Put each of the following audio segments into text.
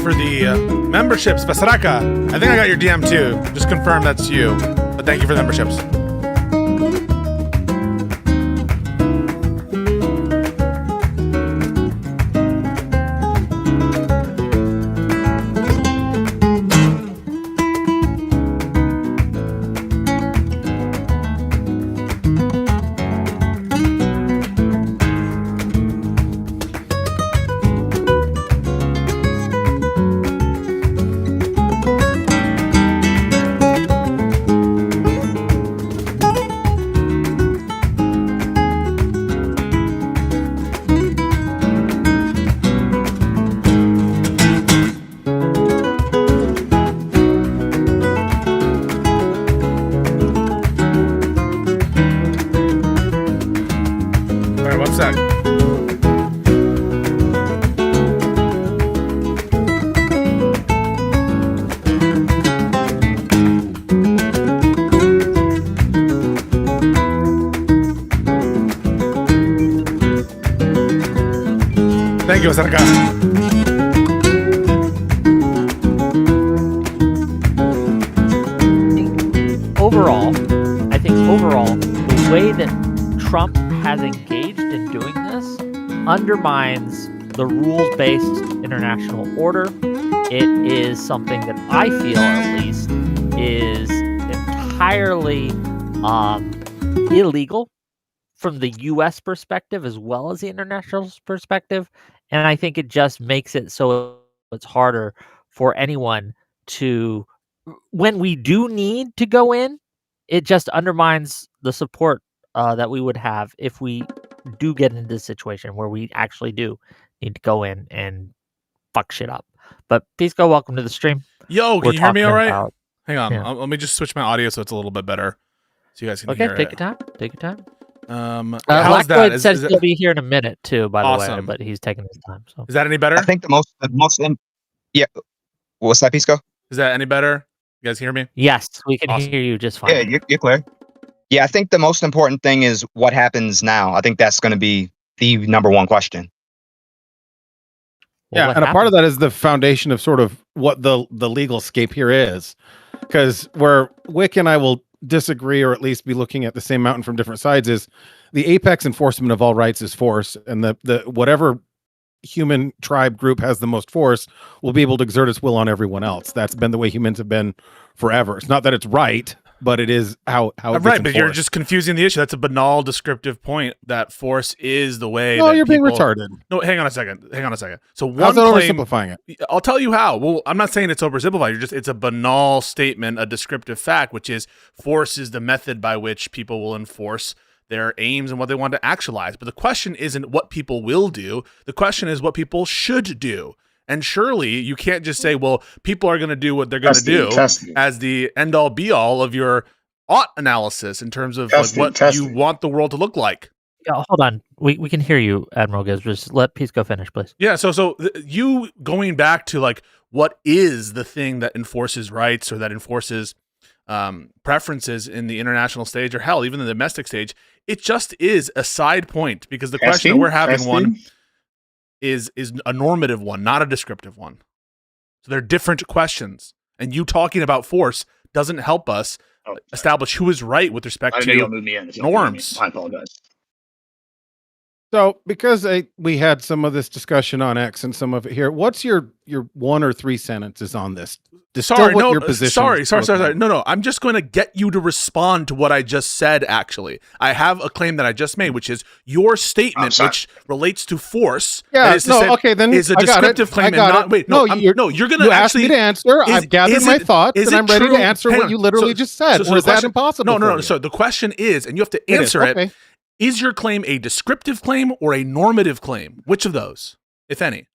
for the memberships. Basaraka, I think I got your DM too. Just confirm that's you. But thank you for the memberships. Thank you, Basaraka. I think overall, the way that Trump has engaged in doing this undermines the rules-based international order. It is something that I feel, at least, is entirely illegal from the U.S. perspective as well as the international perspective. And I think it just makes it so it's harder for anyone to, when we do need to go in, it just undermines the support that we would have if we do get into this situation where we actually do need to go in and fuck shit up. But Pisco, welcome to the stream. Yo, can you hear me all right? Hang on. Yeah. Let me just switch my audio so it's a little bit better so you guys can hear Okay, take it. your time. Take your time. How's that? Lactoid says he'll be here in a minute too, by the way, Awesome. but he's taking his time. So Is that any better? I think yeah. What's that, Pisco? Is that any better? You guys hear me? yes, we can Awesome. hear you just fine. Yeah, you're clear. Yeah, I think the most important thing is what happens now. I think that's going to be the number one question. Well, Yeah, what and a part of happened? that is the foundation of sort of what the legal scape here is, because where Whick and I will disagree, or at least be looking at the same mountain from different sides, is the apex enforcement of all rights is force, and the whatever human tribe group has the most force will be able to exert its will on everyone else. That's been the way humans have been forever. It's not that it's right, but it is how it gets Right, but you're enforced. just confusing the issue. That's a banal descriptive point that force is the way. No, that you're being people- retarded. No, hang on a second. So How's one that claim. oversimplifying it? I'll tell you how. Well, I'm not saying it's oversimplified. It's a banal statement, a descriptive fact, which is force is the method by which people will enforce their aims and what they want to actualize. But the question isn't what people will do. The question is what people should do. And surely you can't just say, well, people are going to do what they're going to do as the end all be all of your ought analysis in terms of what you want the world to look like. Yeah, hold on. We can hear you, Admiral Gibbs. Just let Pisco finish, please. Yeah, so you going back to like what is the thing that enforces rights or that enforces preferences in the international stage, or hell, even the domestic stage, it just is a side point, because the question that we're having one is a normative one, not a descriptive one. So they're different questions, and you talking about force doesn't help us establish who is right with respect to norms. I apologize. So, because we had some of this discussion on X and some of it here, what's your 1 or 3 sentences on this? Your position. Sorry. No. I'm just going to get you to respond to what I just said. Actually, I have a claim that I just made, which is your statement, which relates to force. Yeah. Okay. Then is a descriptive claim and not. Wait. No. You're going to ask me to answer. I've gathered my thoughts, and I'm ready to answer what you literally just said. Or is that impossible? No. So the question is, and you have to answer it. Is your claim a descriptive claim or a normative claim? Which of those, if any?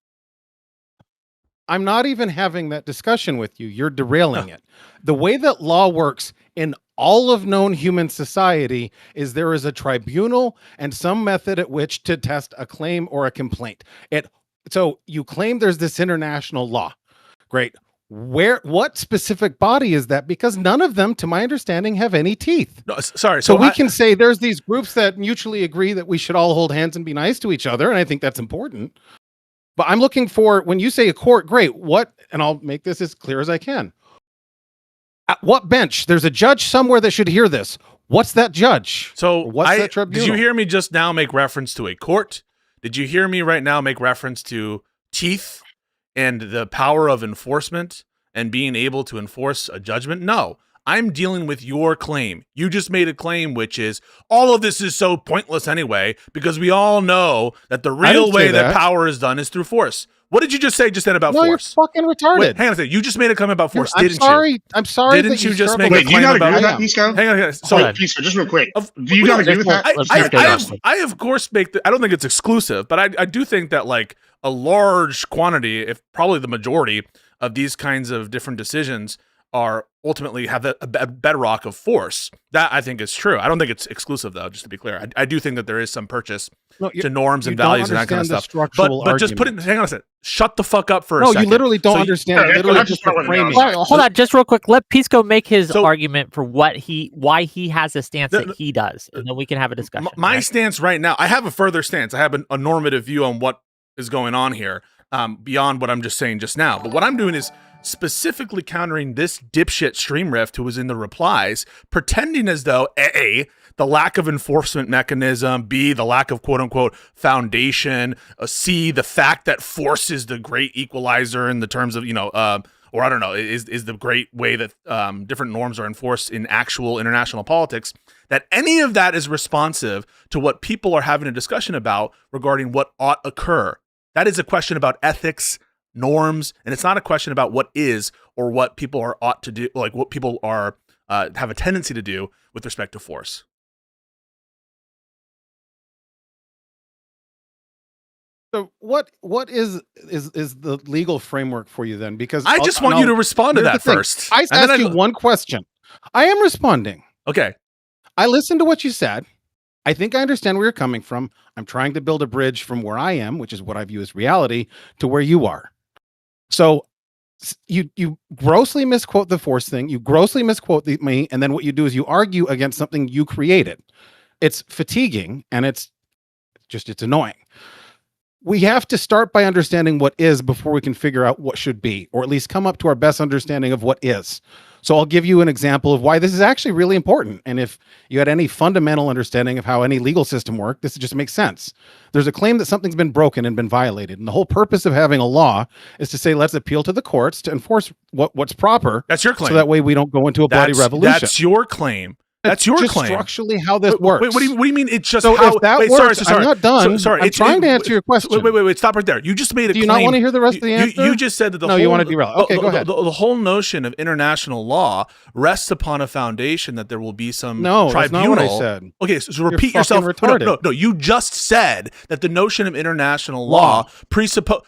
I'm not even having that discussion with you. You're derailing it. The way that law works in all of known human society is there is a tribunal and some method at which to test a claim or a complaint. So you claim there's this international law. Great. What specific body is that? Because none of them, to my understanding, have any teeth. No, sorry. So we can say there's these groups that mutually agree that we should all hold hands and be nice to each other, and I think that's important. But I'm looking for, when you say a court, great. What, and I'll make this as clear as I can. At what bench? There's a judge somewhere that should hear this. What's that judge? So Or what's that tribunal? did you hear me just now make reference to a court? Did you hear me right now make reference to teeth and the power of enforcement and being able to enforce a judgment? No. I'm dealing with your claim. You just made a claim, which is all of this is so pointless anyway, because we all know that the real way that power is done is through force. What did you just say just then about No, force? you're fucking retarded. Wait, hang on a second. You just made a comment about force, I'm didn't sorry. you? I'm sorry. Didn't that you just struggle make a with Wait, do you claim not agree about with it? that, Pisco? Hang on. Hold So on. Pisco, just real quick. Do you Wait, not agree with that? Let's just go nicely. I of course make the, I don't think it's exclusive, but I do think that like a large quantity, if probably the majority of these kinds of different decisions are ultimately have a bedrock of force. That I think is true. I don't think it's exclusive though, just to be clear. I do think that there is some purchase to norms and values and that kind of stuff. But just put it, hang on a second. Shut the fuck up for a second. No, you literally don't understand. Yeah, Literally that's just not what it framing. is. Hold on, just real quick. Let Pisco make his So- argument for why he has the stance that he does, and then we can have a discussion. My right? stance right now, I have a further stance. I have a normative view on what is going on here, beyond what I'm just saying just now. But what I'm doing is specifically countering this dipshit stream rift who was in the replies, pretending as though A, the lack of enforcement mechanism, B, the lack of quote unquote foundation, C, the fact that force is the great equalizer in the terms of, or I don't know, is the great way that different norms are enforced in actual international politics, that any of that is responsive to what people are having a discussion about regarding what ought occur. That is a question about ethics, norms, and it's not a question about what is or what people are ought to do, like what people are have a tendency to do with respect to force. So what is the legal framework for you then? Because I just want you to respond to here's that the thing. first. I And then asked you one question. I am responding. Okay. I listened to what you said. I think I understand where you're coming from. I'm trying to build a bridge from where I am, which is what I view as reality, to where you are. So you grossly misquote the force thing. You grossly misquote me, and then what you do is you argue against something you created. It's fatiguing, and it's annoying. We have to start by understanding what is before we can figure out what should be, or at least come up to our best understanding of what is. So I'll give you an example of why this is actually really important. And if you had any fundamental understanding of how any legal system works, this just makes sense. There's a claim that something's been broken and been violated. And the whole purpose of having a law is to say, let's appeal to the courts to enforce what's proper. That's your claim. So that way we don't go into a bloody revolution. That's your claim. That's your just claim. Structurally how this works. Wait, what do you mean? It's just So how? if that wait, works, sorry. I'm not done. Sorry, I'm trying to answer your question. Wait. Stop right there. You just made a Do you claim. not want to hear the rest of the answer? You just said that the No, whole, you want to derail. Okay, go ahead. The whole notion of international law rests upon a foundation that there will be some No, that's tribunal. not what I said. Okay, so You're repeat fucking yourself. retarded. No. You just said that the notion of international law presupposes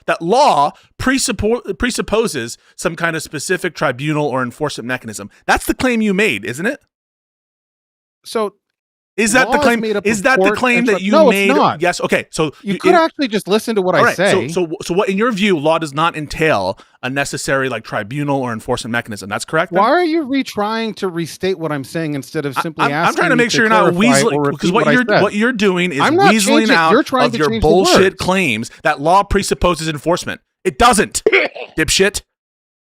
some kind of specific tribunal or enforcement mechanism. That's the claim you made, isn't it? So is that the law claim? made up Is of that the court claim and that you no, made? It's not. Yes. Okay. So you could actually just listen to what all I right, say. So what, in your view, law does not entail a necessary like tribunal or enforcement mechanism. That's correct. Then? Why are you trying to restate what I'm saying instead of simply asking? I'm trying to me make sure you're not clarify weaseling, or because repeat what you're doing is I'm not weaseling changing. out You're trying of to your change the bullshit words. claims that law presupposes enforcement. It doesn't, dipshit.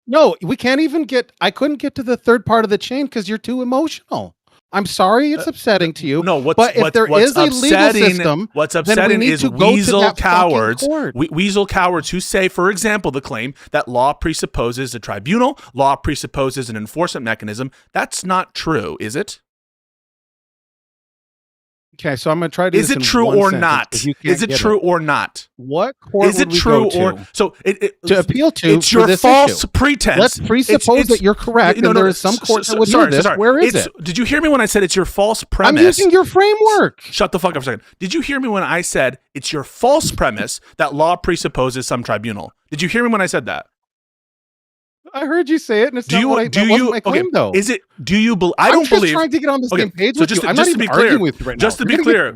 No, we can't even get. I couldn't get to the third part of the chain because you're too emotional. I'm sorry, it's upsetting to you. No, but if there is a legal system, what's then we upsetting need is to go to weasel that fucking cowards. court. Weasel cowards who say, for example, the claim that law presupposes a tribunal, law presupposes an enforcement mechanism. That's not true, is it? Okay, so I'm going to try to. Is it true or not? Is it true or not? What court is it would we true go or to? So to appeal to? It's for your this false issue? pretense. Let's presuppose that you're correct, and there is some court that would hear this. Where is it? Did you hear me when I said it's your false premise? I'm using your framework. Shut the fuck up for a second. Did you hear me when I said it's your false premise that law presupposes some tribunal? Did you hear me when I said that? I heard you say it, and it's not what that wasn't my claim, though. Is it? Do you believe? I I'm don't just believe. trying to get on the same page with you. I'm just not to be even clear, arguing with you right now. just to be clear,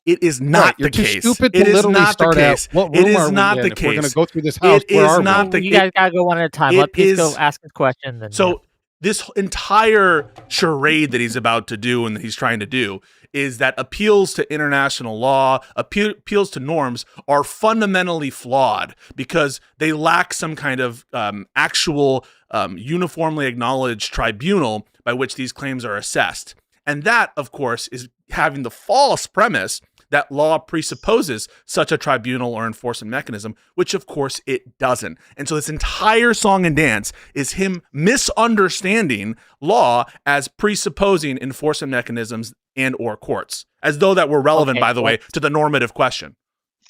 it is not the case. Too stupid to it is literally not the start case. out. What It room is are we not in the if we're going case. to go through this house. It Where is are not we? the You guys gotta go one at a time. Let Pisco ask his question. Then so this entire charade that he's about to do and that he's trying to do is that appeals to international law, appeals to norms are fundamentally flawed because they lack some kind of actual uniformly acknowledged tribunal by which these claims are assessed. And that, of course, is having the false premise that law presupposes such a tribunal or enforcement mechanism, which of course it doesn't. And so this entire song and dance is him misunderstanding law as presupposing enforcement mechanisms and or courts, as though that were relevant, by the way, to the normative question.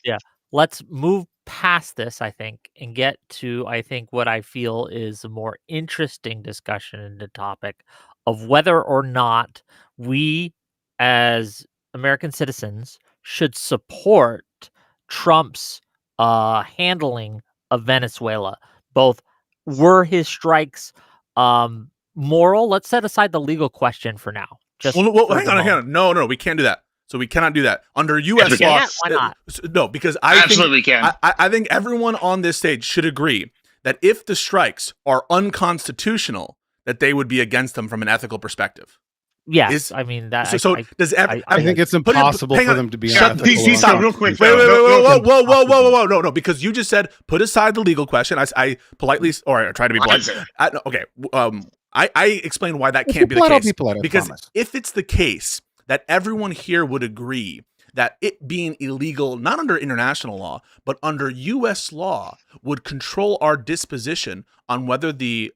Yeah. Let's move past this, I think, and get to, I think, what I feel is a more interesting discussion in the topic of whether or not we as American citizens should support Trump's handling of Venezuela. Both were his strikes moral? Let's set aside the legal question for now. Just hang on. No, we can't do that. So we cannot do that under U.S. law. Why not? No, because I think everyone on this stage should agree that if the strikes are unconstitutional, that they would be against them from an ethical perspective. Yes, I mean that. I think it's impossible for them to be. Stop real quick. Whoa, no, because you just said put aside the legal question. I politely, or I try to be polite. I explained why that can't be the case. Because if it's the case that everyone here would agree that it being illegal, not under international law, but under U.S. law, would control our disposition on whether the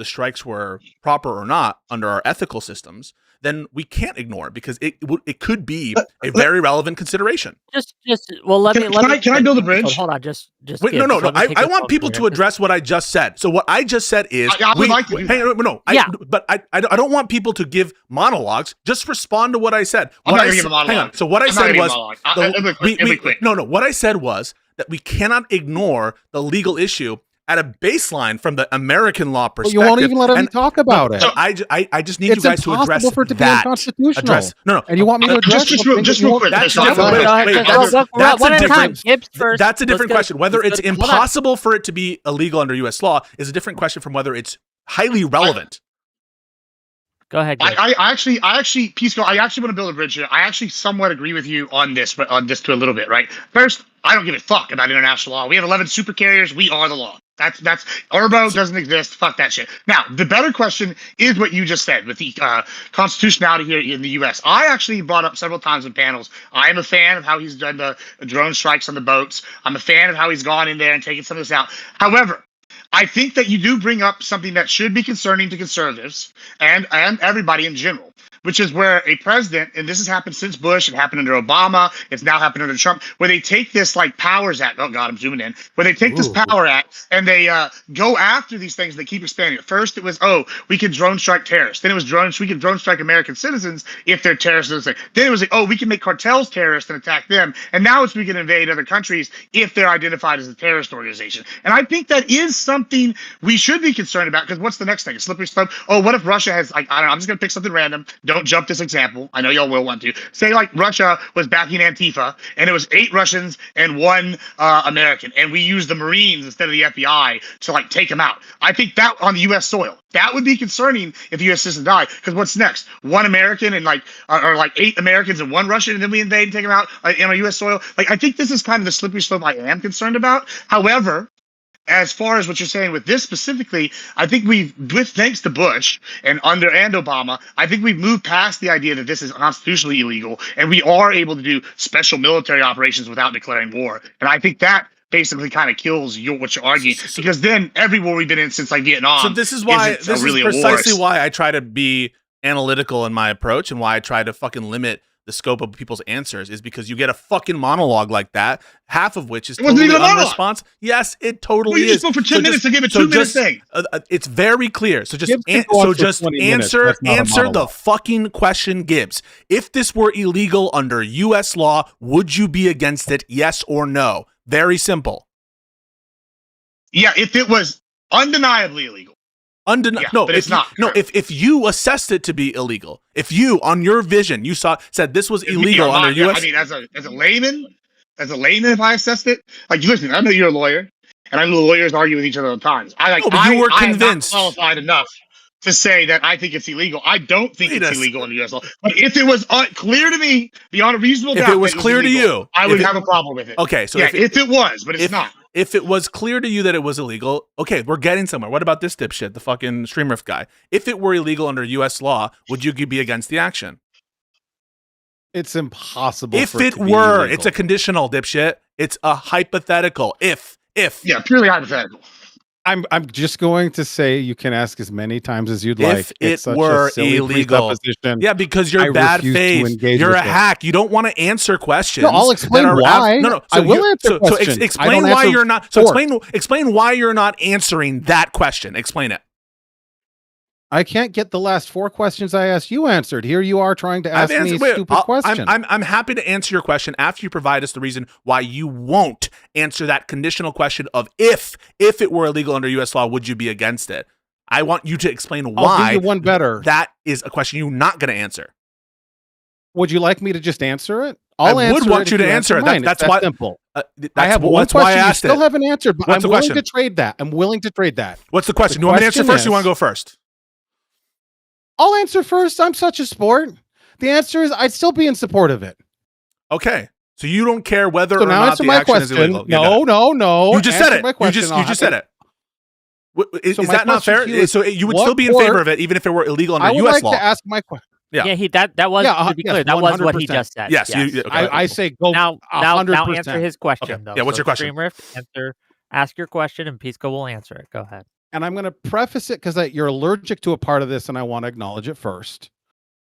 strikes were proper or not under our ethical systems, then we can't ignore it because it could be a very relevant consideration. Can I build a bridge? Hold on, just wait. No. I want people to address what I just said. So what I just said is, I don't want people to give monologues. Just respond to what I said. I'm not going to give a monologue. Hang on. So what I said was, what I said was that we cannot ignore the legal issue at a baseline from the American law perspective. Well, you won't even let me talk about it. I just need you guys to address for it to be that. unconstitutional. No. And you want me to address just real quick. That's a different question. Whether it's impossible for it to be illegal under U.S. law is a different question from whether it's highly relevant. Go ahead. I actually, Pisco, I actually want to build a bridge here. I actually somewhat agree with you on this, but on this to a little bit, right? First, I don't give a fuck about international law. We have 11 super carriers. We are the law. That's Urbo doesn't exist. Fuck that shit. Now, the better question is what you just said with the constitutionality here in the U.S. I actually brought up several times in panels. I am a fan of how he's done the drone strikes on the boats. I'm a fan of how he's gone in there and taken some of this out. However, I think that you do bring up something that should be concerning to conservatives and everybody in general, which is where a president, and this has happened since Bush, it happened under Obama, it's now happened under Trump, where they take this like Powers Act, oh God, I'm zooming in, where they take this Power Act and they go after these things, they keep expanding it. First it was, we can drone strike terrorists. Then it was we can drone strike American citizens if they're terrorists. Then it was like, we can make cartels terrorists and attack them. And now it's we can invade other countries if they're identified as a terrorist organization. And I think that is something we should be concerned about, because what's the next thing? A slippery slope. What if Russia has, like, I don't know, I'm just going to pick something random. Don't jump this example. I know y'all will want to. Say, like, Russia was backing Antifa, and it was 8 Russians and 1 American, and we used the Marines instead of the FBI to, like, take them out. I think that on the U.S. soil, that would be concerning if the U.S. citizens die, because what's next? 1 American and, like, or like 8 Americans and 1 Russian, and then we invade and take them out on our U.S. soil? Like, I think this is kind of the slippery slope I am concerned about. However, as far as what you're saying with this specifically, I think thanks to Bush and Obama, I think we've moved past the idea that this is constitutionally illegal, and we are able to do special military operations without declaring war. And I think that basically kind of kills what you're arguing, because then every war we've been in since like Vietnam. So this is precisely why I try to be analytical in my approach, and why I try to fucking limit the scope of people's answers, is because you get a fucking monologue like that, half of which is totally unresponsive. Yes, it totally is. You spoke for 10 minutes to give a 2-minute thing. It's very clear. So just answer the fucking question, Gibbs. If this were illegal under U.S. law, would you be against it? Yes or no? Very simple. Yeah, if it was undeniably illegal. If you assessed it to be illegal, if you, on your vision, you said this was illegal under U.S. I mean, as a layman, if I assessed it, like, listen, I know you're a lawyer, and I know lawyers argue with each other all the time. You were convinced. I am not qualified enough to say that I think it's illegal. I don't think Wait it's a illegal under U.S. law. But if it was clear to me, beyond a reasonable If doubt, it was that clear to illegal, you, I if would it- have a problem with it. Okay, so yeah, if it was, but it's not. If it was clear to you that it was illegal, okay, we're getting somewhere. What about this dipshit, the fucking Streamriff guy? If it were illegal under U.S. law, would you be against the action? It's impossible. If for it to be were, illegal. it's a conditional, dipshit. It's a hypothetical. If. Yeah, purely hypothetical. I'm just going to say you can ask as many times as you'd If like. it It's such were a silly illegal. presupposition. Yeah, because you're I bad refuse to faith. engage You're with a it. hack. You don't want to answer questions. No, I'll explain that are why. No. I will answer So questions. I explain don't why answer you're not. So for it. explain why you're not answering that question. Explain it. I can't get the last 4 questions I asked you answered. Here you are trying to ask me a stupid question. I'm happy to answer your question after you provide us the reason why you won't answer that conditional question of if it were illegal under U.S. law, would you be against it? I want you to explain I'll why. do you one better. That is a question you're not going to answer. Would you like me to just answer it? I I'll would answer want it you if to answer it. mine. That's It's why- simple. I That's have one why I question you asked still it. haven't answered, but What's I'm the willing question? to trade that. I'm willing to trade that. What's the question? The You want me to answer question first? Or you want is- to go first? I'll answer first. I'm such a sport. The answer is I'd still be in support of it. Okay. So you don't care whether So or now not answer the my action is question. illegal. Yeah, go No, ahead. no. You just said Answer it. my You question. just said it. Is So my that not question fair? to you is, So you would what still be in court- favor of it, even if it were illegal under I would U.S. like law. to ask my question. Yeah. Yeah, that was Yeah, to be yes, clear. That was what he 100%. just said. Yes. Okay. I say go now 100%. answer his question Okay. though. Yeah, what's your question? Streamriff, ask your question, and Pisco will answer it. Go ahead. And I'm going to preface it because you're allergic to a part of this, and I want to acknowledge it first.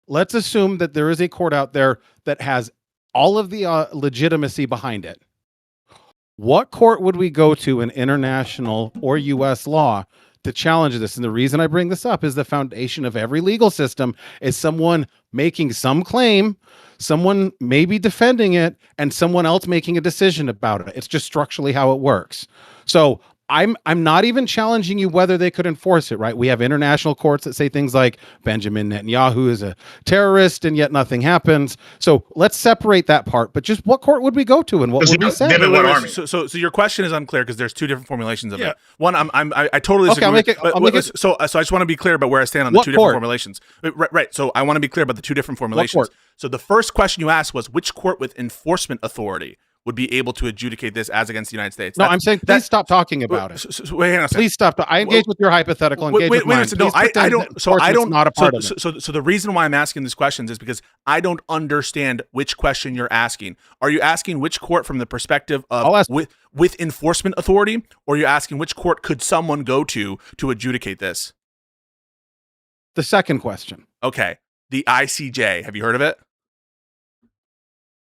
Let's assume that there is a court out there that has all of the legitimacy behind it. What court would we go to in international or U.S. law to challenge this? And the reason I bring this up is the foundation of every legal system is someone making some claim, someone maybe defending it, and someone else making a decision about it. It's just structurally how it works. So I'm not even challenging you whether they could enforce it, right? We have international courts that say things like Benjamin Netanyahu is a terrorist and yet nothing happens. So let's separate that part. But just what court would we go to and what would we say? Then what army? So your question is unclear because there's two different formulations of Yeah. it. One, I totally Okay, disagree. I'll make it- So I just want to be clear about where I stand on the What two different court? formulations. Right. So I want to be clear about the two different formulations. court? So the first question you asked was which court with enforcement authority would be able to adjudicate this as against the United States? No, I'm saying please stop talking about it. Wait, hang on a second. Please stop. I engage with your hypothetical. Engage with mine. a second. No, Please pretend I that don't. So I enforcement's don't. Not a part of it. So the reason why I'm asking these questions is because I don't understand which question you're asking. Are you asking which court from the perspective I'll of ask- with enforcement authority, or are you asking which court could someone go to adjudicate this? The second question. Okay, the ICJ. Have you heard of it?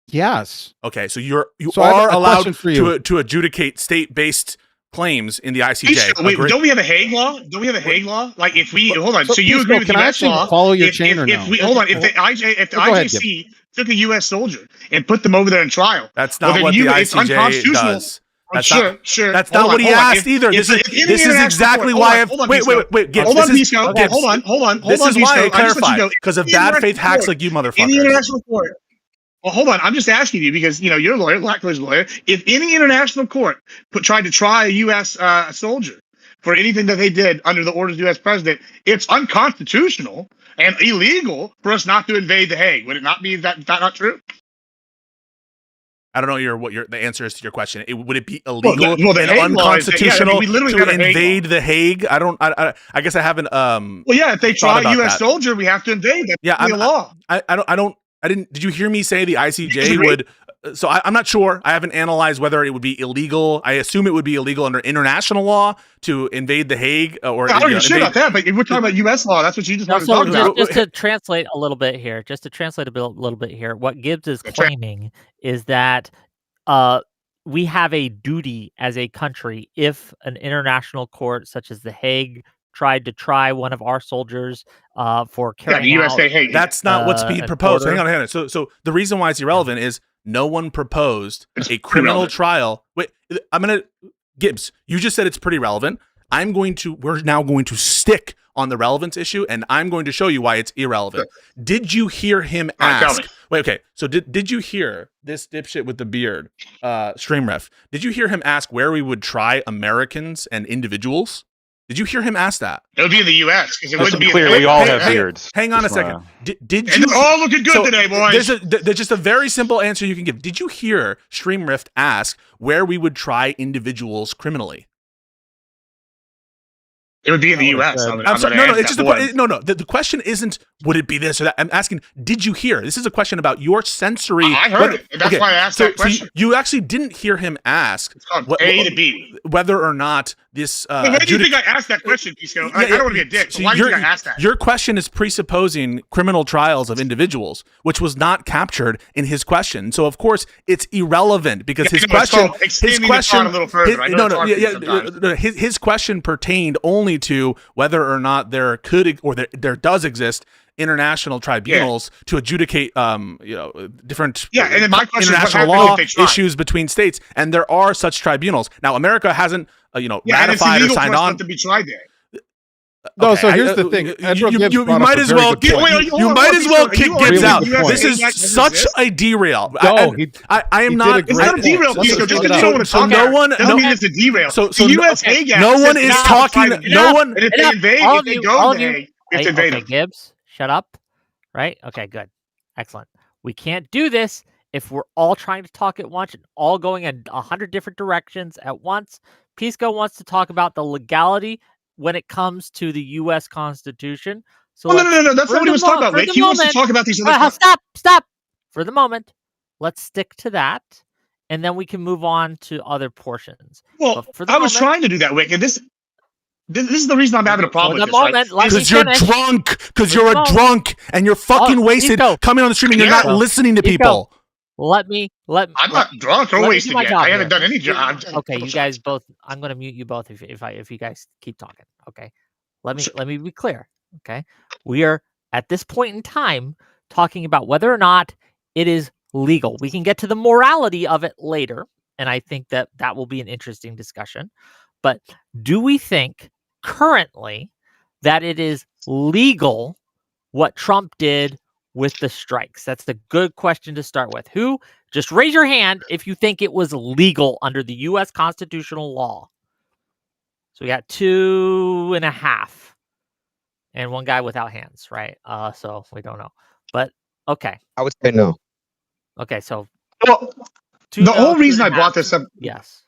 Yes. Okay, so you So I have are a allowed question for you. to adjudicate state-based claims in the ICJ. Wait, Agree? don't we have a Hague law? Don't we have a Hague law? Like if we hold on, so you Pisco, agree with can I U.S. actually law? follow your if, chain if, or if no? we hold on, if the Go ahead, IJC took a U.S. soldier and put them over there in trial, That's well, not then what the it's ICJ unconstitutional. does. I'm That's sure, not, sure. That's Hold not what on, he hold on. asked either. If This any is international exactly court- why I've hold on, wait, Pisco. Gibbs, Hold on, this is- Pisco. Gibbs, Hold on. This is why I Pisco. just let you clarified go. because of Any bad faith international hacks court- like you In the motherfuckers. international court. Well, hold on. I'm just asking you because you're a lawyer, Blackler's lawyer. If any international court tried to try a U.S. Soldier for anything that they did under the orders of the U.S. president, it's unconstitutional and illegal for us not to invade the Hague. Would it not be that not true? I don't know what the answer is to your question. Would it be illegal the and Hague law is- unconstitutional we literally to have a Hague invade the Hague? I guess I haven't. Well, yeah. If they thought try a about U.S. that. soldier, we have to invade. That's Yeah, the law. I didn't. Did you hear me say the ICJ disagree? would? So I'm not sure. I haven't analyzed whether it would be illegal. I assume it would be illegal under international law to invade the Hague or. I don't give a shit invade- about that. But if we're talking about U.S. law, that's what you just No, want to talk about. just to translate a little bit here, what Gibbs is That's right. claiming is that we have a duty as a country if an international court such as the Hague tried to try one of our soldiers for Yeah, carrying the USA out Hague. That's not what's being an proposed. order. Hang on. So the reason why it's irrelevant is no one proposed a criminal irrelevant. trial. Wait, Gibbs, you just said it's pretty relevant. We're now going to stick on the relevance issue, and I'm going to show you why it's irrelevant. Did you hear him All right, tell ask? me. Wait, okay. So did you hear this dipshit with the beard, Streamref? Did you hear him ask where we would try Americans and individuals? Did you hear him ask that? It would be in the U.S. because it That's wouldn't be. clear. In the We all Hey, have hey, beards. Hang on a Just second. wanna- Did And you? they're all looking good today, boys. There's just a very simple answer you can give. Did you hear Stream Rift ask where we would try individuals criminally? It would be in the Oh, U.S. good. I'm sorry. No, gonna it's ask just that one. no. The question isn't would it be this or that. I'm asking, did you hear? This is a question about your sensory. I heard it. And that's why I asked that question. So you actually didn't hear him ask It's called A to B. whether or not this. Why do you think I asked that question, Pisco? I don't want to be a dick. So But why do you think I asked that? Your question is presupposing criminal trials of individuals, which was not captured in his question. So of course it's irrelevant because his question, a little further. I know it's hard for you sometimes. his question pertained only to whether or not there could or there does exist international tribunals to adjudicate different and then my question is, what international happens law if they try? issues between states, and there are such tribunals. Now America hasn't And it's ratified or illegal signed for us on not to be tried there. No, Okay, so here's the thing. Ezra Gibbs you brought up might a as very well good point. you might as well kick Gibbs really out. good point. This is Really such exist? a derail. No, I am he not. did a It's great not a derail, point. Pisco. Let's Just look because it you don't up. want to So talk no about one- it doesn't mean it's a derail. So the U.S. Hague Act no says one they is have to talking. try to- No one. And if they invade, all if of they you, go all to of you. the Hague, we have to invade Okay, them. Gibbs, shut up. Right? Okay, good. Excellent. We can't do this if we're all trying to talk at once and all going in 100 different directions at once. Pisco wants to talk about the legality when it comes to the U.S. Constitution. So Oh, no. That's for not what the he was talking about, for Rick. the He wants to moment- talk about these other Stop. For the moment, let's stick to that, and then we can move on to other portions. Well, But for the I was moment- trying to do that, Wick, and this is the reason I'm having a problem For with the this, right? moment, let me Because you're finish. drunk. Because For you're the a moment. drunk, and you're fucking wasted Pisco. coming on the stream, and you're not Pisco. listening to Pisco. people. Let me. I'm not drunk or let me do wasted my yet. job I haven't here. done any job. Okay, you guys both. I'm going to mute you both if you guys keep talking. Okay, let me be clear. Okay, we are at this point in time talking about whether or not it is legal. We can get to the morality of it later, and I think that will be an interesting discussion. But do we think currently that it is legal what Trump did with the strikes? That's the good question to start with. Who? Just raise your hand if you think it was legal under the U.S. constitutional law. So we got 2.5, and one guy without hands, right? So we don't know, but okay, I would say no. okay. So Well, two the whole no's, reason I 2.5. brought this up, Yes.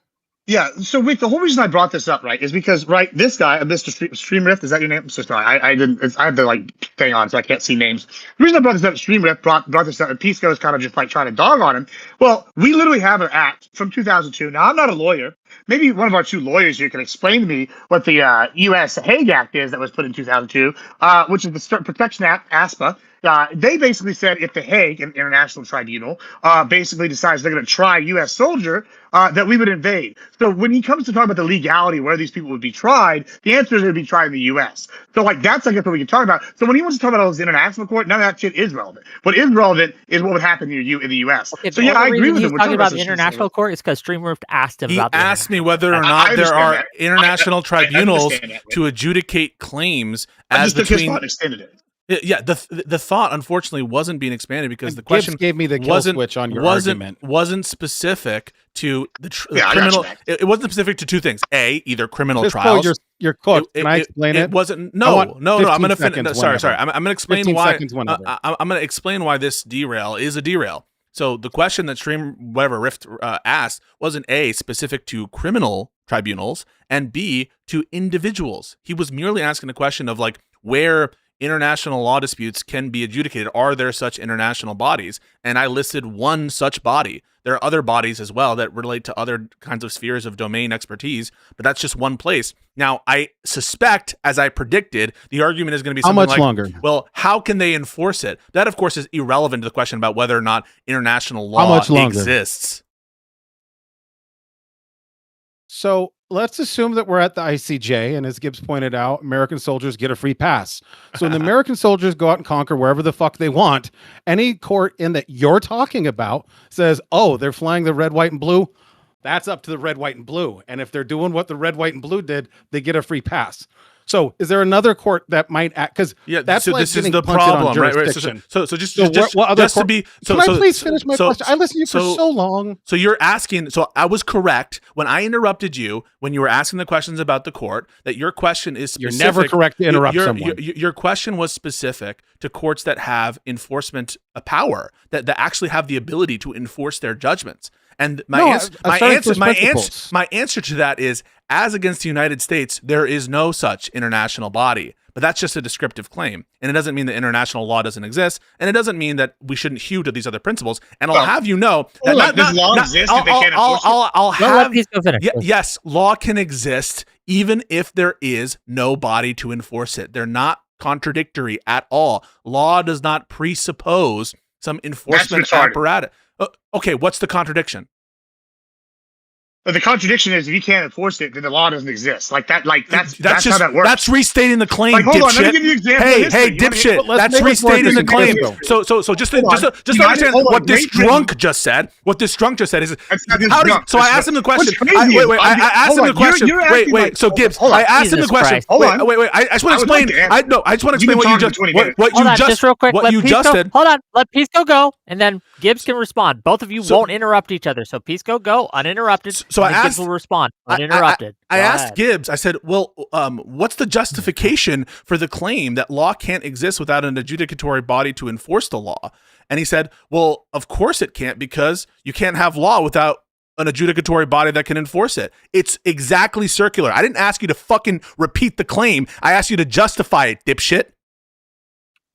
yeah. So, Wick, the whole reason I brought this up, right, is because, right, this guy, Mr. Stream Rift, is that your name? I'm so sorry, I didn't. I have the thing on, so I can't see names. The reason I brought this up, Stream Rift brought this up, and Pisco is kind of just like trying to dog on him. Well, we literally have an act from 2002. Now, I'm not a lawyer. Maybe one of our two lawyers here can explain to me what the U.S. Hague Act is that was put in 2002, which is the Protection Act, ASPA. They basically said if the Hague, an international tribunal, basically decides they're going to try a U.S. soldier, that we would invade. So when he comes to talk about the legality where these people would be tried, the answer is they would be tried in the U.S. So that's, I guess, what we can talk about. So when he wants to talk about all this international court, none of that shit is relevant. What is relevant is what would happen in the U.S. Okay, So the yeah, I only agree reason with he's him. We're talking about the this shit. international court is because Streamrift asked him He about. asked me whether or I not there are understand that. international tribunals understand that, to adjudicate claims I as just took his between. thought and extended it. Yeah, the thought unfortunately wasn't being expanded because the Gibbs question gave me the kill wasn't switch on your wasn't argument. wasn't specific to the Yeah, I got criminal. you, man. It wasn't specific to two things: a, either criminal Pisco, trials. you're cooked. Can I explain it? It wasn't. I No. want I'm 15 going to seconds finish. Sorry. whenever. I'm going to explain 15 why. seconds whenever. I'm going to explain why this derail is a derail. So the question that Rift asked wasn't A, specific to criminal tribunals, and B, to individuals. He was merely asking a question of like where international law disputes can be adjudicated. Are there such international bodies? And I listed one such body. There are other bodies as well that relate to other kinds of spheres of domain expertise, but that's just one place. Now, I suspect, as I predicted, the argument is going to be How something much like, longer? well, how can they enforce it? That, of course, is irrelevant to the question about whether or not international law much longer? exists. So let's assume that we're at the ICJ, and as Gibbs pointed out, American soldiers get a free pass. So when the American soldiers go out and conquer wherever the fuck they want, any court in that you're talking about says, oh, they're flying the red, white, and blue. That's up to the red, white, and blue. And if they're doing what the red, white, and blue did, they get a free pass. So is there another court that might act? Because Yeah, that's so like this is getting the punted on problem, right? jurisdiction. So what other to be. Can I please finish my question? I listened to you for so long. So you're asking. So I was correct when I interrupted you when you were asking the questions about the court. That your question is specific. You're never correct to interrupt someone. Your question was specific to courts that have enforcement power, that actually have the ability to enforce their judgments. And my answer to that is, as against the United States, there is no such international body. But that's just a descriptive claim. And it doesn't mean that international law doesn't exist. And it doesn't mean that we shouldn't hew to these other principles. And I'll have you know that does law exist if they can't enforce it? I'll have finish. Yes, law can exist even if there is no body to enforce it. They're not contradictory at all. Law does not presuppose some enforcement apparatus. Okay, what's the contradiction? But the contradiction is if you can't enforce it, then the law doesn't exist. Like that's just how that works. That's restating the claim. Like, hold on, dipshit. let me give you an example. Hey, dipshit. That's restating the claim. So just to understand what this drunk just said. What this drunk just said is how does. So I asked him the question. Wait. I asked him the question. Wait. So Gibbs, I asked him the question. Wait. I just want to explain. I just want to explain what you just real quick. What you just said. Hold on. Let Pisco go, and then Gibbs can respond. Both of you won't interrupt each other. So Pisco, go uninterrupted. So I asked. Gibbs will respond uninterrupted. I asked Gibbs. I said, "Well, what's the justification for the claim that law can't exist without an adjudicatory body to enforce the law?" And he said, "Well, of course it can't, because you can't have law without an adjudicatory body that can enforce it. It's exactly circular. I didn't ask you to fucking repeat the claim. I asked you to justify it, dipshit."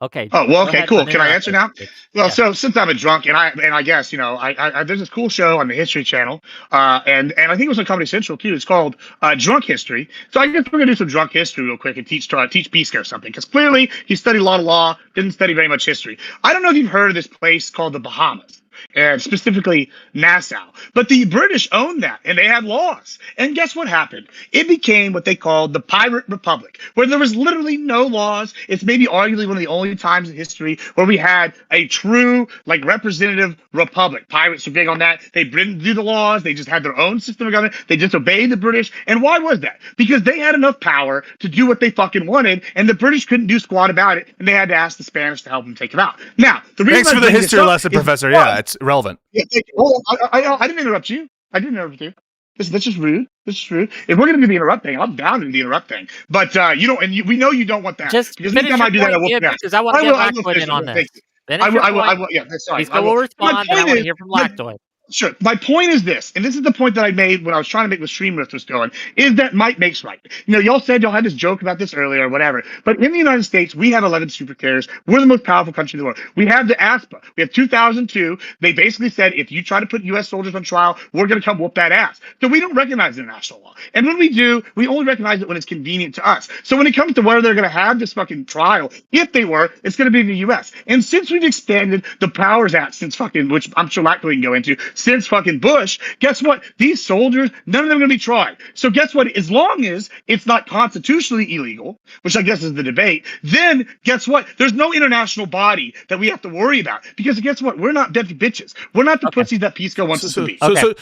Okay. Oh, well, okay, cool. Can I answer now? Well, so since I'm a drunk, and I guess, I there's this cool show on the History Channel, and I think it was on Comedy Central too. It's called Drunk History. So I guess we're gonna do some drunk history real quick and teach Pisco something, because clearly he studied a lot of law, didn't study very much history. I don't know if you've heard of this place called the Bahamas, and specifically Nassau. But the British owned that, and they had laws. And guess what happened? It became what they called the Pirate Republic, where there was literally no laws. It's maybe arguably one of the only times in history where we had a true, representative republic. Pirates were big on that. They didn't do the laws. They just had their own system of government. They just obeyed the British. And why was that? Because they had enough power to do what they fucking wanted, and the British couldn't do squat about it, and they had to ask the Spanish to help them take it out. Now, the reason Thanks for the history lesson, Professor. Yeah, it's relevant. Yeah, hold on. I didn't interrupt you. I didn't interrupt you. That's just rude. This is rude. If we're going to do the interrupt thing, I'm down in the interrupt thing. But you don't, and we know you don't want that. Just because finish anytime I do that, I will. Because I want to get Lactoid in on this. I will. Yeah, sorry. Pisco will respond, and I want to hear from Lactoid. Sure. My point is this, and this is the point that I made when I was trying to make the stream lift was going, is that might makes right. Y'all said y'all had this joke about this earlier or whatever, but in the United States, we have 11 super carriers. We're the most powerful country in the world. We have the ASPA. We have 2002. They basically said, if you try to put U.S. soldiers on trial, we're going to come whoop that ass. So we don't recognize international law. And when we do, we only recognize it when it's convenient to us. So when it comes to where they're going to have this fucking trial, if they were, it's going to be in the U.S. And since we've expanded the Powers Act since fucking, which I'm sure Lactoid can go into, since fucking Bush, guess what? These soldiers, none of them are going to be tried. So guess what? As long as it's not constitutionally illegal, which I guess is the debate, then guess what? There's no international body that we have to worry about. Because guess what? We're not dead bitches. We're not the pussies that Pisco wants us to be.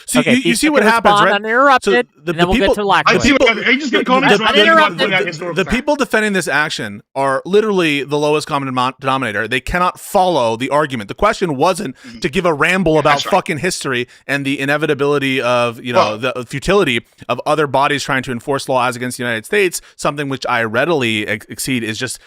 So you see what happens, right? Uninterrupted, and then we'll get to Lactoid. Are you just going to call me the people defending this action are literally the lowest common denominator. They cannot follow the argument. The question wasn't to give a ramble about fucking history and the inevitability of, the futility of other bodies trying to enforce law as against the United States, something which I readily accede is just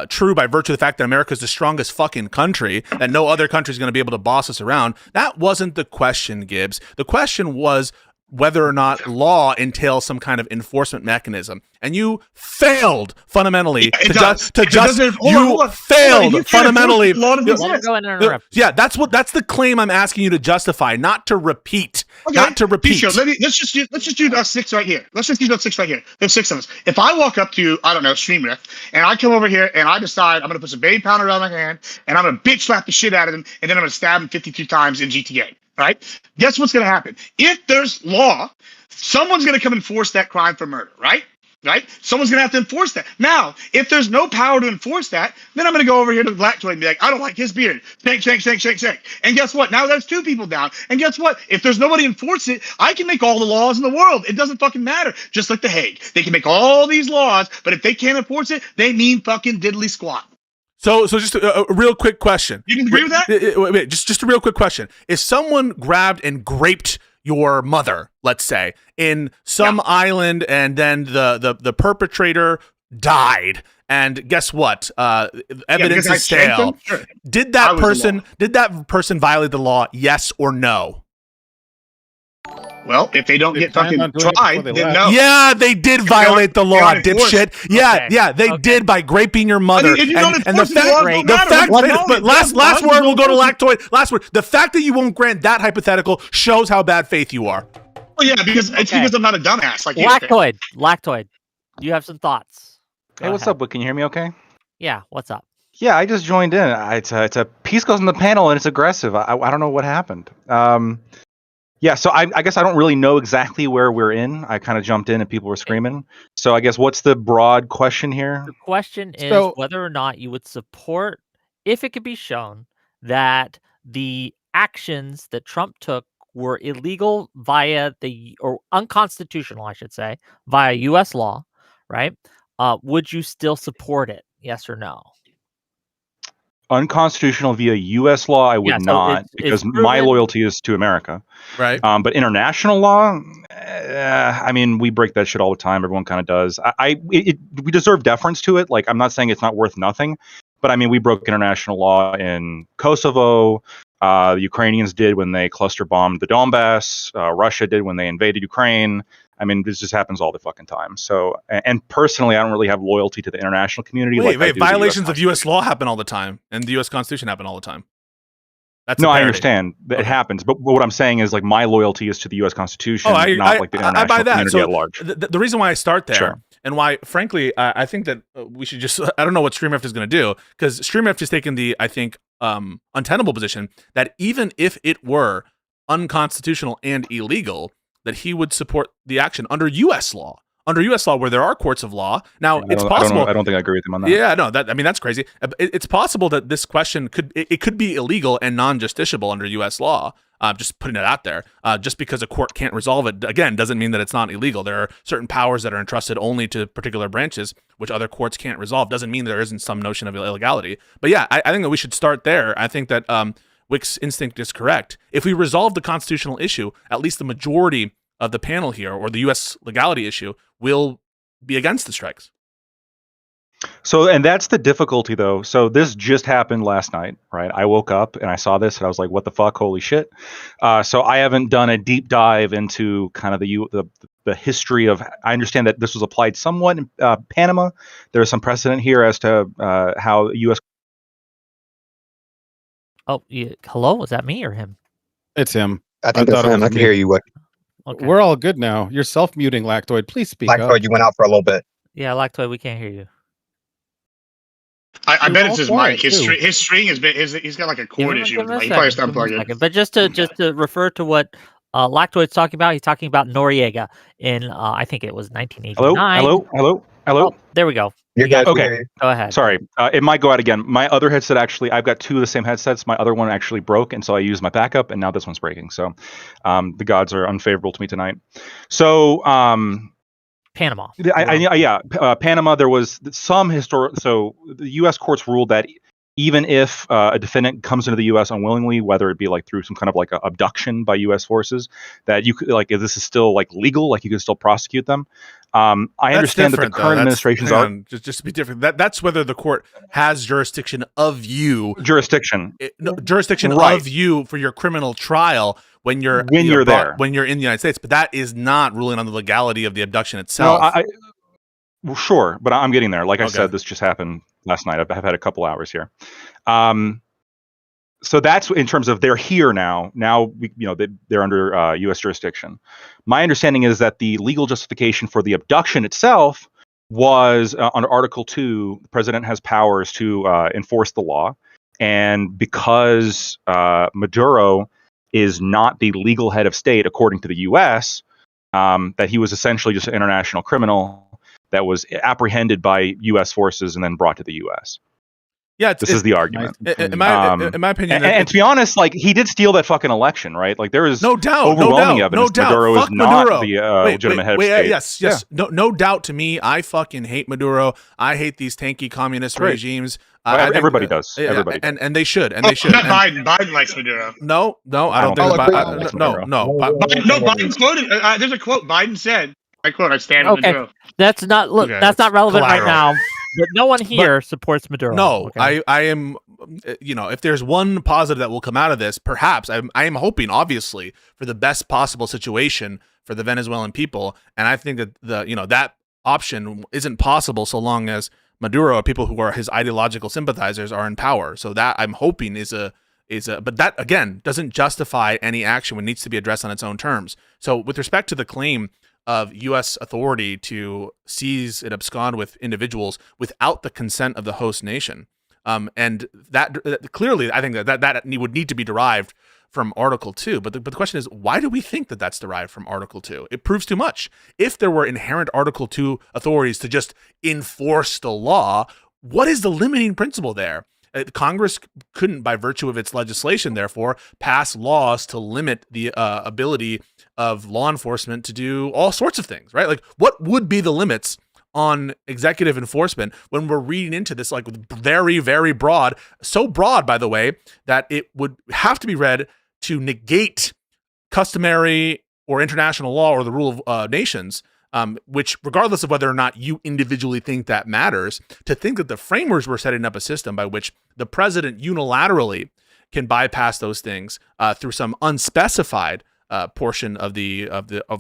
true by virtue of the fact that America is the strongest fucking country, that no other country is going to be able to boss us around. That wasn't the question, Gibbs. The question was whether or not law entails some kind of enforcement mechanism. And you failed fundamentally failed fundamentally. Yeah, that's the claim I'm asking you to justify, not to repeat. Okay. Not to repeat. Sure. Let's just do us six right here. Let's just use us six right here. There's six of us. If I walk up to, I don't know, StreamRiff, and I come over here and I decide I'm gonna put some baby powder around my hand and I'm gonna bitch slap the shit out of him, and then I'm gonna stab him 52 times in GTA. Right? Guess what's going to happen? If there's law, someone's going to come and force that crime for murder, right? right? Someone's going to have to enforce that. Now, if there's no power to enforce that, then I'm going to go over here to the black toy and be like, I don't like his beard. Shank, shank, shank, shank, shank. And guess what? Now there's 2 people down. And guess what? If there's nobody to enforce it, I can make all the laws in the world. It doesn't fucking matter. Just like The Hague. They can make all these laws, but if they can't enforce it, they mean fucking diddly squat. So just a real quick question. You can agree with that? Wait, just a real quick question. If someone grabbed and graped your mother, let's say, in some island, and then the perpetrator died, and guess what? Evidence is stale. Sure. Did that person violate the law? Yes or no? Well, if they don't get fucking tried, then no. Yeah, they did violate the law, dipshit. Yeah, they did by graping your mother. If you don't enforce the fact, but last word, we'll go to Lactoid. Last word. The fact that you won't grant that hypothetical shows how bad faith you are. Well, yeah, because it's because I'm not a dumbass like you. Lactoid, you have some thoughts. Hey, what's up, Whick? Can you hear me okay? Yeah, what's up? Yeah, I just joined in. It's a Pisco's on the panel, and it's aggressive. I don't know what happened. Yeah, so I guess I don't really know exactly where we're in. I kind of jumped in and people were screaming. So I guess what's the broad question here? The question is whether or not you would support, if it could be shown that the actions that Trump took were illegal or unconstitutional, I should say, via U.S. law, right? Would you still support it? Yes or no? Unconstitutional via U.S. law, I would not, because my loyalty is to America. Right. But international law, I mean, we break that shit all the time. Everyone kind of does. We deserve deference to it. Like, I'm not saying it's not worth nothing, but I mean, we broke international law in Kosovo. The Ukrainians did when they cluster bombed the Donbass. Russia did when they invaded Ukraine. I mean, this just happens all the fucking time. So, and personally, I don't really have loyalty to the international community. Wait, violations of U.S. law happen all the time, and the U.S. Constitution happen all the time. That's no, I understand that it happens, but what I'm saying is, like, my loyalty is to the U.S. Constitution, not like the international community at large. The reason why I start there, and why, frankly, I think that we should just, I don't know what StreamYard is going to do, because StreamYard has taken the, I think, untenable position that even if it were unconstitutional and illegal, that he would support the action under U.S. law. Under U.S. law, where there are courts of law. Now, it's possible. I don't think I agree with him on that. Yeah, no, that's crazy. It's possible that this question could be illegal and non-justiciable under U.S. law. Just putting it out there. Just because a court can't resolve it, again, doesn't mean that it's not illegal. There are certain powers that are entrusted only to particular branches, which other courts can't resolve. Doesn't mean there isn't some notion of illegality. But yeah, I think that we should start there. I think that Wick's instinct is correct. If we resolve the constitutional issue, at least the majority of the panel here, or the U.S. legality issue, will be against the strikes. So, and that's the difficulty, though. So this just happened last night, right? I woke up and I saw this and I was like, what the fuck? Holy shit. So I haven't done a deep dive into kind of the history of, I understand that this was applied somewhat in Panama. There's some precedent here as to how U.S. Oh, hello? Was that me or him? It's him. I think that's him. I can hear you. What? Okay. We're all good now. You're self-muting, Lactoid. Please speak up. Lactoid, you went out for a little bit. Yeah, Lactoid, we can't hear you. I bet it's his mic. His string has been. He's got like a cord issue. He probably stopped plugging. But just to refer to what Lactoid's talking about, he's talking about Noriega in I think it was 1989. Hello. Oh, there we go. You're good. Okay. Go ahead. Sorry. It might go out again. My other headset actually, I've got two of the same headsets. My other one actually broke, and so I used my backup, and now this one's breaking. So the gods are unfavorable to me tonight. So Panama. Panama, there was some historic. So the U.S. courts ruled that even if a defendant comes into the U.S. unwillingly, whether it be like through some kind of like a abduction by U.S. forces, that you could, like, if this is still like legal, like you can still prosecute them. I understand that the current administrations are just to be different. That's whether the court has jurisdiction of you. Jurisdiction right. Of you for your criminal trial when you're there, when you're in the United States. But that is not ruling on the legality of the abduction itself. No, well, sure, but I'm getting there. Like I said, this just happened last night. I've had a couple hours here. So that's in terms of they're here now. Now they're under U.S. jurisdiction. My understanding is that the legal justification for the abduction itself was under Article 2. The president has powers to enforce the law, and because Maduro is not the legal head of state according to the U.S., that he was essentially just an international criminal that was apprehended by U.S. forces and then brought to the U.S. Yeah, This is the argument. in my opinion, And to be honest, like he did steal that fucking election, right? Like there is no doubt, overwhelming no evidence doubt. Maduro Fuck is not Maduro. the legitimate head of state. Yes. No doubt to me. I fucking hate Maduro. I hate these tanky communist Great. regimes. Well, I think, everybody does. Everybody does. and they should. And Oh, they should. not And- Biden. Biden likes Maduro. No, I don't don't think. think Bi- Biden likes no, Maduro. no. Biden quoted. There's a quote Biden said. I quote. I stand with Okay. Maduro. That's not Okay, that's not relevant collateral. right now. But no one here supports Maduro. No, okay? I am, if there's one positive that will come out of this, perhaps I am hoping, obviously, for the best possible situation for the Venezuelan people, and I think that that option isn't possible so long as Maduro, or people who are his ideological sympathizers, are in power. So that I'm hoping is a, but that again doesn't justify any action when it needs to be addressed on its own terms. So with respect to the claim of U.S. authority to seize and abscond with individuals without the consent of the host nation. And that clearly, I think that would need to be derived from Article 2. But the question is, why do we think that that's derived from Article 2? It proves too much. If there were inherent Article 2 authorities to just enforce the law, what is the limiting principle there? Congress couldn't, by virtue of its legislation, therefore, pass laws to limit the ability of law enforcement to do all sorts of things, right? Like, what would be the limits on executive enforcement when we're reading into this, like, very, very broad, so broad, by the way, that it would have to be read to negate customary or international law or the rule of nations, which, regardless of whether or not you individually think that matters, to think that the framers were setting up a system by which the president unilaterally can bypass those things through some unspecified portion of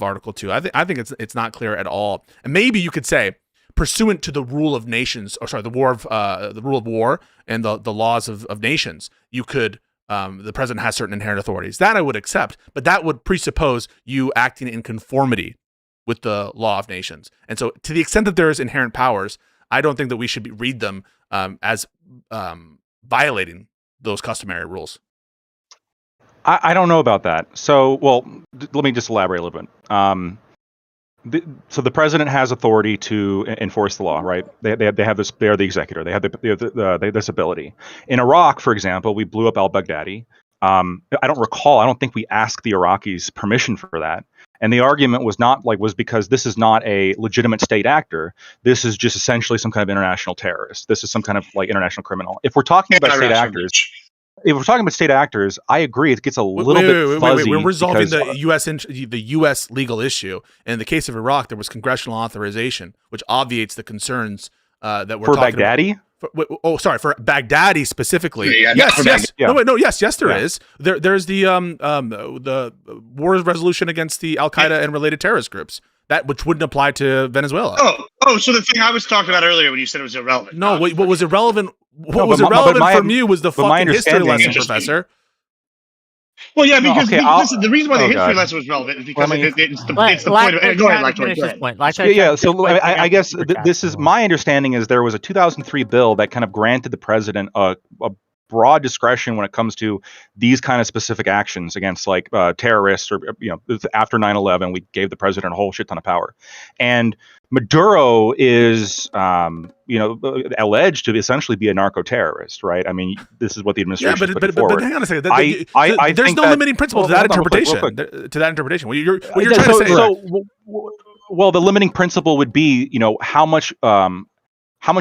Article 2. I think it's not clear at all. And maybe you could say, pursuant to the rule of nations, or sorry, the rule of war and the laws of nations, you could. The president has certain inherent authorities. That I would accept, but that would presuppose you acting in conformity with the law of nations. And so, to the extent that there is inherent powers, I don't think that we should read them as violating those customary rules. I don't know about that. So, let me just elaborate a little bit. So the president has authority to enforce the law, right? They have this. They are the executor. They have this ability. In Iraq, for example, we blew up al-Baghdadi. I don't think we asked the Iraqis permission for that. And the argument was because this is not a legitimate state actor. This is just essentially some kind of international terrorist. This is some kind of international criminal. If we're talking about state actors, I agree. It gets a little bit fuzzy. We're resolving the U.S. legal issue. And in the case of Iraq, there was congressional authorization, which obviates the concerns that we're talking Baghdadi? about. For Baghdadi specifically. Yeah, yes. Yeah. Yes, there is. There's the war resolution against the Al Qaeda and related terrorist groups, that which wouldn't apply to Venezuela. So the thing I was talking about earlier when you said it was irrelevant. No, what was irrelevant? What was irrelevant from you was the fucking history lesson, Professor. Well, yeah, because the reason why the history God. lesson was relevant is because it's the Let- point of let it. Go ahead, Jack Lactoid, finish go his ahead. point. Like So I guess this is my understanding is there was a 2003 bill that kind of granted the president a broad discretion when it comes to these kind of specific actions against terrorists, or after 9/11 we gave the president a whole shit ton of power. And Maduro is alleged to essentially be a narco-terrorist, right? I mean, this is what the administration put forward. But hang on a second. I there's think no limiting principle to that interpretation. To that interpretation, what you're trying to say. Well, the limiting principle would be, how much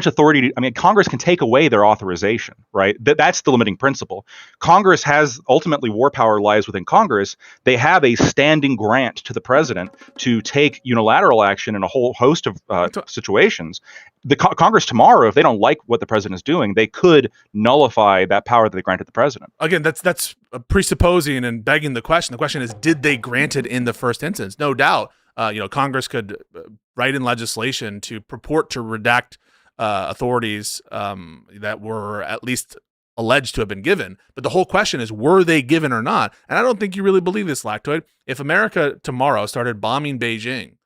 authority? Congress can take away their authorization, right? That's the limiting principle. Congress has ultimately war power lies within Congress. They have a standing grant to the president to take unilateral action in a whole host of situations. The Congress tomorrow, if they don't like what the president is doing, they could nullify that power that they granted the president. Again, that's presupposing and begging the question. The question is, did they grant it in the first instance? No doubt. Congress could write in legislation to purport to redact authorities that were at least alleged to have been given. But the whole question is, were they given or not? And I don't think you really believe this, Lactoid. If America tomorrow started bombing Beijing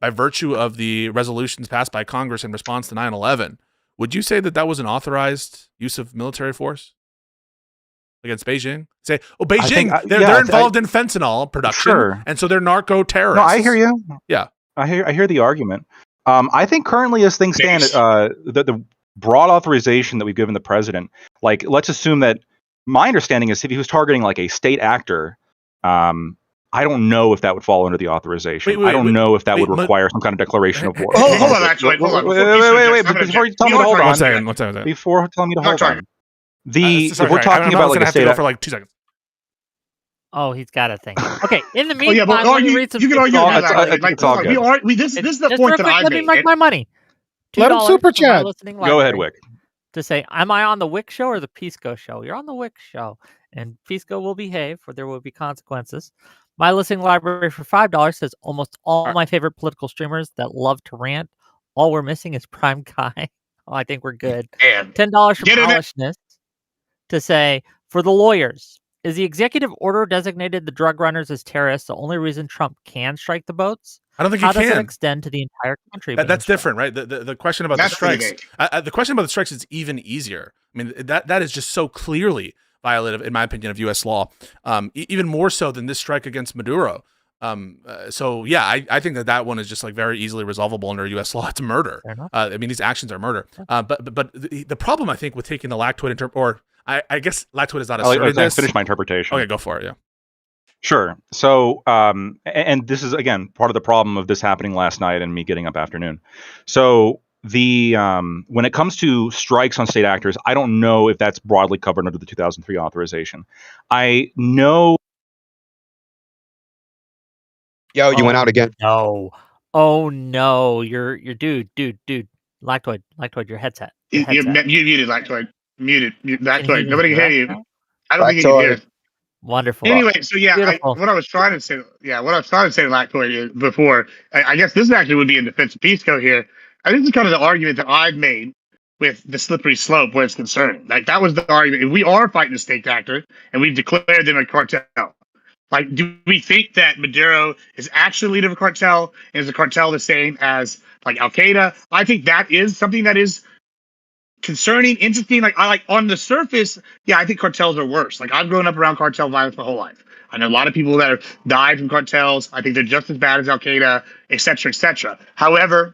by virtue of the resolutions passed by Congress in response to 9/11, would you say that was an authorized use of military force against Beijing? Say, Beijing, they're involved in fentanyl production, sure. and so they're narco-terrorists. No, I hear you. Yeah. I hear the argument. I think currently, as things stand, Based. the broad authorization that we've given the president, like, let's assume that my understanding is if he was targeting like a state actor, I don't know if that would fall under the authorization. I don't know if that would require some kind of declaration of war. Hold on, actually, hold on. Wait. Before you tell me to hold on. One second. Before telling me to hold on. Sorry, we're talking about like a state for like 2 seconds. Oh, he's got a thing. Okay, in the Oh yeah, meantime, but let me read some. you can argue It's that. it's Like, all good. this is the Just point real that quick, I let me made. make my money. Let him $2 super for my chat. listening Go ahead, library Wick. To say, am I on the Wick show or the Pisco show? You're on the Wick show, and Pisco will behave, or there will be consequences. My listening library for $5 says almost all my favorite political streamers that love to rant. All we're missing is Prime Guy. Oh, I think we're good. And $10 for Get in it. Polishness to say, for the lawyers, is the executive order designated the drug runners as terrorists the only reason Trump can strike the boats? I don't think How he does it can. extend to the entire country? That's different, right? The question about That's the strikes. the The question about the strikes is even easier. I mean, that is just so clearly violative, in my opinion, of U.S. law, even more so than this strike against Maduro. So yeah, I think that one is just like very easily resolvable under U.S. law. It's murder. I mean, these actions are murder. But the problem I think with taking the lactoid or I guess lactoid is not asserted this. Finish my interpretation. Okay, go for it. Yeah. Sure. So, and this is again part of the problem of this happening last night and me getting up afternoon. So when it comes to strikes on state actors, I don't know if that's broadly covered under the 2003 authorization. I know. Yo, you went out again. No. Oh no, you're dude. Lactoid, your headset. You're muted, Lactoid. Muted. Lactoid. you Nobody can hear right you. now? I don't think you can hear us. Wonderful. Anyway, so yeah, Beautiful. what I was trying to say to Lactoid is before, I guess this actually would be in defense of Pisco here. I think this is kind of the argument that I've made with the slippery slope where it's concerned. Like, that was the argument. If we are fighting a state actor and we've declared them a cartel, like, do we think that Maduro is actually the leader of a cartel? And is the cartel the same as like Al Qaeda? I think that is something that is concerning, interesting. Like, I like on the surface, yeah, I think cartels are worse. Like, I've grown up around cartel violence my whole life. I know a lot of people that have died from cartels. I think they're just as bad as Al Qaeda, et cetera, et cetera. However,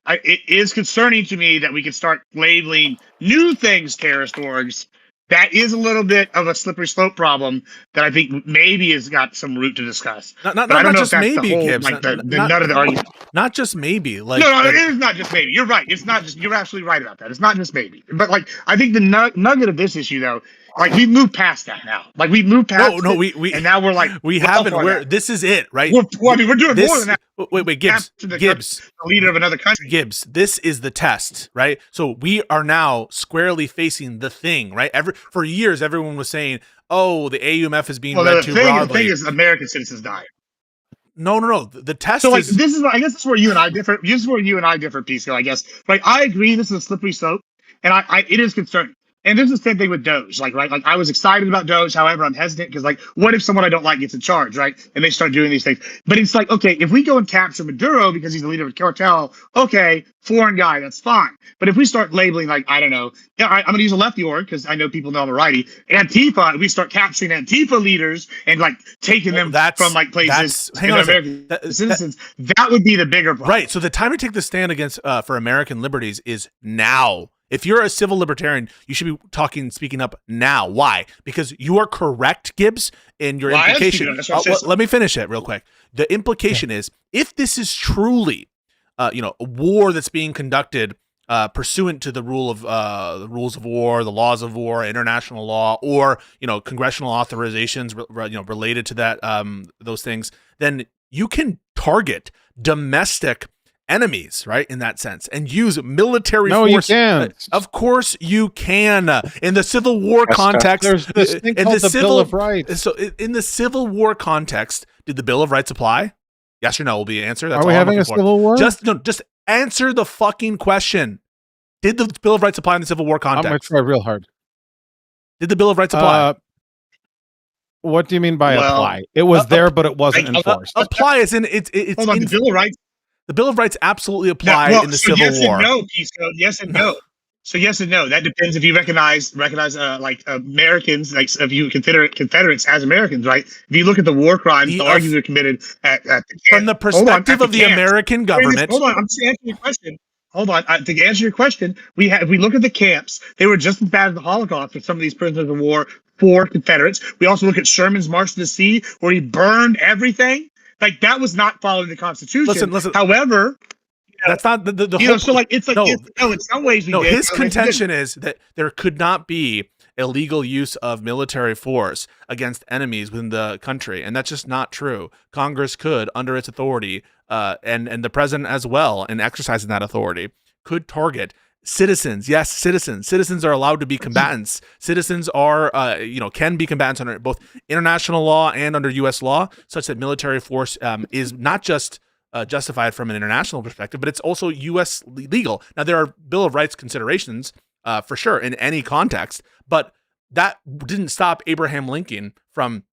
it is concerning to me that we can start labeling new things terrorist orgs. That is a little bit of a slippery slope problem that I think maybe has got some root to discuss. Not I don't know just if that's maybe, the whole, Gibbs. like the nut of the argument. Not just maybe. Like, No, it is not just maybe. You're right. It's not just. You're absolutely right about that. It's not just maybe. But like, I think the nugget of this issue, though, like, we've moved past that now. Like, we've moved past. We and now we're like, we haven't. This is it, right? We're doing more than that. Wait, Gibbs. The leader of another country. Gibbs, this is the test, right? So we are now squarely facing the thing, right? For years, everyone was saying, "Oh, the AUMF is being read too broadly." The thing is, American citizens die. No. The test. So, like, this is, I guess, this is where you and I differ. This is where you and I differ, Pisco. I guess, like, I agree. This is a slippery slope, and it is concerning. And there's the same thing with Doge. Like, right, like, I was excited about Doge. However, I'm hesitant because, like, what if someone I don't like gets in charge, right? And they start doing these things. But it's like, okay, if we go and capture Maduro because he's the leader of a cartel, okay, foreign guy, that's fine. But if we start labeling, like, I don't know, I'm going to use a lefty org because I know people know I'm a righty. Antifa, we start capturing Antifa leaders and, like, taking them from, like, places. Hang on, American citizens. That would be the bigger problem. Right. So the time to take the stand against for American liberties is now. If you're a civil libertarian, you should be speaking up now. Why? Because you are correct, Gibbs, in your implication. Let me finish it real quick. The implication is, if this is truly, a war that's being conducted pursuant to the rules of war, the laws of war, international law, or congressional authorizations, related to that, those things, then you can target domestic enemies, right, in that sense, and use military force. You can't. Of course you can. In the Civil War context, there's this thing called the Bill of Rights. So in the Civil War context, did the Bill of Rights apply? Yes or no will be the answer. That's Are we all having a civil war? Just answer the fucking question. Did the Bill of Rights apply in the Civil War context? I'm going to try real hard. Did the Bill of Rights apply? What do you mean by apply? It was there, but it wasn't enforced. Apply as in it's Hold on, the Bill of Rights. The Bill of Rights absolutely applied in the Civil War. Yes and no, Pisco. Yes and no. So yes and no. That depends if you recognize like Americans, like if you Confederates as Americans, right? If you look at the war crimes, the arguments are committed at the from the perspective of the American government. Hold on, I'm just answering your question. Hold on. To answer your question, if we look at the camps, they were just as bad as the Holocaust for some of these prisoners of war for Confederates. We also look at Sherman's March to the Sea, where he burned everything. Like that was not following the Constitution. Listen. However, that's not the whole. So like it's like no, in some ways we did. His contention is that there could not be illegal use of military force against enemies within the country, and that's just not true. Congress could, under its authority, and the president as well, in exercising that authority, could target citizens. Yes, citizens. Citizens are allowed to be combatants. Citizens are, can be combatants under both international law and under U.S. law, such that military force is not just justified from an international perspective, but it's also U.S. legal. Now, there are Bill of Rights considerations for sure in any context, but that didn't stop Abraham Lincoln from,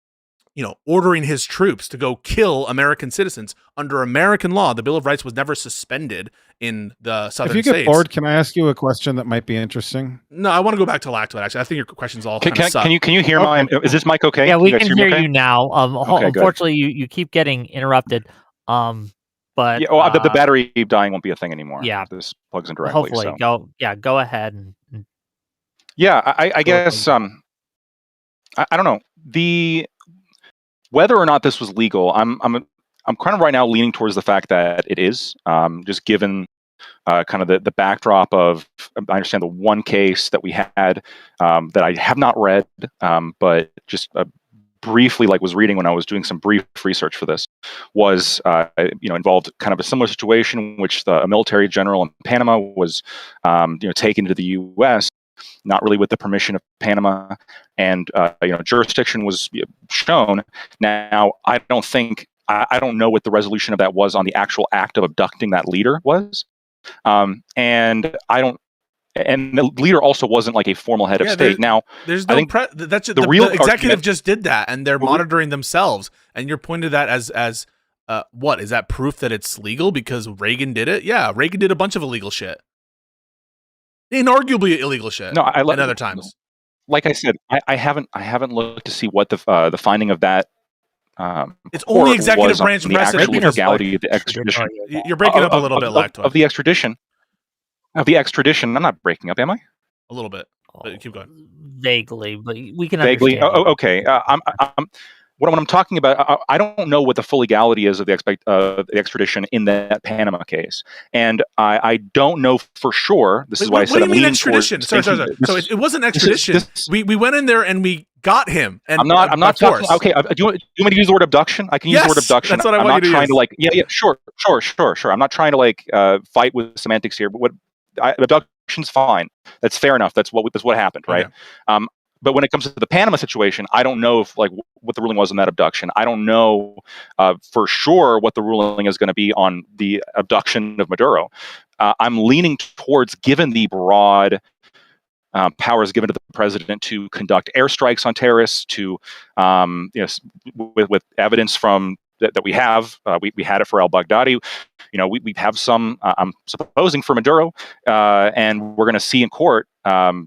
ordering his troops to go kill American citizens under American law. The Bill of Rights was never suspended in the southern states. If you get bored, can I ask you a question that might be interesting? No, I want to go back to Lactoid. Actually, I think your question's all kind of suck. Can you hear my? Is this mic okay? Yeah, we can hear you now. Okay, unfortunately, you keep getting interrupted. But the battery dying won't be a thing anymore. Yeah, this plugs in directly. Hopefully, so. go ahead and yeah, I guess I don't know whether or not this was legal. I'm kind of right now leaning towards the fact that it is, just given kind of the backdrop of, I understand the one case that we had that I have not read, but just briefly was reading when I was doing some brief research for this, was involved kind of a similar situation in which a military general in Panama was taken to the U.S. not really with the permission of Panama, and jurisdiction was shown. Now I don't know what the resolution of that was on the actual act of abducting that leader was, and the leader also wasn't like a formal head of state. Now, there's no that's the real executive just did that, and they're monitoring themselves. And you're pointing to that as what is that proof that it's legal because Reagan did it? Yeah, Reagan did a bunch of illegal shit, inarguably illegal shit. No, and other times. Like I said, I haven't looked to see what the finding of that. It's only executive branch precedent. Legality of the extradition. You're breaking up a little bit, Lactoid. Of the extradition. Of the extradition, I'm not breaking up, am I? A little bit. But keep going. Vaguely, but we can vaguely. Understand. Okay. What I'm talking about, I don't know what the full legality is of the extradition in that Panama case, and I don't know for sure. This is why I said I'm leaning extradition. Sorry. So it wasn't extradition. We went in there and we got him. And I'm not talking. Okay. Do you want me to use the word abduction? I can use the word abduction. That's what I want you to use. Sure. I'm not trying to fight with semantics here, but abduction's fine. That's fair enough. That's what happened, right? Okay. But when it comes to the Panama situation, I don't know if what the ruling was on that abduction. I don't know for sure what the ruling is going to be on the abduction of Maduro. I'm leaning towards, given the broad powers given to the president to conduct airstrikes on terrorists, to with evidence from that we have, we had it for al-Baghdadi. We have some, I'm supposing, for Maduro, and we're going to see in court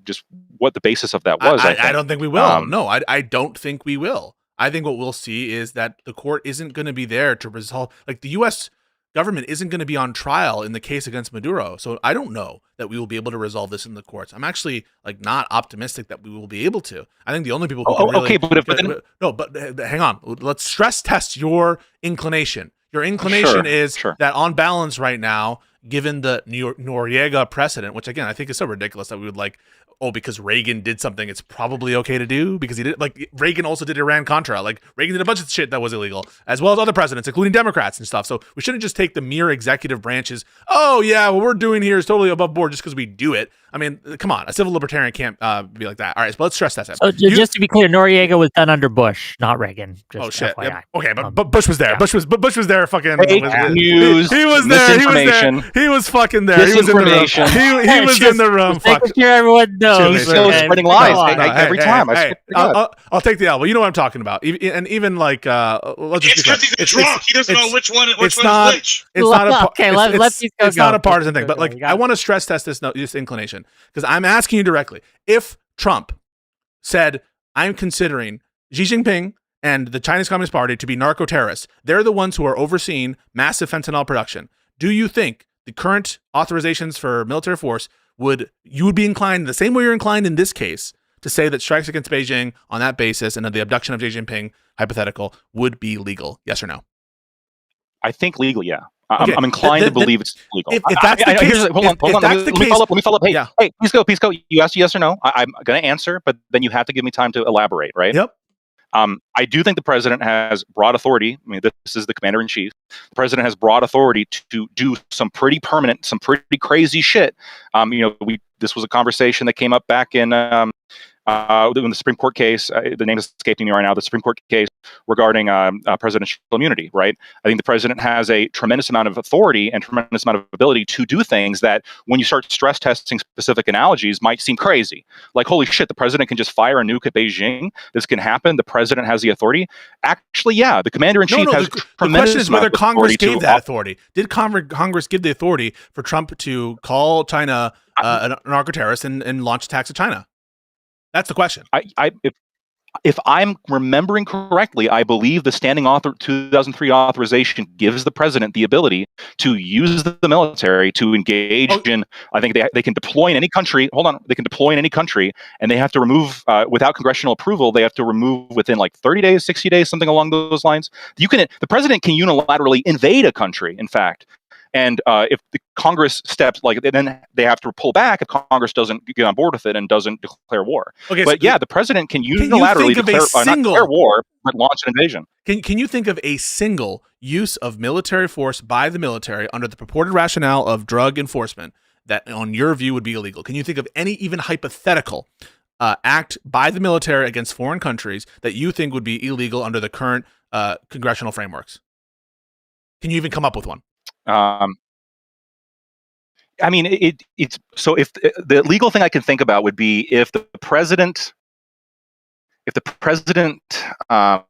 just what the basis of that was. I don't think we will. No, I don't think we will. I think what we'll see is that the court isn't going to be there to resolve, the U.S. government isn't going to be on trial in the case against Maduro. So I don't know that we will be able to resolve this in the courts. I'm actually not optimistic that we will be able to. I think the only people who can really... but hang on. Let's stress test your inclination. Your inclination is that on balance right now, given the Noriega precedent, which again, I think is so ridiculous that we would because Reagan did something, it's probably okay to do because he did Reagan also did Iran-Contra. Reagan did a bunch of shit that was illegal, as well as other presidents, including Democrats and stuff. So we shouldn't just take the mere executive branches. Oh yeah, what we're doing here is totally above board just because we do it. I mean, come on, a civil libertarian can't be like that. All right, so let's stress that. So just to be clear, Noriega was done under Bush, not Reagan. Oh shit. Yep. Okay, but Bush was there. Yeah. Bush was there. Fucking news. He was there. He was fucking there. He was in the room. He was in the room. Making sure everyone knows. Pisco is okay? spreading Come lies on. every time. I swear to God. I'll take the L. Well, you know what I'm talking about. And even like, let's just It's be because clear. he's drunk. He doesn't know it's- which one it's is not- which. It's not a Okay, let Pisco it's not go. a partisan Let thing, but Pisco like go. You got I it. want to stress test this inclination because I'm asking you directly. If Trump said, "I'm considering Xi Jinping and the Chinese Communist Party to be narco terrorists. They're the ones who are overseeing massive fentanyl production." Do you think the current authorizations for military force you would be inclined the same way you're inclined in this case to say that strikes against Beijing on that basis and that the abduction of Xi Jinping, hypothetical, would be legal? Yes or no? I think legal, yeah. Okay, I'm inclined to believe it's legal. if that's the case, hold on. Let me follow up. Hey, Yeah. hey, Pisco. You asked yes or no. I'm going to answer, but then you have to give me time to elaborate, right? Yep. I do think the president has broad authority. I mean, this is the commander in chief. The president has broad authority to do some pretty permanent, some pretty crazy shit. This was a conversation that came up back in the Supreme Court case. The name is escaping me right now. The Supreme Court case regarding presidential immunity. Right. I think the president has a tremendous amount of authority and tremendous amount of ability to do things that, when you start stress testing specific analogies, might seem crazy. Like, holy shit, the president can just fire a nuke at Beijing. This can happen. The president has the authority. Actually, yeah, the commander in chief has the tremendous question is whether amount of Congress authority gave that authority. Did Congress give the authority for Trump to call China a narco-terrorist and launch attacks at China? That's the question. If I'm remembering correctly, I believe the standing 2003 authorization gives the president the ability to use the military to engage in. I think they can deploy in any country. Hold on, they can deploy in any country, and they have to remove without congressional approval. They have to remove within like 30 days, 60 days, something along those lines. The president can unilaterally invade a country. In fact. And if the Congress steps, then they have to pull back if Congress doesn't get on board with it and doesn't declare war. Okay, but the president can unilaterally declare not declare war, but launch an invasion. Can you think of a single use of military force by the military under the purported rationale of drug enforcement that, on your view, would be illegal? Can you think of any even hypothetical act by the military against foreign countries that you think would be illegal under the current congressional frameworks? Can you even come up with one? I mean, it's so if the legal thing I can think about would be if the president, I'll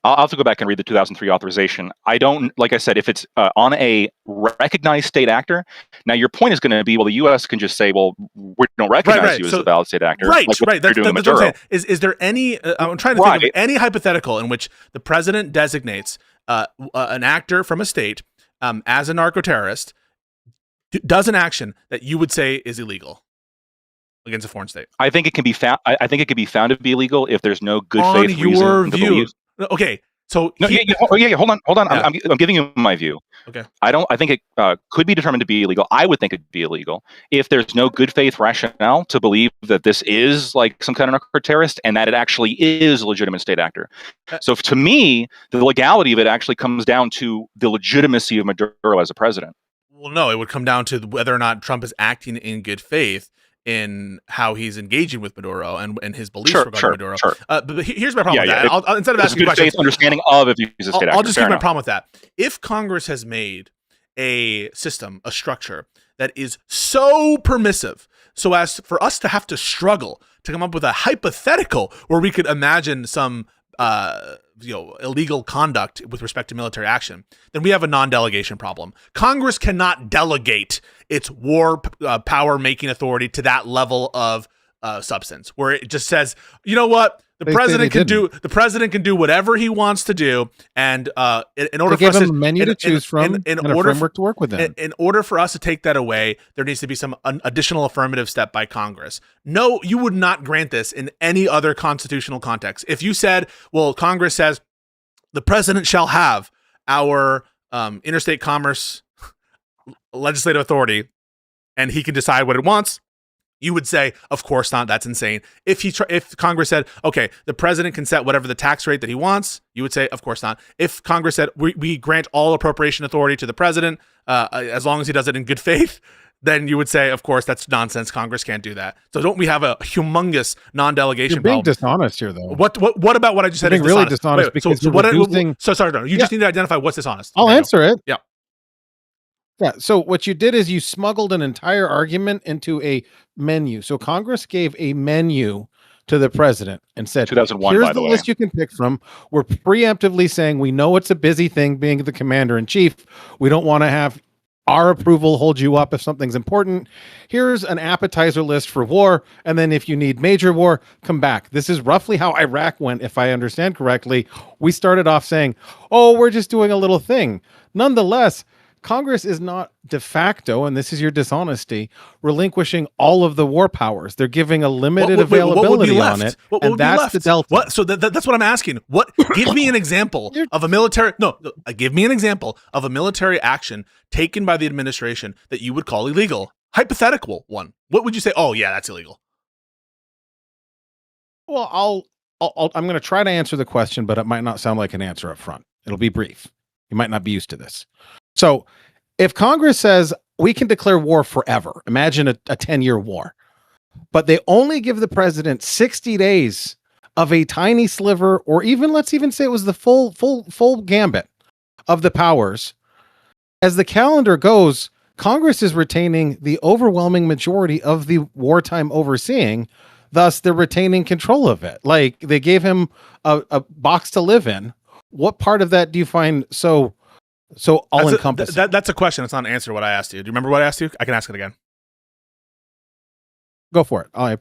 have to go back and read the 2003 authorization. I don't, like I said, if it's on a recognized state actor. Now, your point is going to be, well, the U.S. can just say, well, we don't recognize you as a valid state actor. Right, like right. That's what I'm saying. Is there any, I'm trying to think of any hypothetical in which the president designates an actor from a state as a narco-terrorist, does an action that you would say is illegal against a foreign state? I think it can be found. I think it can be found to be illegal if there's no good faith reason to believe. Okay, so hold on. Yeah. I'm giving you my view. Okay. I think it could be determined to be illegal. I would think it'd be illegal if there's no good faith rationale to believe that this is like some kind of narco-terrorist and that it actually is a legitimate state actor. So to me, the legality of it actually comes down to the legitimacy of Maduro as a president. Well, no, it would come down to whether or not Trump is acting in good faith in how he's engaging with Maduro and his beliefs regarding Maduro. Sure. But here's my problem with that. I'll, instead of asking good questions, faith understanding of if he's a state actor. I'll just give my problem with that. If Congress has made a system, a structure that is so permissive, so as for us to have to struggle to come up with a hypothetical where we could imagine some illegal conduct with respect to military action, then we have a non-delegation problem. Congress cannot delegate its war power making authority to that level of substance, where it just says, you know what, the president can do whatever he wants to do, and in order to for us give him a menu to choose from and a framework to work within. In order for us to take that away, there needs to be some additional affirmative step by Congress. No, you would not grant this in any other constitutional context. If you said, well, Congress says the president shall have our interstate commerce legislative authority, and he can decide what it wants, you would say, of course not. That's insane. If Congress said, okay, the president can set whatever the tax rate that he wants, you would say, of course not. If Congress said we grant all appropriation authority to the president as long as he does it in good faith, then you would say, of course, that's nonsense. Congress can't do that. So don't we have a humongous non-delegation problem? You're being dishonest here, though. What about what I just said? You're being really dishonest because you just need to identify what's dishonest. I'll answer it. Yeah. Yeah. So what you did is you smuggled an entire argument into a menu. So Congress gave a menu to the president and said, 2001, here's by the the way. list you can pick from. We're preemptively saying we know it's a busy thing being the commander in chief. We don't want to have our approval hold you up if something's important. Here's an appetizer list for war. And then if you need major war, come back. This is roughly how Iraq went, if I understand correctly. We started off saying, oh, we're just doing a little thing. Nonetheless, Congress is not de facto, and this is your dishonesty, relinquishing all of the war powers. They're giving a limited availability on it, and that's the delta. What? So that's what I'm asking. What? Give me an example of a military. No, give me an example of a military action taken by the administration that you would call illegal. Hypothetical one. What would you say? Oh, yeah, that's illegal. Well, I'm going to try to answer the question, but it might not sound like an answer up front. It'll be brief. You might not be used to this. So if Congress says we can declare war forever, imagine a 10-year war, but they only give the president 60 days of a tiny sliver, or even let's even say it was the full gambit of the powers. As the calendar goes, Congress is retaining the overwhelming majority of the wartime overseeing. Thus, they're retaining control of it. Like they gave him a box to live in. What part of that do you find so all-encompassing? That's a question. It's not an answer to what I asked you. Do you remember what I asked you? I can ask it again. Go for it. I'll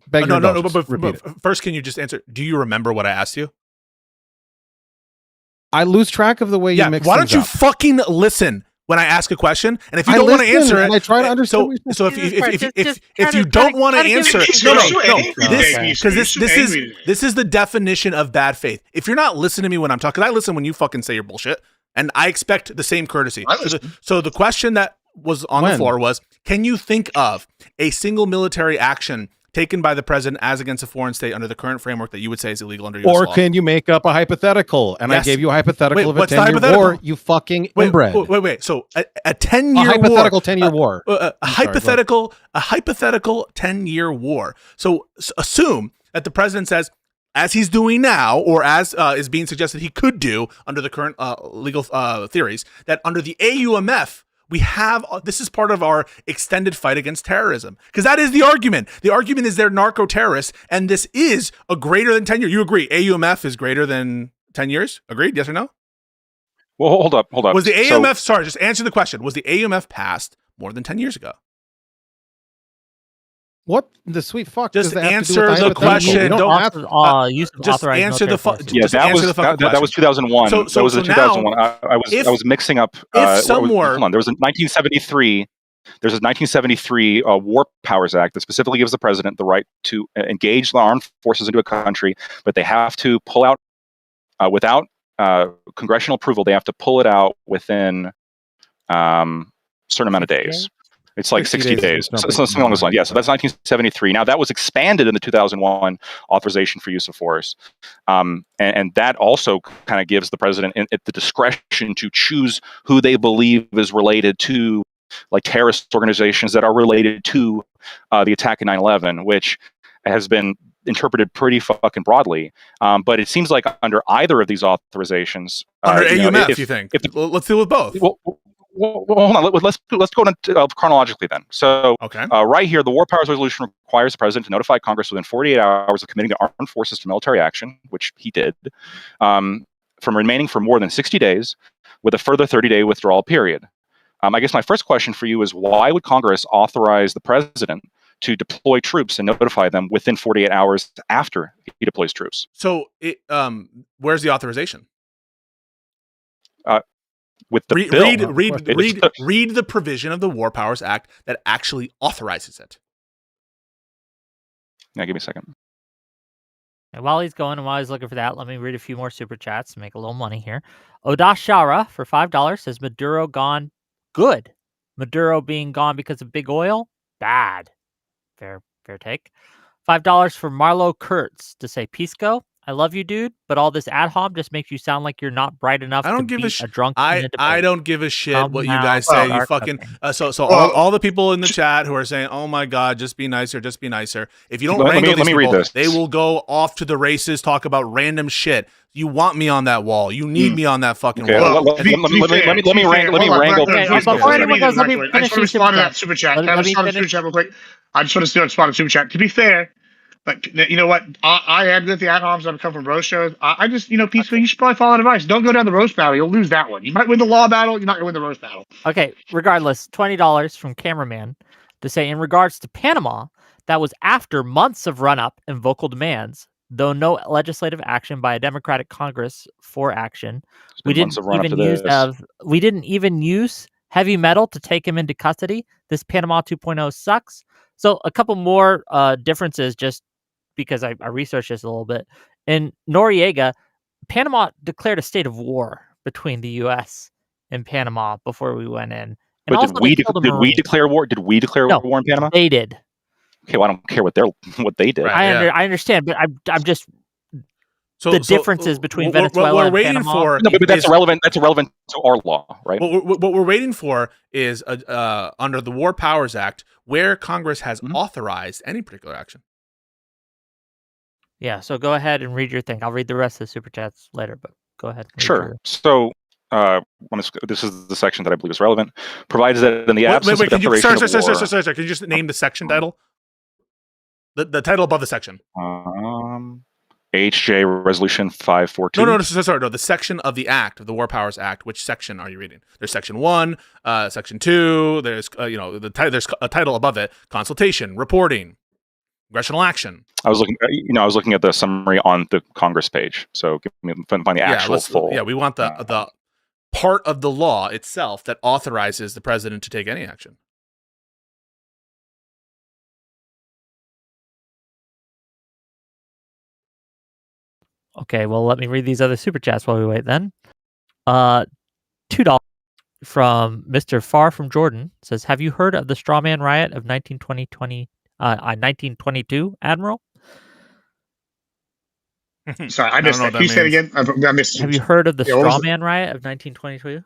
beg your indulgence. But Repeat it. first, can you just answer? Do you remember what I asked you? I lose track of the way you mix why things don't you up. fucking listen when I ask a question? And if you don't want to answer it, I try to understand. So if you don't want to answer, this is the definition of bad faith. If you're not listening to me when I'm talking, I listen when you fucking say your bullshit, and I expect the same courtesy. So the question that was on the floor was, can you think of a single military action taken by the president as against a foreign state under the current framework that you would say is illegal under U.S. law? Or can you make up a hypothetical? And I gave you a hypothetical of a 10-year war. You fucking inbred. Wait. So a 10-year war. A hypothetical 10-year war. A hypothetical 10-year war. So assume that the president says, as he's doing now, or as is being suggested he could do under the current legal theories, that under the AUMF, we have, this is part of our extended fight against terrorism. Because that is the argument. The argument is they're narco-terrorists, and this is a greater than 10 years. You agree, AUMF is greater than 10 years? Agreed, yes or no? Well, hold up. Was the AUMF, sorry, just answer the question. Was the AUMF passed more than 10 years ago? What the sweet fuck? Just does that answer have to do with the question. Just answer the Yeah, that was 2001. That was in 2001. I was mixing up. Hold on. There was a 1973. There's a 1973 War Powers Act that specifically gives the president the right to engage the armed forces into a country, but they have to pull out without congressional approval. They have to pull it out within a certain amount of days. It's like 60 days. Something along those lines. Yeah, so that's 1973. Now, that was expanded in the 2001 authorization for use of force. And that also kind of gives the president the discretion to choose who they believe is related to, like, terrorist organizations that are related to the attack in 9/11, which has been interpreted pretty fucking broadly. But it seems like under either of these authorizations... Under AUMF, you think? Let's deal with both. Well, hold on. Let's go chronologically then. So, right here, the War Powers Resolution requires the president to notify Congress within 48 hours of committing the armed forces to military action, which he did, from remaining for more than 60 days, with a further 30-day withdrawal period. I guess my first question for you is, why would Congress authorize the president to deploy troops and notify them within 48 hours after he deploys troops? So, where's the authorization? With the bill. Read the provision of the War Powers Act that actually authorizes it. Now, give me a second. And while he's going and while he's looking for that, let me read a few more super chats to make a little money here. Odashara for $5 says Maduro gone. Good. Maduro being gone because of big oil? Bad. Fair take. $5 for Marlo Kurtz to say Pisco. I love you, dude, but all this ad hoc just makes you sound like you're not bright enough I don't to give beat a a drunk in a I debate. don't give a shit what you Somehow guys say. You start fucking cooking. so Well, all the people in the chat who are saying, "Oh my god, just be nicer, just be nicer." If you don't Let me- wrangle let these me read people, this. they will go off to the races, talk about random shit. You want me on that wall. You need me on that fucking Okay, wall. Well, to be fair, let me wrangle. hold on, Wrangle. Okay, Please, before anyone goes, let let me me I finish just want to these respond to super that super chat. Can I Let me respond to the super finish. chat real quick? I just want to respond to super chat. To be fair, but you know what? I am with the ad homs that come from roast shows. I just, Peaceful, you should probably follow advice. Don't go down the roast battle. You'll lose that one. You might win the law battle. You're not going to win the roast battle. Okay, regardless, $20 from Cameraman to say, in regards to Panama, that was after months of run-up and vocal demands, though no legislative action by a Democratic Congress for action. We Months didn't of run up even to use this. we didn't even use heavy metal to take him into custody. This Panama 2.0 sucks. So a couple more differences, just because I researched this a little bit. In Noriega, Panama declared a state of war between the U.S. and Panama before we went in. And But also, did we they killed a did we Marine. declare war? Did we declare No, war in Panama? they did. Okay, well, I don't care what they did. Right. I understand, but I'm just So the differences between what Venezuela we're and waiting Panama. for No, but that's is irrelevant. That's irrelevant to our law, right? what we're waiting for is under the War Powers Act, where Congress has authorized any particular action. Yeah, so go ahead and read your thing. I'll read the rest of the super chats later, but go ahead. And read Sure. So, this is the section that I believe is relevant. Provides that in the absence of Can you, declaration of war. sorry. Can you just name the section title? The title above the section. HJ Resolution 542. No. Sorry. No, the section of the Act, of the War Powers Act. Which section are you reading? There's Section 1, Section 2. There's there's a title above it: consultation, reporting, congressional action. I was looking at the summary on the Congress page. So find the actual full. Yeah, we want the part of the law itself that authorizes the president to take any action. Okay, well, let me read these other super chats while we wait then. $2 from Mr. Far from Jordan says, have you heard of the strawman riot of 1922, Admiral? Sorry, I missed that. Can you say it again? I missed it. Have you heard of the what was strawman riot of 1922?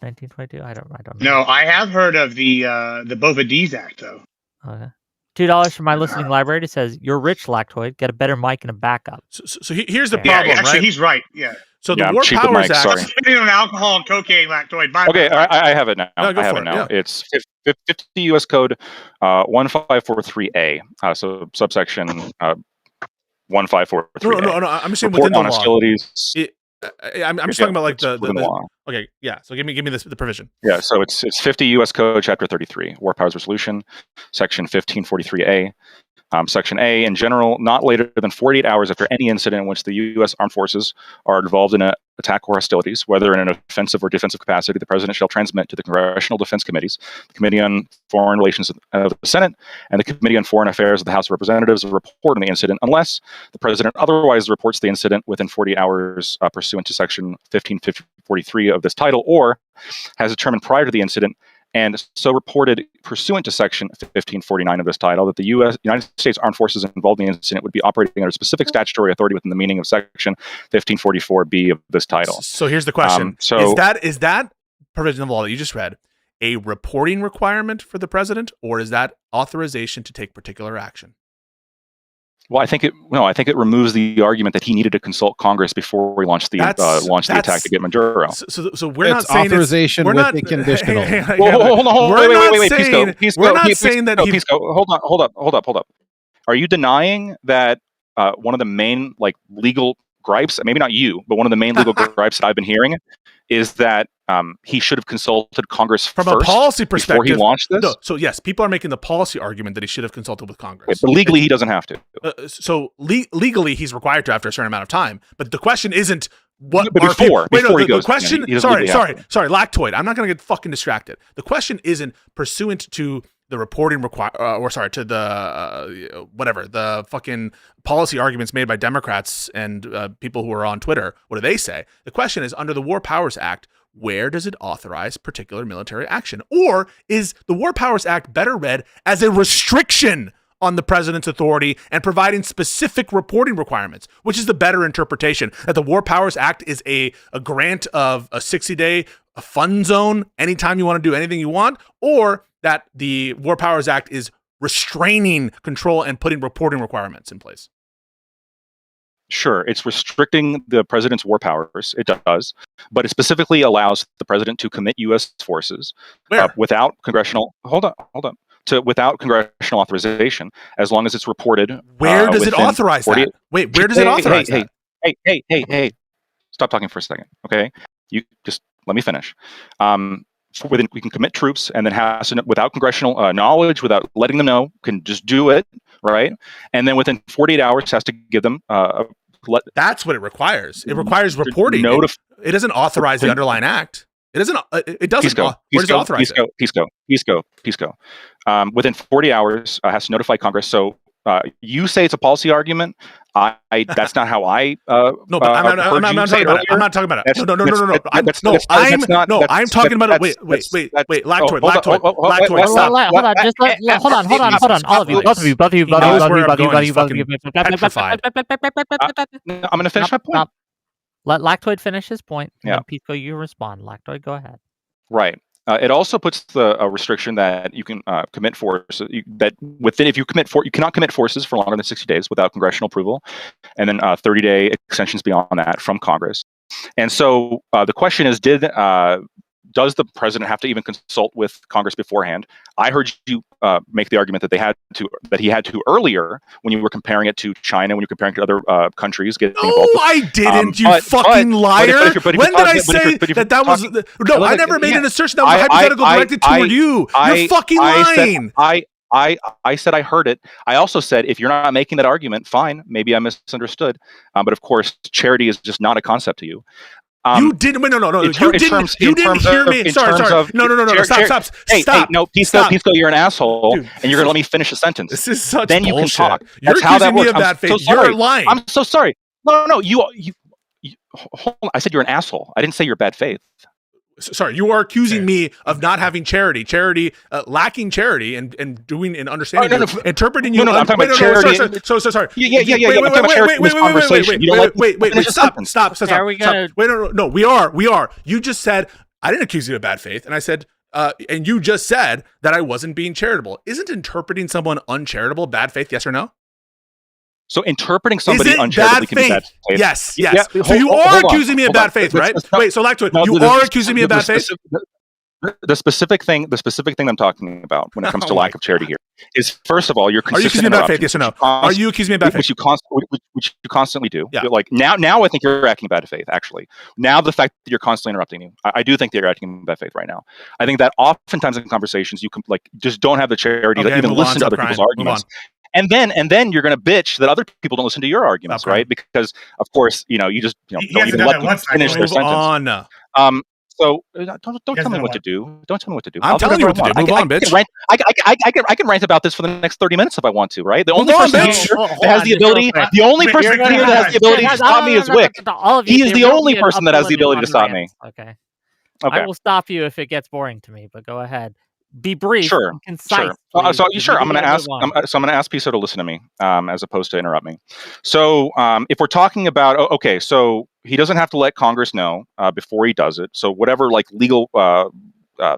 1922? I don't know. No, I have heard of the Bovendese Act, though. Okay. $2 from my listening library. It says, you're rich, Lactoid. Get a better mic and a backup. So here's the Okay. problem, Yeah, actually, right? he's right. Yeah. So the I'm War cheap with Powers mics, Act. sorry. I'm spending on alcohol and cocaine, Lactoid. Okay, I have it now. No, go I have for it it, now. yeah. It's 50 U.S. Code 1543A. So subsection 1543A. No. I'm just saying Report within the on law. hostilities. I'm just talking about like it's within the law. Okay, yeah. So give me the provision. Yeah, so it's 50 U.S. Code, Chapter 33, War Powers Resolution, Section 1543A. Section A, in general, not later than 48 hours after any incident in which the U.S. Armed Forces are involved in an attack or hostilities, whether in an offensive or defensive capacity, the President shall transmit to the Congressional Defense Committees, the Committee on Foreign Relations of the Senate, and the Committee on Foreign Affairs of the House of Representatives a report on the incident, unless the President otherwise reports the incident within 40 hours pursuant to Section 1543 of this title, or has determined prior to the incident and so reported pursuant to Section 1549 of this title that the United States Armed Forces involved in the incident would be operating under specific statutory authority within the meaning of Section 1544B of this title. So here's the question: is that provision of law that you just read a reporting requirement for the president, or is that authorization to take particular action? Well, I think it removes the argument that he needed to consult Congress before we launched the attack to get Maduro. So we're not saying authorization we're with not a conditional. Hold on, wait, Pisco, hold up. Are you denying that one of the main legal gripes, maybe not you, but one of the main legal gripes that I've been hearing is that he should have consulted Congress from first a policy perspective before he launched this? No, so yes, people are making the policy argument that he should have consulted with Congress. But legally, he doesn't have to. Legally, he's required to after a certain amount of time. But the question isn't what. But before he goes, the question. he doesn't sorry, Lactoid. I'm not going to get fucking distracted. The question isn't pursuant to the reporting to the whatever the fucking policy arguments made by Democrats and people who are on Twitter. What do they say? The question is, under the War Powers Act, where does it authorize particular military action? Or is the War Powers Act better read as a restriction on the president's authority and providing specific reporting requirements, which is the better interpretation. That the War Powers Act is a grant of a 60-day fun zone anytime you want to do anything you want, or that the War Powers Act is restraining control and putting reporting requirements in place. Sure, it's restricting the president's war powers. It does, but it specifically allows the president to commit U.S. forces without congressional. Hold on. Without congressional authorization, as long as it's reported. Where does it authorize that? Wait, where does it authorize that? Hey! Stop talking for a second, okay? You just let me finish. We can commit troops, and then has to, without congressional knowledge, without letting them know, can just do it, right? And then within 48 hours, has to give them. That's what it requires. It requires reporting. It doesn't authorize the underlying act. It doesn't. It doesn't. Where does it authorize it? Pisco. Within 40 hours, has to notify Congress. So you say it's a policy argument. That's not how I. No, but I'm not talking about it. I'm not talking about it. No. I'm talking about it. Wait. Lactoid. Stop. Hold on. All of you. Both of you. I'm going to finish my point. Let Lactoid finish his point. Yeah. Pisco, you respond. Lactoid, go ahead. Right. It also puts a restriction that you can commit force you cannot commit forces for longer than 60 days without congressional approval, and then 30-day extensions beyond that from Congress. And so the question is, does the president have to even consult with Congress beforehand? I heard you make the argument that he had to earlier when you were comparing it to China, when you're comparing it to other countries. I didn't, you fucking liar. When did I say that was... No, I never made an assertion that was hypothetical directed toward you. You're fucking lying. I said I heard it. I also said, if you're not making that argument, fine, maybe I misunderstood. But of course, charity is just not a concept to you. You didn't. Wait, no. You didn't hear me. Sorry. No. Stop. Hey, no, Pisco, you're an asshole, dude, and you're gonna let me finish a sentence. This is such then bullshit. You can talk. You're That's how that accusing me works. of bad faith. You're lying. I'm so sorry. No. You hold on. I said you're an asshole. I didn't say you're bad faith. Sorry, you are accusing me of not having charity, lacking charity, and doing and understanding, interpreting you. No, I'm talking about charity. So sorry. Yeah. Wait. Stop. Are we gonna? Wait, no. We are. You just said I didn't accuse you of bad faith, and I said, and you just said that I wasn't being charitable. Isn't interpreting someone uncharitable bad faith? Yes or no? So interpreting somebody uncharitably can be bad faith. Yes. So you are accusing me of bad faith, right? Wait, so Lactoid, you are accusing me of bad faith? The specific thing I'm talking about when it comes to lack of charity here is, first of all, you're consistent. Are you accusing me of bad faith? Yes or no? Are you accusing me of bad faith? Which you constantly do. Yeah. Like now I think you're acting bad faith, actually. Now the fact that you're constantly interrupting you, I do think that you're acting bad faith right now. I think that oftentimes in conversations you can just don't have the charity to even listen to other people's arguments. And then you're going to bitch that other people don't listen to your arguments, right? Because of course, you just don't even let them finish their sentence. So don't tell me what to do. Don't tell me what to do. I'm telling you what to do. Move on, bitch. I can rant about this for the next 30 minutes if I want to, right? The only person here that has the ability, the only person here that has the ability to stop me is Whick. He is the only person that has the ability to stop me. Okay. I will stop you if it gets boring to me, but go ahead. Be brief, and concise. Sure. I'm going to ask. I'm going to ask Pisco to listen to me, as opposed to interrupt me. So, if we're talking about, so he doesn't have to let Congress know before he does it. So, whatever legal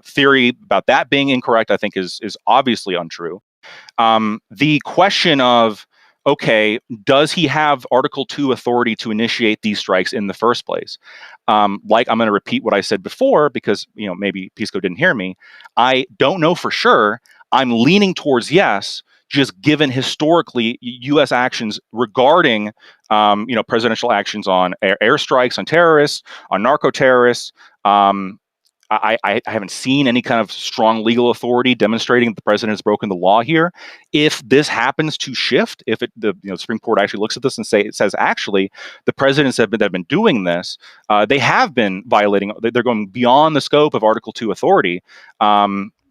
theory about that being incorrect, I think is obviously untrue. The question of, does he have Article 2 authority to initiate these strikes in the first place? I'm going to repeat what I said before because, maybe Pisco didn't hear me. I don't know for sure. I'm leaning towards yes, just given historically U.S. actions regarding, presidential actions on airstrikes on terrorists, on narco-terrorists. I haven't seen any kind of strong legal authority demonstrating that the president has broken the law here. If this happens to shift, if the Supreme Court actually looks at this and says actually the presidents that have been doing this, they have been violating. They're going beyond the scope of Article 2 authority.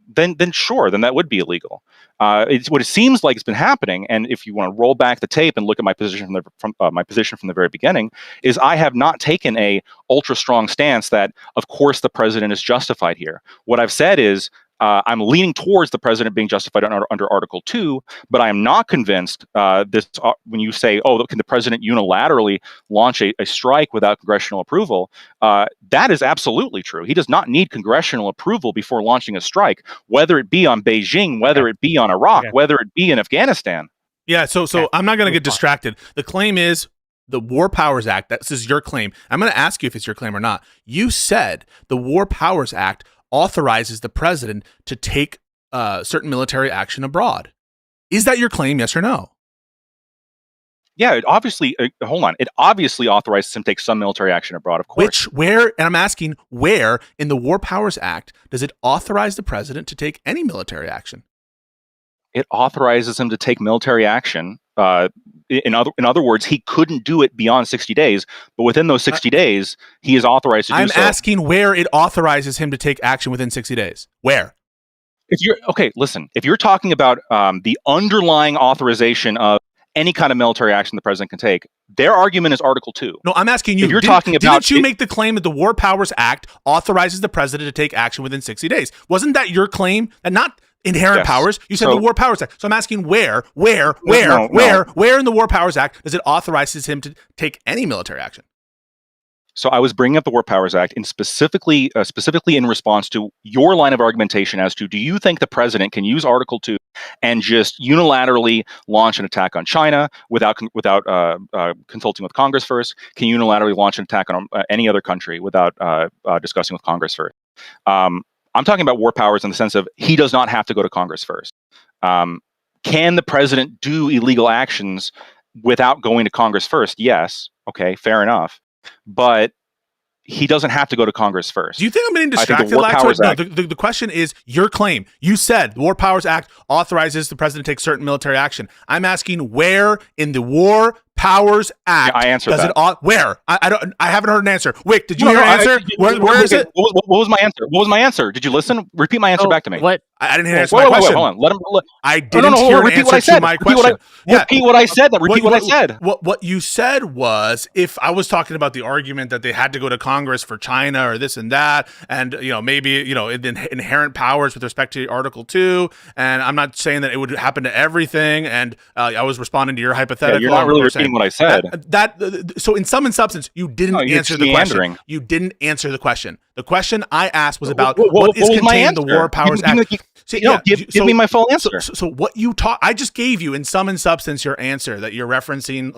Then sure, then that would be illegal. It's what it seems like it's been happening. And if you want to roll back the tape and look at my position from the very beginning, is I have not taken a ultra strong stance that, of course, the president is justified here. What I've said is I'm leaning towards the president being justified under Article 2, but I am not convinced when you say, oh, can the president unilaterally launch a strike without congressional approval? That is absolutely true. He does not need congressional approval before launching a strike, whether it be on Beijing, whether it be on Iraq, whether it be in Afghanistan. Yeah, so I'm not going to get distracted. The claim is the War Powers Act. This is your claim. I'm going to ask you if it's your claim or not. You said the War Powers Act authorizes the president to take certain military action abroad. Is that your claim, yes or no? Yeah, it obviously, hold on. It obviously authorizes him to take some military action abroad, of course. And I'm asking, where in the War Powers Act does it authorize the president to take any military action? It authorizes him to take military action. In other words, he couldn't do it beyond 60 days, but within those 60 days, he is authorized to do so. I'm asking where it authorizes him to take action within 60 days. Where? If you're talking about the underlying authorization of any kind of military action the president can take, their argument is Article 2. No, I'm asking you. If you're talking about, didn't you make the claim that the War Powers Act authorizes the president to take action within 60 days? Wasn't that your claim? And not inherent powers. You said the War Powers Act. So I'm asking where in the War Powers Act does it authorizes him to take any military action? So I was bringing up the War Powers Act and specifically in response to your line of argumentation as to, do you think the president can use Article 2 and just unilaterally launch an attack on China without consulting with Congress first? Can you unilaterally launch an attack on any other country without discussing with Congress first? I'm talking about war powers in the sense of he does not have to go to Congress first. Can the president do illegal actions without going to Congress first? Yes. Okay, fair enough. But he doesn't have to go to Congress first. Do you think I'm getting distracted? No, the question is your claim. You said the War Powers Act authorizes the president to take certain military action. I'm asking where in the War Powers Act I answered that. Where? I haven't heard an answer. Whick, did you hear an answer? Where is it? What was my answer? What was my answer? Did you listen? Repeat my answer back to me. What? I didn't hear an answer to my question. Hold on. I didn't hear an answer to my question. Repeat what I said. Repeat what I said. What you said was, if I was talking about the argument that they had to go to Congress for China or this and that, and maybe inherent powers with respect to Article 2, and I'm not saying that it would happen to everything, and I was responding to your hypothetical. Yeah, you're not really repeating what I said. So in sum and substance, you didn't answer the question. You didn't answer the question. The question I asked was about what is contained in the War Powers Act. Give me my full answer. So what you taught, I just gave you in sum and substance your answer that you're referencing.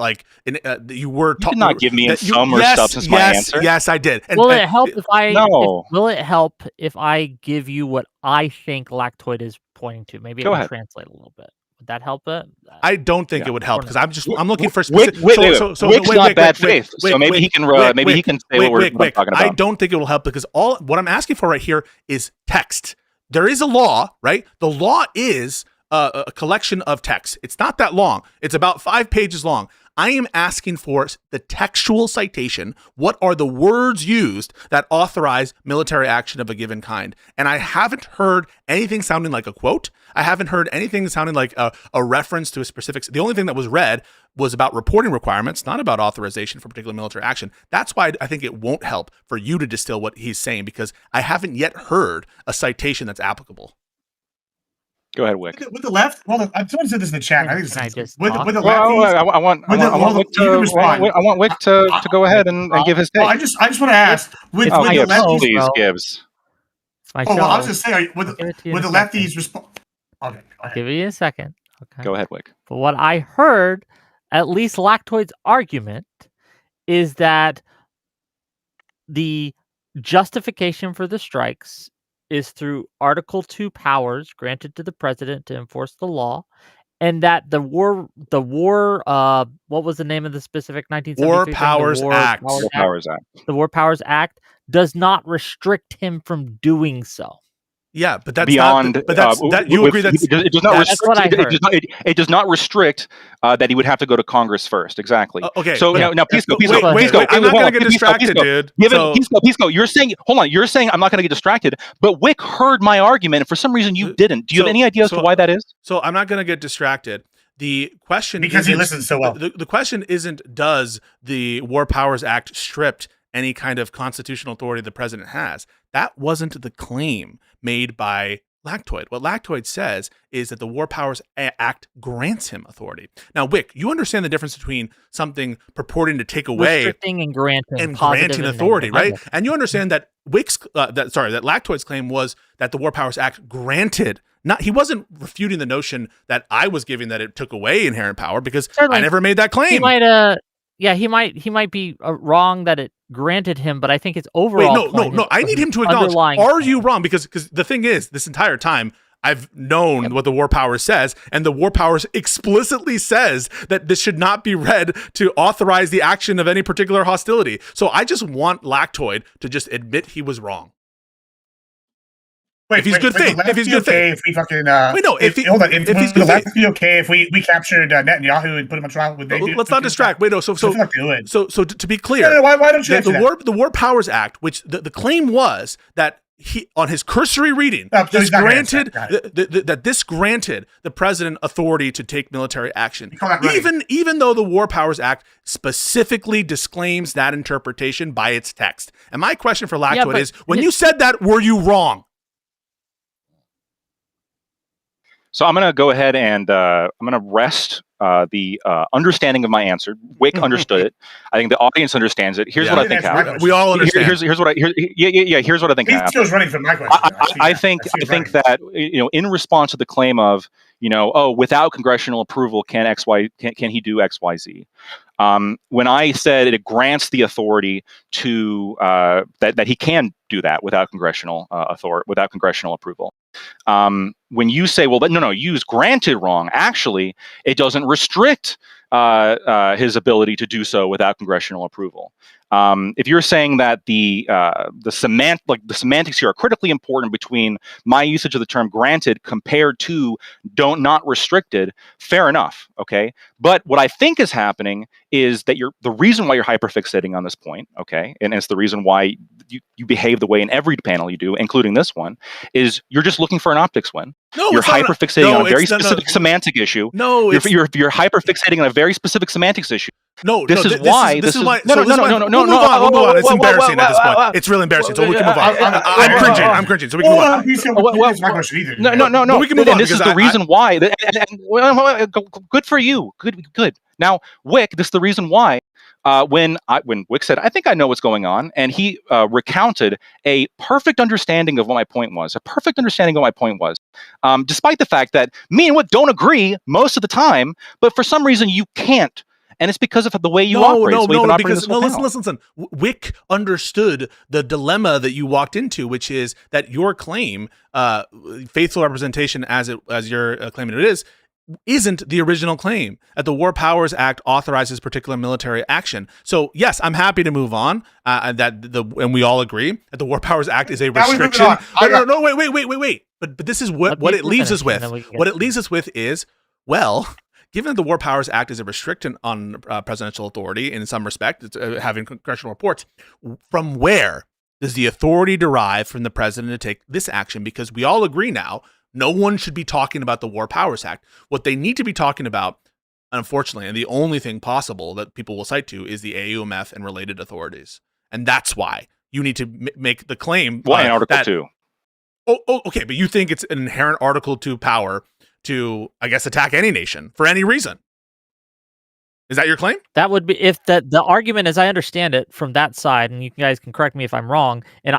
You were. You did not give me in sum or substance my answer. Yes, I did. Will it help if I? No. Will it help if I give you what I think Lactoid is pointing to? Maybe it can translate a little bit. Would that help it? I don't think it would help because I'm looking for specific. Wick's not bad faith, so maybe he can say what I'm talking about. I don't think it will help because what I'm asking for right here is text. There is a law, right? The law is a collection of text. It's not that long. It's about 5 pages long. I am asking for the textual citation. What are the words used that authorize military action of a given kind? And I haven't heard anything sounding like a quote. I haven't heard anything sounding like a reference to a specific. The only thing that was read was about reporting requirements, not about authorization for particular military action. That's why I think it won't help for you to distill what he's saying, because I haven't yet heard a citation that's applicable. Go ahead, Whick. With the left, well, someone said this in the chat. I think it's with the left. I want Whick to go ahead and give his take. Well, I just want to ask with the lefties. Please, Gibbs. I was just saying with the lefties respond. Okay, I'll give you a second. Okay. Go ahead, Whick. But what I heard, at least Lactoid's argument, is that the justification for the strikes is through Article 2 powers granted to the president to enforce the law, and that the war, what was the name of the specific 1973 War Powers Act? The War Powers Act does not restrict him from doing so. Yeah, but that's beyond. Not, but that's that you agree that's it does not restrict. It does not restrict that he would have to go to Congress first. Exactly. Okay. So now, Pisco, I'm not going to get distracted, dude. Pisco, you're saying, hold on, you're saying I'm not going to get distracted, but Whick heard my argument, and for some reason you didn't. Do you have any idea as to why that is? So I'm not going to get distracted. The question because he listens so well. The question isn't does the War Powers Act stripped any kind of constitutional authority the president has. That wasn't the claim made by Lactoid. What Lactoid says is that the War Powers Act grants him authority. Now, Wick, you understand the difference between something purporting to take away Restricting and granting, and positive granting and authority, negative. right? And you understand that that Lactoid's claim was that the War Powers Act granted. Not, he wasn't refuting the notion that I was giving that it took away inherent power, because Certainly, I never made that claim. He might, he might be wrong that it granted him, but I think it's Wait, overall. no. I need him to acknowledge. underlying Are point. you wrong? Because the thing is, this entire time I've known what the War Powers says, and the War Powers explicitly says that this should not be read to authorize the action of any particular hostility. So I just want Lactoid to just admit he was wrong. Wait, if he's good faith, if he's good okay, faith. if we fucking Wait, no, if hold on, if if he's the good left faith. be okay if we captured Netanyahu and put him on trial, would they do? Let's not distract. Wait, no. So to be clear, no, why don't you answer that? the War Powers Act, which the claim was that he, on his cursory reading, Oh, so this he's not gonna granted answer that this granted the president authority to take military action. You call that running? Even though the War Powers Act specifically disclaims that interpretation by its text. And my question for Lactoid but is, when you said that, were you wrong? So I'm going to go ahead and I'm going to rest the understanding of my answer. Wick understood it. I think the audience understands it. Here's what I think happened. We all understand. Here's what I here's what I think happened. Pisco's running from my question. I think that in response to the claim of without congressional approval can he do XYZ. When I said it grants the authority to that he can do that without congressional without congressional approval. When you say, well, but no, you use granted wrong. Actually, it doesn't restrict his ability to do so without congressional approval. If you're saying that the semantics here are critically important between my usage of the term granted compared to not restricted, fair enough. Okay. But what I think is happening is that the reason why you're hyperfixating on this point, okay, and it's the reason why you behave the way in every panel you do, including this one, is you're just looking for an optics win. No, you're hyperfixating on a very specific semantic issue. No, you're hyperfixating on a very specific semantics issue. No, this is why. No. We'll move on. It's embarrassing at this point. It's really embarrassing. So we can move on. I'm cringing. So we can move on. My question either. No. We can move on. And this is the reason why. Good for you. Good. Now, Wick, this is the reason why. When Wick said, I think I know what's going on, and he recounted a perfect understanding of what my point was. Despite the fact that me and Wick don't agree most of the time, but for some reason you can't. And it's because of the way you operate. Listen. Wick understood the dilemma that you walked into, which is that your claim, faithful representation as you're claiming it is, isn't the original claim. That the War Powers Act authorizes particular military action. So yes, I'm happy to move on. And we all agree that the War Powers Act is a restriction. No, wait. But this is what it leaves us with. What it leaves us with is, well, given that the War Powers Act is a restriction on presidential authority in some respect, it's, having congressional reports, from where does the authority derive from the president to take this action? Because we all agree now, no one should be talking about the War Powers Act. What they need to be talking about, unfortunately, and the only thing possible that people will cite to, is the AUMF and related authorities. And that's why you need to make the claim. Why in Article 2? Oh, okay, but you think it's an inherent Article 2 power to, I guess, attack any nation for any reason. Is that your claim? That would be, if the argument, as I understand it, from that side, and you guys can correct me if I'm wrong, and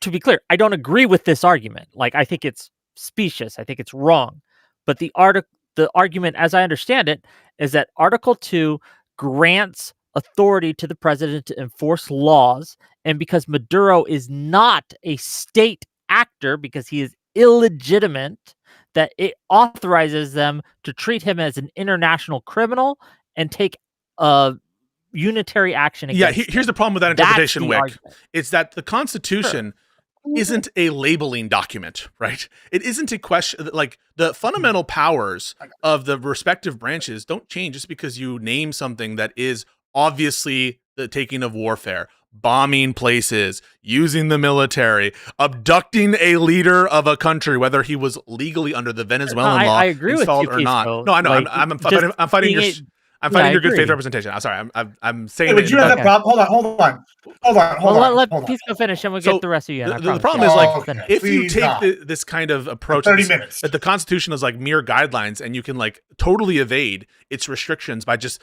to be clear, I don't agree with this argument. Like, I think it's specious. I think it's wrong. But the argument, as I understand it, is that Article 2 grants authority to the president to enforce laws, and because Maduro is not a state actor, because he is illegitimate, that it authorizes them to treat him as an international criminal and take unitary action against him. Here's the problem with that interpretation, Wick. Argument. It's that the Constitution isn't a labeling document, right? It isn't a question, like the fundamental powers of the respective branches don't change just because you name something that is obviously the taking of warfare, bombing places, using the military, abducting a leader of a country, whether he was legally under the Venezuelan law I agree installed with you, or not. Pisco. No, I know. Like, I'm fighting your. I'm Yeah, fighting I your good faith agree. representation. I'm sorry. I'm saying Hey, but it you in have a- that problem. Hold on. Well, let Hold on. Pisco finish, and we'll So, get the rest of you in. I the promise problem you. is like Okay, if you please take God. this kind of approach 30 this- minutes. that the Constitution is like mere guidelines and you can like totally evade its restrictions by just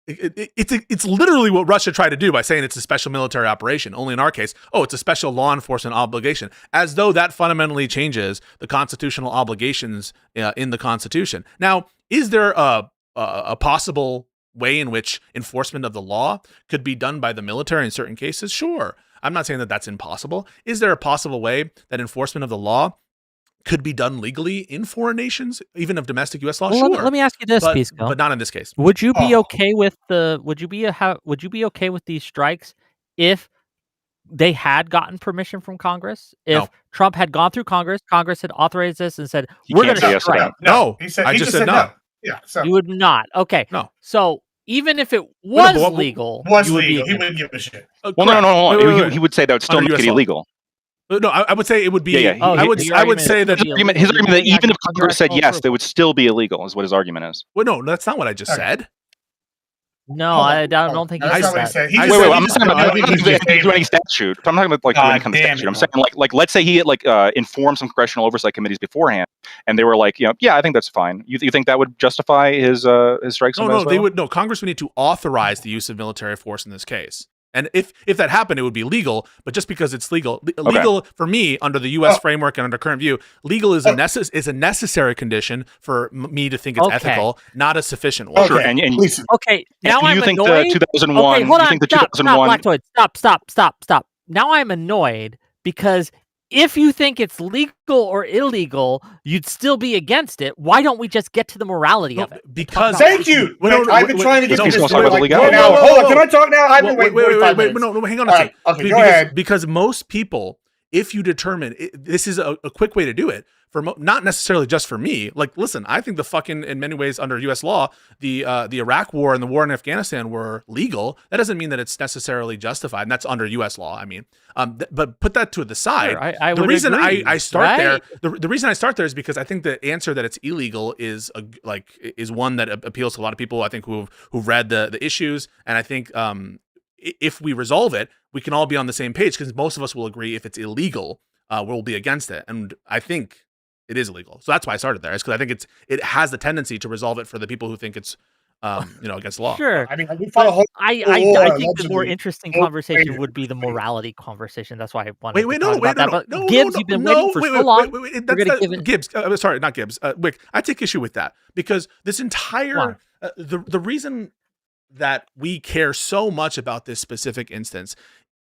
it's literally what Russia tried to do by saying it's a special military operation. Only in our case, it's a special law enforcement obligation, as though that fundamentally changes the constitutional obligations in the Constitution. Now, is there a possible way in which enforcement of the law could be done by the military in certain cases? Sure. I'm not saying that that's impossible. Is there a possible way that enforcement of the law could be done legally in foreign nations, even of domestic U.S. law? Well, Sure. let me ask you this, Pisco. But not in this case. Would you be Oh. okay with would you be okay with these strikes if they had gotten permission from Congress? If No. Trump had gone through Congress had authorized this and said, He we're can't going to say yes to strike. that. No, he just said no. Yeah, so You would not. Okay. No. So even if it Wait, was but legal, was you would legal. be He against wouldn't give a shit. Well, no. Wait, wait, wait. He would say that would still Under make US it law. illegal. No, I would say it would be. Yeah, yeah, Oh, I would. your I would argument say is that. it would be His illegal argument that even if under Congress said congressional yes, they would still be illegal, is what his argument is. Well, no, that's not what I just Okay. said. No, Hold on, I hold don't on. think That's he not said what he that. said. He I- just wait, said wait, he I'm just talking said about- no, he I'm just not gave do any it. statute. I'm talking about like doing any kind of Damn statute. it, I'm saying like let's say he had like informed some congressional oversight committees beforehand, and they were like, yeah, I think that's fine. You think that would justify his strikes? No, on no, Venezuela? they would. No, Congress would need to authorize the use of military force in this case. And if that happened, it would be legal. But just because it's legal for me under the U.S. framework and under current view, legal is a necessary condition for me to think it's Okay. ethical, not a sufficient one. Sure, and Listen, Okay, now and I'm you think annoyed. the 2001? Okay, hold you on. think the Stop, 2001? stop. Now I'm annoyed because if you think it's legal or illegal, you'd still be against it. Why don't we just get to the morality No, of it? because thank you. Wait, no, I've been trying to get no, to this he's for talking like about an legality. hour. Whoa, Hold whoa, on, can I talk now? I've been waiting 45 minutes. no, hang on a All second. right, okay, go ahead. Because most people, if you determine this is a quick way to do it for not necessarily just for me. Like, listen, I think the fucking in many ways under U.S. law, the Iraq War and the war in Afghanistan were legal. That doesn't mean that it's necessarily justified, and that's under U.S. law. I mean, but put that to the side. Sure, I The would reason agree, I start right? there, the reason I start there is because I think the answer that it's illegal is one that appeals to a lot of people. I think who've read the issues, and I think if we resolve it, we can all be on the same page because most of us will agree if it's illegal, we'll be against it. And I think it is illegal. So that's why I started there. Is because I think it has the tendency to resolve it for the people who think it's against the law. Sure. I mean, we fought a whole I war, think the more allegedly. interesting Oh, conversation wait, would be the wait. morality conversation. That's why I wanted Wait, to talk about that. But no, Gibbs, no, you've been no, waiting for wait, so long. wait, We're gonna give it. Gibbs. Sorry, not Gibbs. Whick. I take issue with that because this entire the reason that we care so much about this specific instance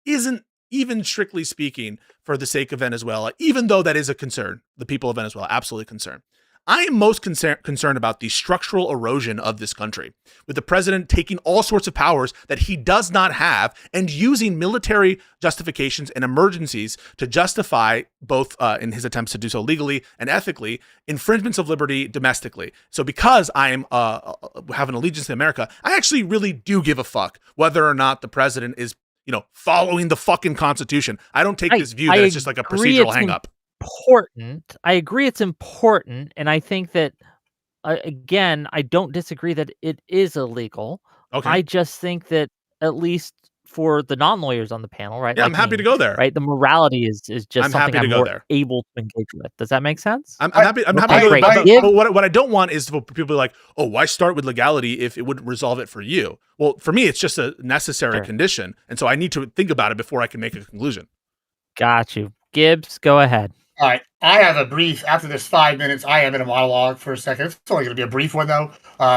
isn't even strictly speaking for the sake of Venezuela, even though that is a concern. The people of Venezuela, absolutely concerned. I am most concerned about the structural erosion of this country, with the president taking all sorts of powers that he does not have and using military justifications and emergencies to justify both in his attempts to do so legally and ethically, infringements of liberty domestically. So because I am have an allegiance to America, I actually really do give a fuck whether or not the president is following the fucking Constitution. I don't take this view that it's just like a procedural hang up. Important. I agree it's important, and I think that again, I don't disagree that it is illegal. Okay. I just think that at least for the non-lawyers on the panel, right? Yeah, I'm happy to go there. Right, the morality is just I'm something happy to I'm go more there. able to engage with. Does that make sense? I'm happy. I'm happy. Okay, to go great. there. But what I don't want is for people to be like, oh, why start with legality if it wouldn't resolve it for you? Well, for me, it's just a necessary condition, and so I need to think about it before I can make a conclusion. Got you, Gibbs. Go ahead. All right, I have a brief. After this 5 minutes, I am in a monologue for a second. It's only going to be a brief one, though,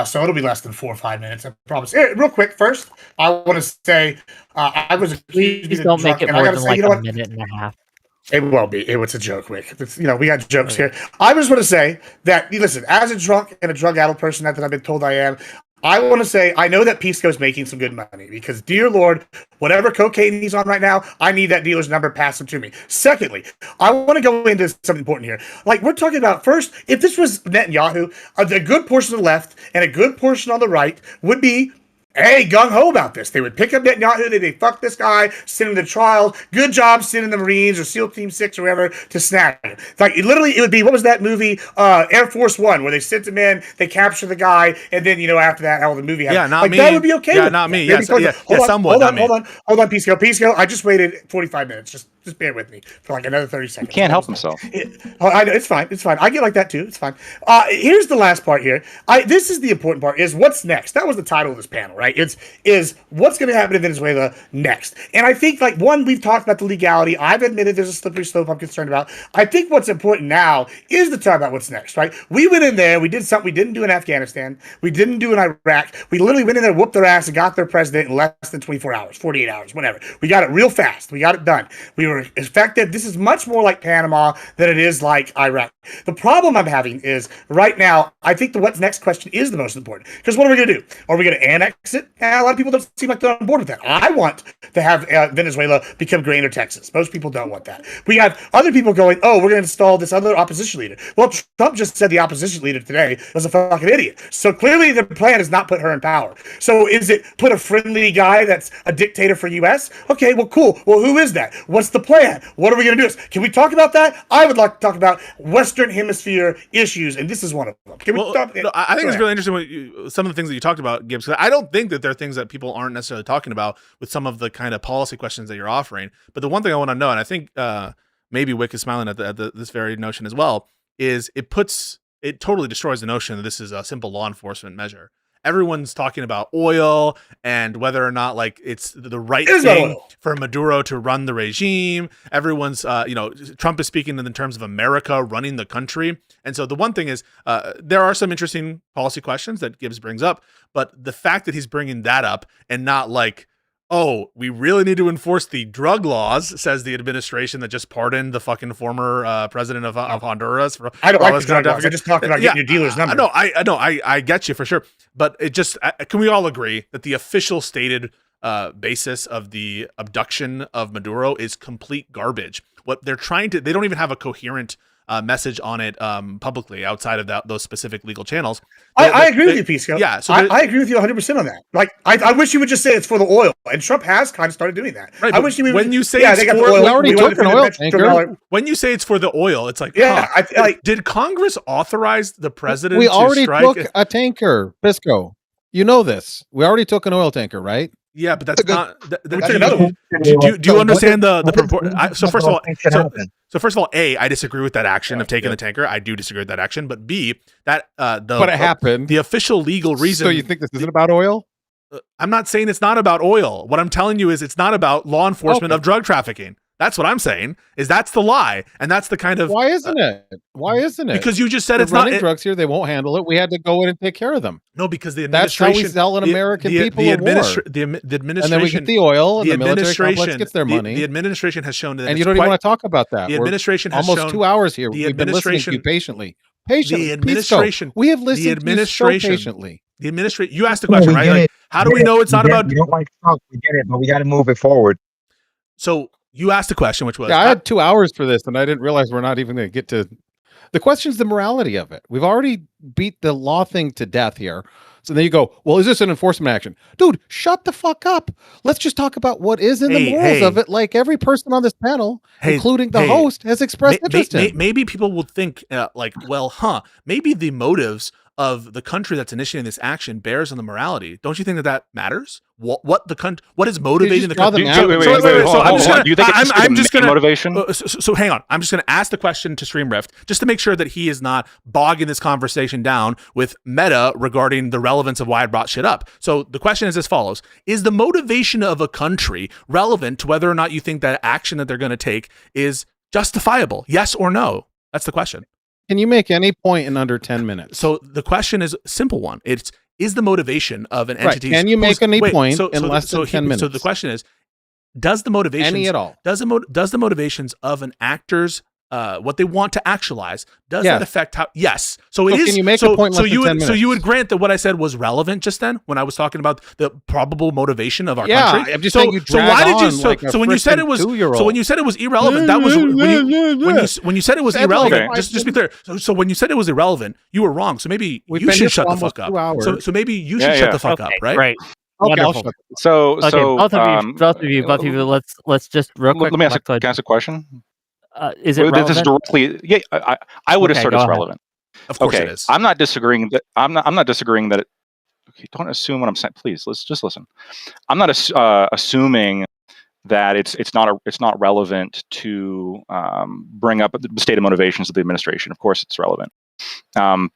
so it'll be less than 4 or 5 minutes, I promise. Real quick, first, I want to say I was accused Please of don't drunk, make it and I more gotta than say, like you know a what? minute and a half. It won't be. It's a joke, Wick. We got jokes here. I just want to say that, listen, as a drunk and a drug-addled person that I've been told I am, I want to say I know that Pisco's making some good money because, dear Lord, whatever cocaine he's on right now, I need that dealer's number, pass him to me. Secondly, I want to go into something important here. Like, we're talking about, first, if this was Netanyahu, a good portion of the left and a good portion on the right would be gung ho about this. They would pick up Netanyahu, they fuck this guy, send him to trial. Good job sending the Marines or SEAL Team 6 or whatever to snag him. It's like, it would be, what was that movie, Air Force One, where they sent him in, they capture the guy, and then, after that, how the movie happened. Yeah, not like, me. That would be okay. Yeah, not me. Yes, Hold on, Pisco. I just waited 45 minutes. Just bear with me for like another 30 seconds. He can't help himself. It's fine. I get like that too. It's fine. Here's the last part here. This is the important part, is what's next. That was the title of this panel, right? Is what's going to happen in Venezuela next. And I think, like, one, we've talked about the legality. I've admitted there's a slippery slope I'm concerned about. I think what's important now is to talk about what's next, right? We went in there, we did something we didn't do in Afghanistan, we didn't do in Iraq. We literally went in there, whooped their ass, and got their president in less than 24 hours, 48 hours, whatever. We got it real fast. We got it done. We were effective. This is much more like Panama than it is like Iraq. The problem I'm having is right now, I think the what's next question is the most important. Because what are we going to do? Are we going to annex it? A lot of people don't seem like they're on board with that. I want to have Venezuela become Greater Texas. Most people don't want that. We have other people going, oh, we're going to install this other opposition leader. Well, Trump just said the opposition leader today was a fucking idiot. So clearly the plan is not put her in power. So is it put a friendly guy that's a dictator for U.S.? Okay, well, cool. Well, who is that? What's the plan? What are we going to do? Can we talk about that? I would like to talk about Western Hemisphere issues, and this is one of them. Can we talk? No, I think it's really interesting some of the things that you talked about, Gibbs. I don't think that there are things that people aren't necessarily talking about with some of the kind of policy questions that you're offering. But the one thing I want to know, and I think maybe Whick is smiling at this very notion as well, is it totally destroys the notion that this is a simple law enforcement measure. Everyone's talking about oil and whether or not, like, it's the right thing for Maduro to run the regime. Everyone's, Trump is speaking in terms of America running the country. And so the one thing is, there are some interesting policy questions that Gibbs brings up, but the fact that he's bringing that up and not like, oh, we really need to enforce the drug laws, says the administration that just pardoned the fucking former president of Honduras. I don't like the drug laws. I'm just talking about getting your dealer's number. I get you for sure. But it just, can we all agree that the official stated basis of the abduction of Maduro is complete garbage? What they're trying to, they don't even have a coherent message on it publicly outside of those specific legal channels. I agree with you, Pisco. Yeah, so I agree with you 100% on that. Like, I wish you would just say it's for the oil, and Trump has kind of started doing that. Right, I wish you would. When you say it's they got for, the oil, we already took an oil tanker. When you say it's for the oil, it's like, yeah, did Congress authorize the president? We to already strike took a tanker, Pisco. You know this. We already took an oil tanker, right? Yeah, but that's not. That's another one. Do you understand the purport? So first of all, A, I disagree with that action of taking the tanker. I do disagree with that action. But B, but it happened. The official legal reason. So you think this isn't about oil? I'm not saying it's not about oil. What I'm telling you is it's not about law enforcement of drug trafficking. That's what I'm saying. Is that's the lie, and that's the kind of. Why isn't it? Why isn't it? Because you just said We're it's not. Drugs here. They won't handle it. We had to go in and take care of them. No, because the administration. That's how we sell an American people a war. The administration. And then we get the oil, and the military complex gets their money. The administration has shown that. And you don't even want to talk about that. The administration has almost shown 2 hours here. We've been listening to you patiently. The administration. We have listened to you so patiently. The administration. You asked the question, right? Like, how do we know it's not about? We don't like Trump. We get it, but we got to move it forward. So you asked the question, which was, I had 2 hours for this, and I didn't realize we're not even going to get to the question's the morality of it. We've already beat the law thing to death here. So then you go, well, is this an enforcement action? Dude, shut the fuck up. Let's just talk about what is in the morals of it. Like every person on this panel, including the host, has expressed interest in. Maybe people will think maybe the motives of the country that's initiating this action bears on the morality. Don't you think that matters? What is motivating the country? Do you think I'm just going to motivation? So hang on. I'm just going to ask the question to Stream Rift just to make sure that he is not bogging this conversation down with meta regarding the relevance of why I brought shit up. So the question is as follows: is the motivation of a country relevant to whether or not you think that action that they're going to take is justifiable? Yes or no? That's the question. Can you make any point in under 10 minutes? So the question is a simple one. Is the motivation of an entity? Can you make any point in less than 10 minutes? So the question is, does the motivations any at all? Does the motivations of an actor's what they want to actualize, does that affect how? Yes. So it is. Can you make a point in less than 10 minutes? So you would grant that what I said was relevant just then when I was talking about the probable motivation of our country. I'm just saying you so why did you? So when you said it was irrelevant, that was when you said it was irrelevant. Just be clear. So when you said it was irrelevant, you were wrong. So maybe you should shut the fuck up. So maybe you should shut the fuck up, right? Right. Wonderful. I'll shut So Okay, so both of you. Let's just real quick. let me ask Can can I ask a question. is it This is relevant? directly. Yeah, I would Okay, assert go it's ahead. relevant. Of course Okay, it is. I'm not disagreeing that I'm not disagreeing that. Okay, don't assume what I'm saying. Please, let's just listen. I'm not assuming that it's not relevant to bring up the stated motivations of the administration. Of course, it's relevant,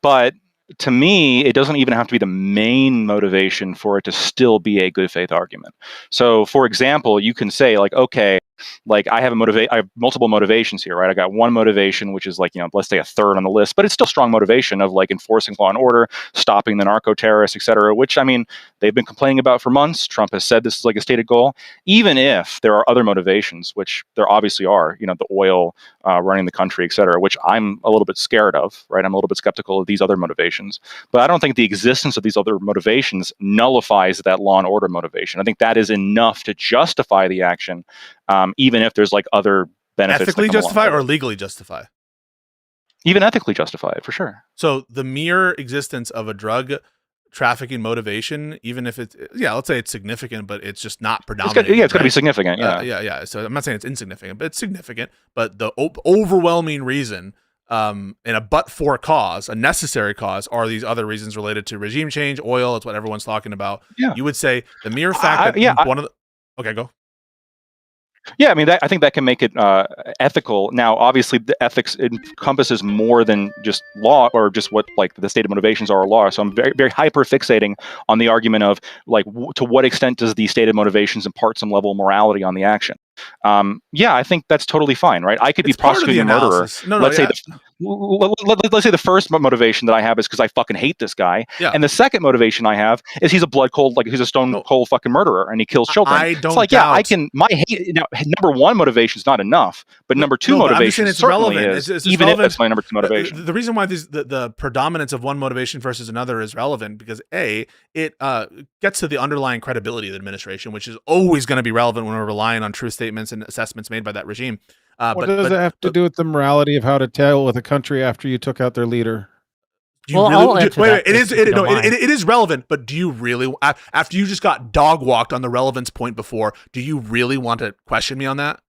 but to me, it doesn't even have to be the main motivation for it to still be a good faith argument. So, for example, you can say like, okay, like I have multiple motivations here, right? I got one motivation, which is like, let's say a third on the list, but it's still strong motivation of like enforcing law and order, stopping the narco terrorists, et cetera, which I mean, they've been complaining about for months. Trump has said this is like a stated goal, even if there are other motivations, which there obviously are, the oil running the country, et cetera, which I'm a little bit scared of, right? I'm a little bit skeptical of these other motivations, but I don't think the existence of these other motivations nullifies that law and order motivation. I think that is enough to justify the action, even if there's like other benefits. Ethically justify or legally justify? Even ethically justify it, for sure. So the mere existence of a drug trafficking motivation, even if it's, let's say it's significant, but it's just not predominant. It's going to be significant. Yeah. So I'm not saying it's insignificant, but it's significant. But the overwhelming reason, in a but-for cause, a necessary cause, are these other reasons related to regime change, oil. It's what everyone's talking about. Yeah. You would say the mere fact that one of the... Okay, go. Yeah, I mean, I think that can make it ethical. Now, obviously, the ethics encompasses more than just law or just what like the stated motivations are law. So I'm very, very hyper fixating on the argument of like to what extent does the stated motivations impart some level of morality on the action. I think that's totally fine, right? I could be prosecuting a murderer. Let's say the first motivation that I have is because I fucking hate this guy, and the second motivation I have is he's a blood cold, like he's a stone cold fucking murderer, and he kills children. I don't. It's like I can. My hate. Number one motivation is not enough, but number two motivation certainly is. It's even relevant. If it's my number two motivation. The reason why the predominance of one motivation versus another is relevant because it gets to the underlying credibility of the administration, which is always going to be relevant when we're relying on true statements and assessments made by that regime. What does it have to do with the morality of how to deal with a country after you took out their leader? It is relevant, but do you really, after you just got dog walked on the relevance point before, do you really want to question me on that?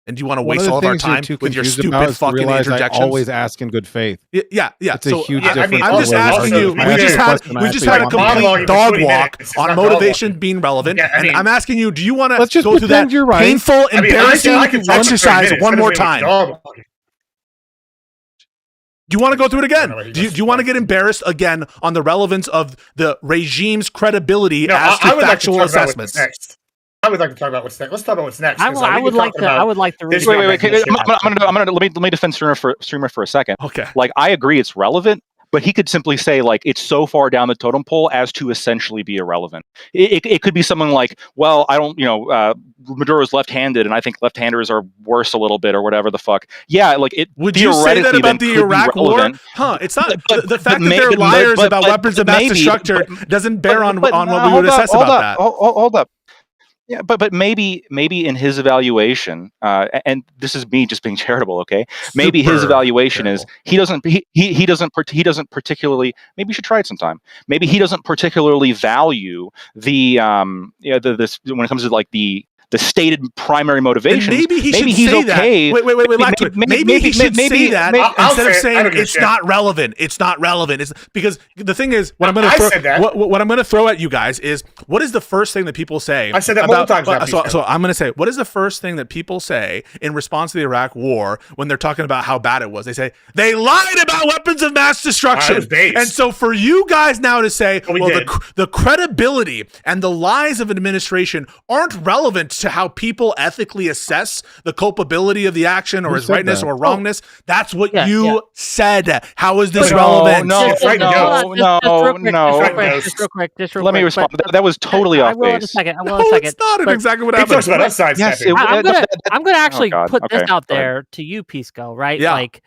And do you want to waste all of our time with your stupid fucking interjections? I always ask in good faith. Yeah. It's a huge difference. I'm just asking you. We just had a complete dog walk on motivation being relevant, and I'm asking you: do you want to go through that painful, embarrassing exercise one more time? Do you want to go through it again? Do you want to get embarrassed again on the relevance of the regime's credibility as to factual assessments? I would like to talk about what's next. Let's talk about what's next. I would like to. Wait. Let me defend Streamer for a second. Okay. Like I agree, it's relevant, but he could simply say like it's so far down the totem pole as to essentially be irrelevant. It could be someone like, well, I don't, Maduro's left-handed, and I think left-handers are worse a little bit, or whatever the fuck. Yeah, like it. Would you say that about the Iraq War? Huh? It's not the fact that they're liars about weapons of mass destruction doesn't bear on what we would assess about that. Hold up. Yeah, but maybe in his evaluation, and this is me just being charitable, okay? Maybe his evaluation is he doesn't particularly. Maybe you should try it sometime. Maybe he doesn't particularly value the this when it comes to like the stated primary motivation. Maybe he's okay. That. Wait. Maybe he should say that instead of saying it's not relevant. It's not relevant. It's because the thing is, what I'm going to throw at you guys is what is the first thing that people say? I said that multiple times. So I'm going to say, what is the first thing that people say in response to the Iraq War when they're talking about how bad it was? They say they lied about weapons of mass destruction. And so for you guys now to say, the credibility and the lies of an administration aren't relevant to how people ethically assess the culpability of the action or his rightness or wrongness. That's what you said. How is this relevant? No. Just real quick. Let me respond. That was totally off base. I will a second. It's not exactly what happened. I'm going to actually put this out there to you, Pisco, right? Yeah. Like,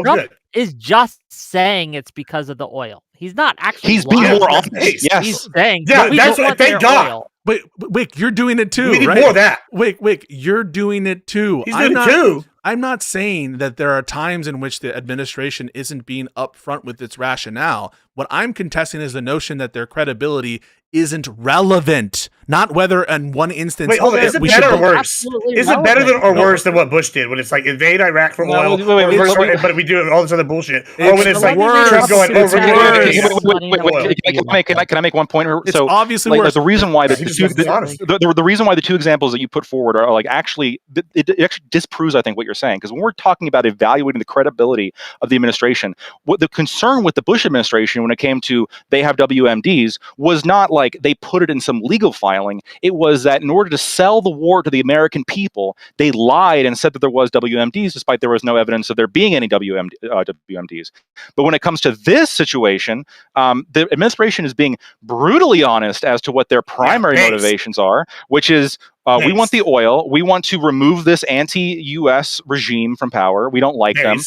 Trump is just saying it's because of the oil. He's not actually. He's being more honest. Yes. He's saying, that's what. Thank God. Oil. But Whick, you're doing it too, we need right? more of that. Whick, you're doing it too. He's doing it too. I'm not saying that there are times in which the administration isn't being upfront with its rationale. What I'm contesting is the notion that their credibility isn't relevant. Not whether in one instance. Wait, hold on. Is it we better should or worse? Absolutely Is it better than or relevant. worse than what Bush did when it's like invade Iraq for oil, but we do all this other bullshit? Or when it's like worse. Trump going, It's we're going worse. Wait, can I make one point here? It's obviously worse. The reason why He just wasn't honest. the reason why the two examples that you put forward are like actually it actually disproves, I think, what you're saying, because when we're talking about evaluating the credibility of the administration, what the concern with the Bush administration when it came to they have WMDs was not like they put it in some legal filing. It was that in order to sell the war to the American people, they lied and said that there was WMDs, despite there was no evidence of there being any WMDs. But when it comes to this situation, the administration is being brutally honest as to what their primary motivations are, which is we want the oil. We want to remove this anti-U.S. regime from power. We don't like them.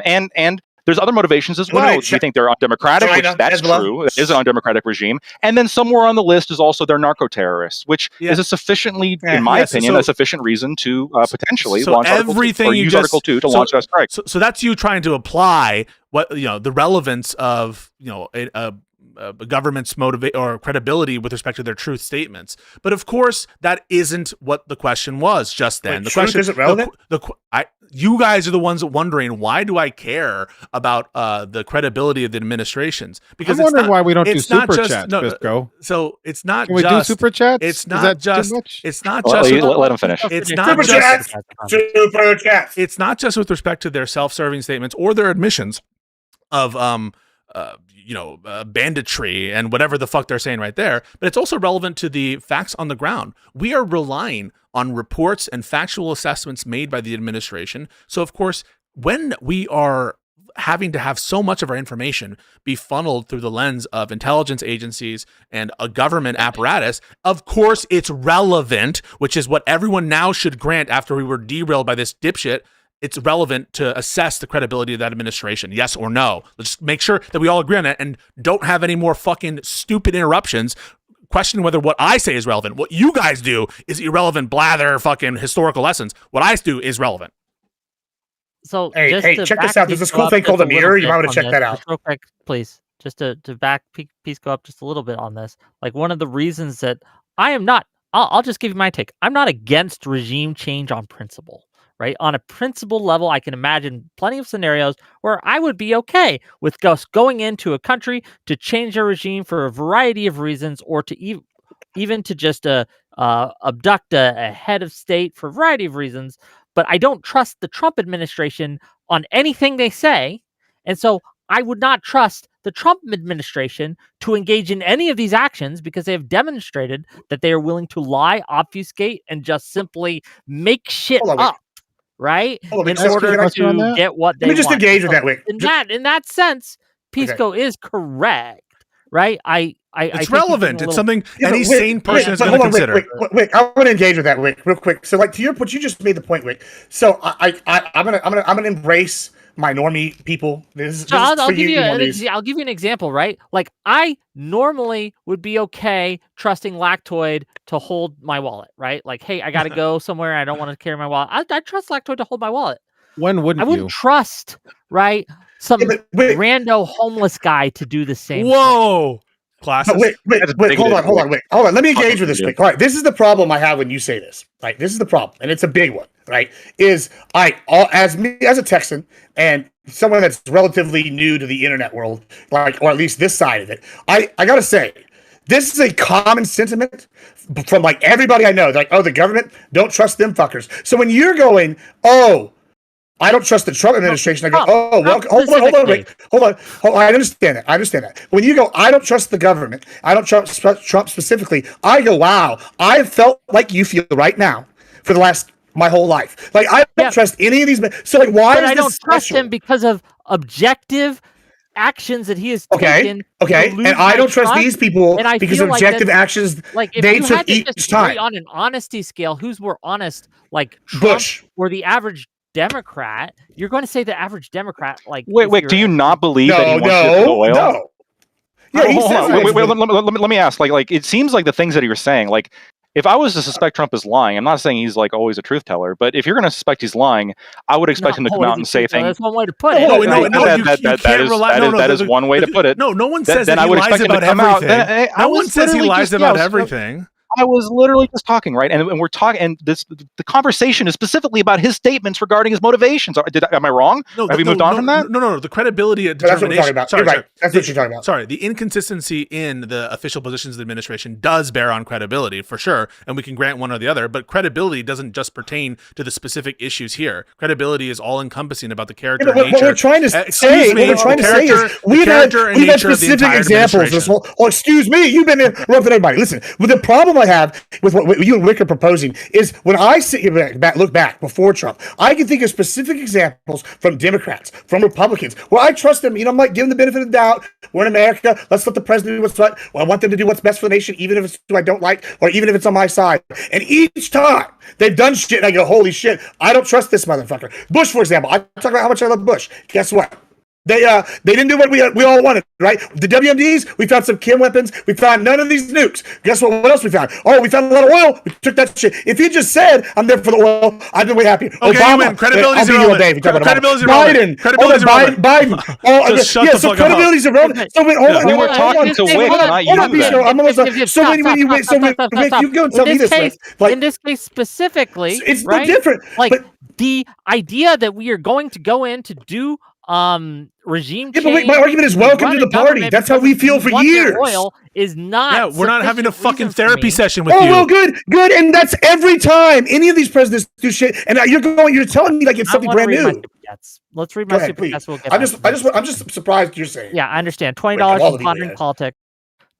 And there's other motivations as well. We think they're undemocratic, which that's true. It is an undemocratic regime. And then somewhere on the list is also they're narco-terrorists, which is a sufficiently, in my opinion, a sufficient reason to potentially launch everything use Article 2 to launch that strike. So that's you trying to apply what the relevance of a government's or credibility with respect to their truth statements. But of course, that isn't what the question was just then. The question isn't relevant. You guys are the ones wondering, why do I care about the credibility of the administrations? Because I'm wondering why we don't do super chats, Pisco. So it's not. Can we do super chats? It's not just. It's not just. Let him finish. It's not super just. Super chats. It's not just with respect to their self-serving statements or their admissions of banditry and whatever the fuck they're saying right there, but it's also relevant to the facts on the ground. We are relying on reports and factual assessments made by the administration. So of course, when we are having to have so much of our information be funneled through the lens of intelligence agencies and a government apparatus, of course it's relevant, which is what everyone now should grant after we were derailed by this dipshit. It's relevant to assess the credibility of that administration, yes or no. Let's just make sure that we all agree on it and don't have any more fucking stupid interruptions questioning whether what I say is relevant. What you guys do is irrelevant blather fucking historical lessons. What I do is relevant. So hey, check this out. There's this cool thing called a mirror. You might want to check that out. Just real quick, please. Just to back Pisco up just a little bit on this. Like, one of the reasons that I am not, I'll just give you my take. I'm not against regime change on principle. Right? On a principle level, I can imagine plenty of scenarios where I would be okay with going into a country to change their regime for a variety of reasons, or to even to just abduct a head of state for a variety of reasons. But I don't trust the Trump administration on anything they say. And so I would not trust the Trump administration to engage in any of these actions, because they have demonstrated that they are willing to lie, obfuscate, and just simply make shit up. Right? In order to get what they want. Let me just engage with that, Whick. In that sense, Pisco is correct. Right? It's relevant. It's something any sane person is going to consider. Whick, I want to engage with that, Whick, real quick. So, like, to your point, you just made the point, Whick. So I'm gonna embrace my normie people. I'll give you an example, right? Like, I normally would be okay trusting Lactoid to hold my wallet, right? Like, hey, I got to go somewhere. I don't want to carry my wallet. I trust Lactoid to hold my wallet. When wouldn't I wouldn't trust, right, some rando homeless guy to do the same. Whoa. Classes. Wait, hold on. Let me engage with this quick. All right, this is the problem I have when you say this. Right, this is the problem, and it's a big one. Right, as a Texan and someone that's relatively new to the internet world, like, or at least this side of it, I gotta say, this is a common sentiment from like everybody I know. They're like, oh, the government, don't trust them fuckers. So when you're going, oh, I don't trust the Trump administration. I go, oh, well, hold on. I understand that. When you go, I don't trust the government. I don't trust Trump specifically. I go, wow, I felt like you feel right now for the last my whole life. Like, I don't trust any of these men. So, like, why? But is I don't trust him because of objective actions that he has taken. Okay, and I don't trust these people because of objective actions they took each time. On an honesty scale, who's more honest, like Trump Bush or the average Democrat? You're going to say the average Democrat, like, wait, do you not believe that he wants the oil? No. Yeah, let me ask. Like, it seems like the things that you're saying, like, if I was to suspect Trump is lying, I'm not saying he's like always a truth teller, but if you're going to suspect he's lying, I would expect him to come out and say things. That's one way to put it. That is one way to put it. No one says that I he would lies expect him to about come out. everything. No one says he lies about everything. I was literally just talking, right? And we're talking, and the conversation is specifically about his statements regarding his motivations. Am I wrong? Have we moved on from that? No. The credibility determination. That's what we're talking about. You're right. That's what you're talking about. Sorry, the inconsistency in the official positions of the administration does bear on credibility for sure, and we can grant one or the other. But credibility doesn't just pertain to the specific issues here. Credibility is all encompassing about the character. What we're trying to say is we've had specific examples. Excuse me, you've been interrupting everybody. Listen, with the problem I have with what you and Whick are proposing is when I look back before Trump, I can think of specific examples from Democrats, from Republicans, where I trust them. I'm like giving the benefit of the doubt. We're in America. Let's let the president do what's right. Well, I want them to do what's best for the nation, even if it's who I don't like, or even if it's on my side. And each time they've done shit, and I go, holy shit, I don't trust this motherfucker. Bush, for example, I talk about how much I love Bush. Guess what? They didn't do what we all wanted, right? The WMDs, we found some chem weapons. We found none of these nukes. Guess what? What else we found? Oh, we found a lot of oil. We took that shit. If he just said, I'm there for the oil, I've been way happy. Okay, Obama, credibility's irrelevant. Credibility's irrelevant. Biden. So credibility's irrelevant. So we were talking to Whick, not you. I'm almost done. So when you go and tell me this. In this case specifically, it's no different. Like the idea that we are going to go in to do regime change. But my argument is welcome to the party. That's how we feel for years. Oil is not. Yeah, we're not having a fucking therapy session with you. Oh well, good, and that's every time any of these presidents do shit, and you're telling me like it's something brand new. Let's read my super chats. We'll get. I'm just surprised you're saying. Yeah, I understand. $20 from Pondering Politics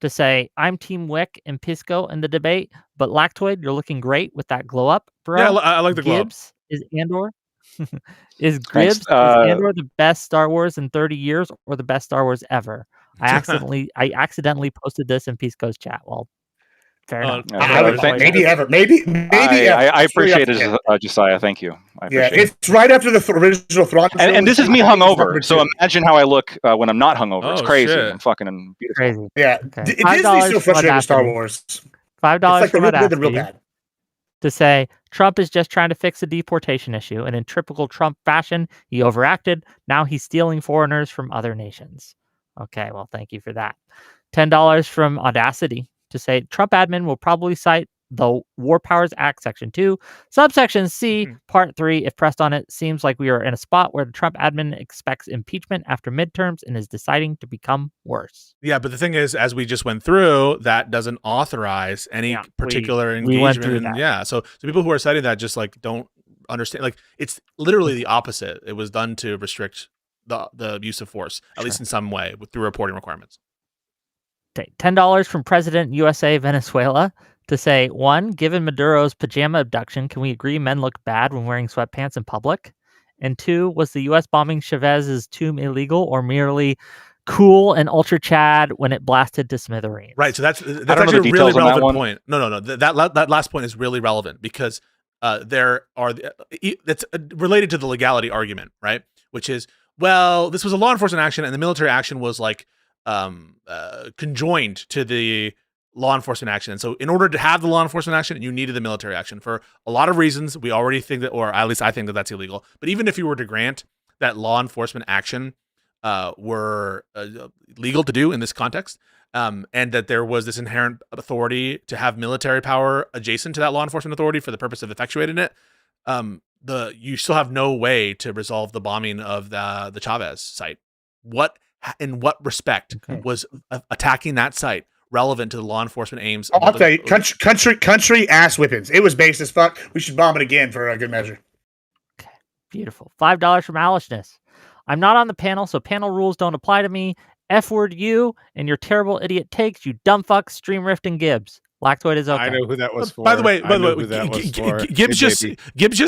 to say I'm Team Whick and Pisco in the debate, but Lactoid, you're looking great with that glow up, bro. Yeah, I like the glow up. Gibbs is Andor. Is Andor the best Star Wars in 30 years or the best Star Wars ever? I accidentally posted this in Pisco's chat. Well, fair enough. Maybe ever. Maybe ever. I appreciate it, Josiah. Thank you. It's right after the original Thrawn. And this is me hungover. So imagine how I look when I'm not hungover. It's crazy. Shit. I'm fucking beautiful. Crazy. Yeah. Okay. Disney's still frustrated with Star Wars. $5 from the real bad. To say Trump is just trying to fix the deportation issue, and in typical Trump fashion, he overacted. Now he's stealing foreigners from other nations. Okay, well, thank you for that. $10 from Audacity to say Trump admin will probably cite the War Powers Act Section 2, Subsection C, Part 3. If pressed on it, seems like we are in a spot where the Trump admin expects impeachment after midterms and is deciding to become worse. Yeah, but the thing is, as we just went through, that doesn't authorize any particular engagement. We went through that. Yeah, so people who are citing that just like don't understand. Like it's literally the opposite. It was done to restrict the use of force, at least in some way, through reporting requirements. Okay, $10 from President USA Venezuela. To say, 1, given Maduro's pajama abduction, can we agree men look bad when wearing sweatpants in public? And 2, was the U.S. bombing Chavez's tomb illegal or merely cool and ultra Chad when it blasted to smithereens? Right, so that's actually a really relevant point. No. That last point is really relevant because there are it's related to the legality argument, right? Which is, well, this was a law enforcement action and the military action was like conjoined to the law enforcement action. And so in order to have the law enforcement action, you needed the military action for a lot of reasons. We already think that, or at least I think that that's illegal. But even if you were to grant that law enforcement action were legal to do in this context, and that there was this inherent authority to have military power adjacent to that law enforcement authority for the purpose of effectuating it, you still have no way to resolve the bombing of the Chavez site. In what respect was attacking that site relevant to the law enforcement aims? I'll tell you, country ass whippings. It was base as fuck. We should bomb it again for a good measure. Okay, beautiful. $5 from Alishness. I'm not on the panel, so panel rules don't apply to me. F word you and your terrible idiot takes, you dumb fuck, Stream Rift and Gibbs. Lactoid is okay. I know who that was for. By the way, Gibbs just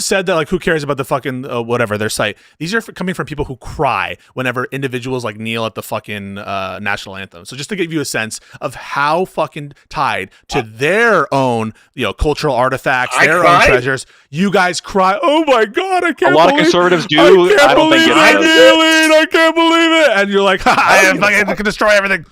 said that like who cares about the fucking whatever their site. These are coming from people who cry whenever individuals like kneel at the fucking national anthem. So just to give you a sense of how fucking tied to their own cultural artifacts, their own treasures, you guys cry. Oh my god, I can't. A lot of conservatives do. I don't think I can't believe it, and you're like, I fucking can destroy everything.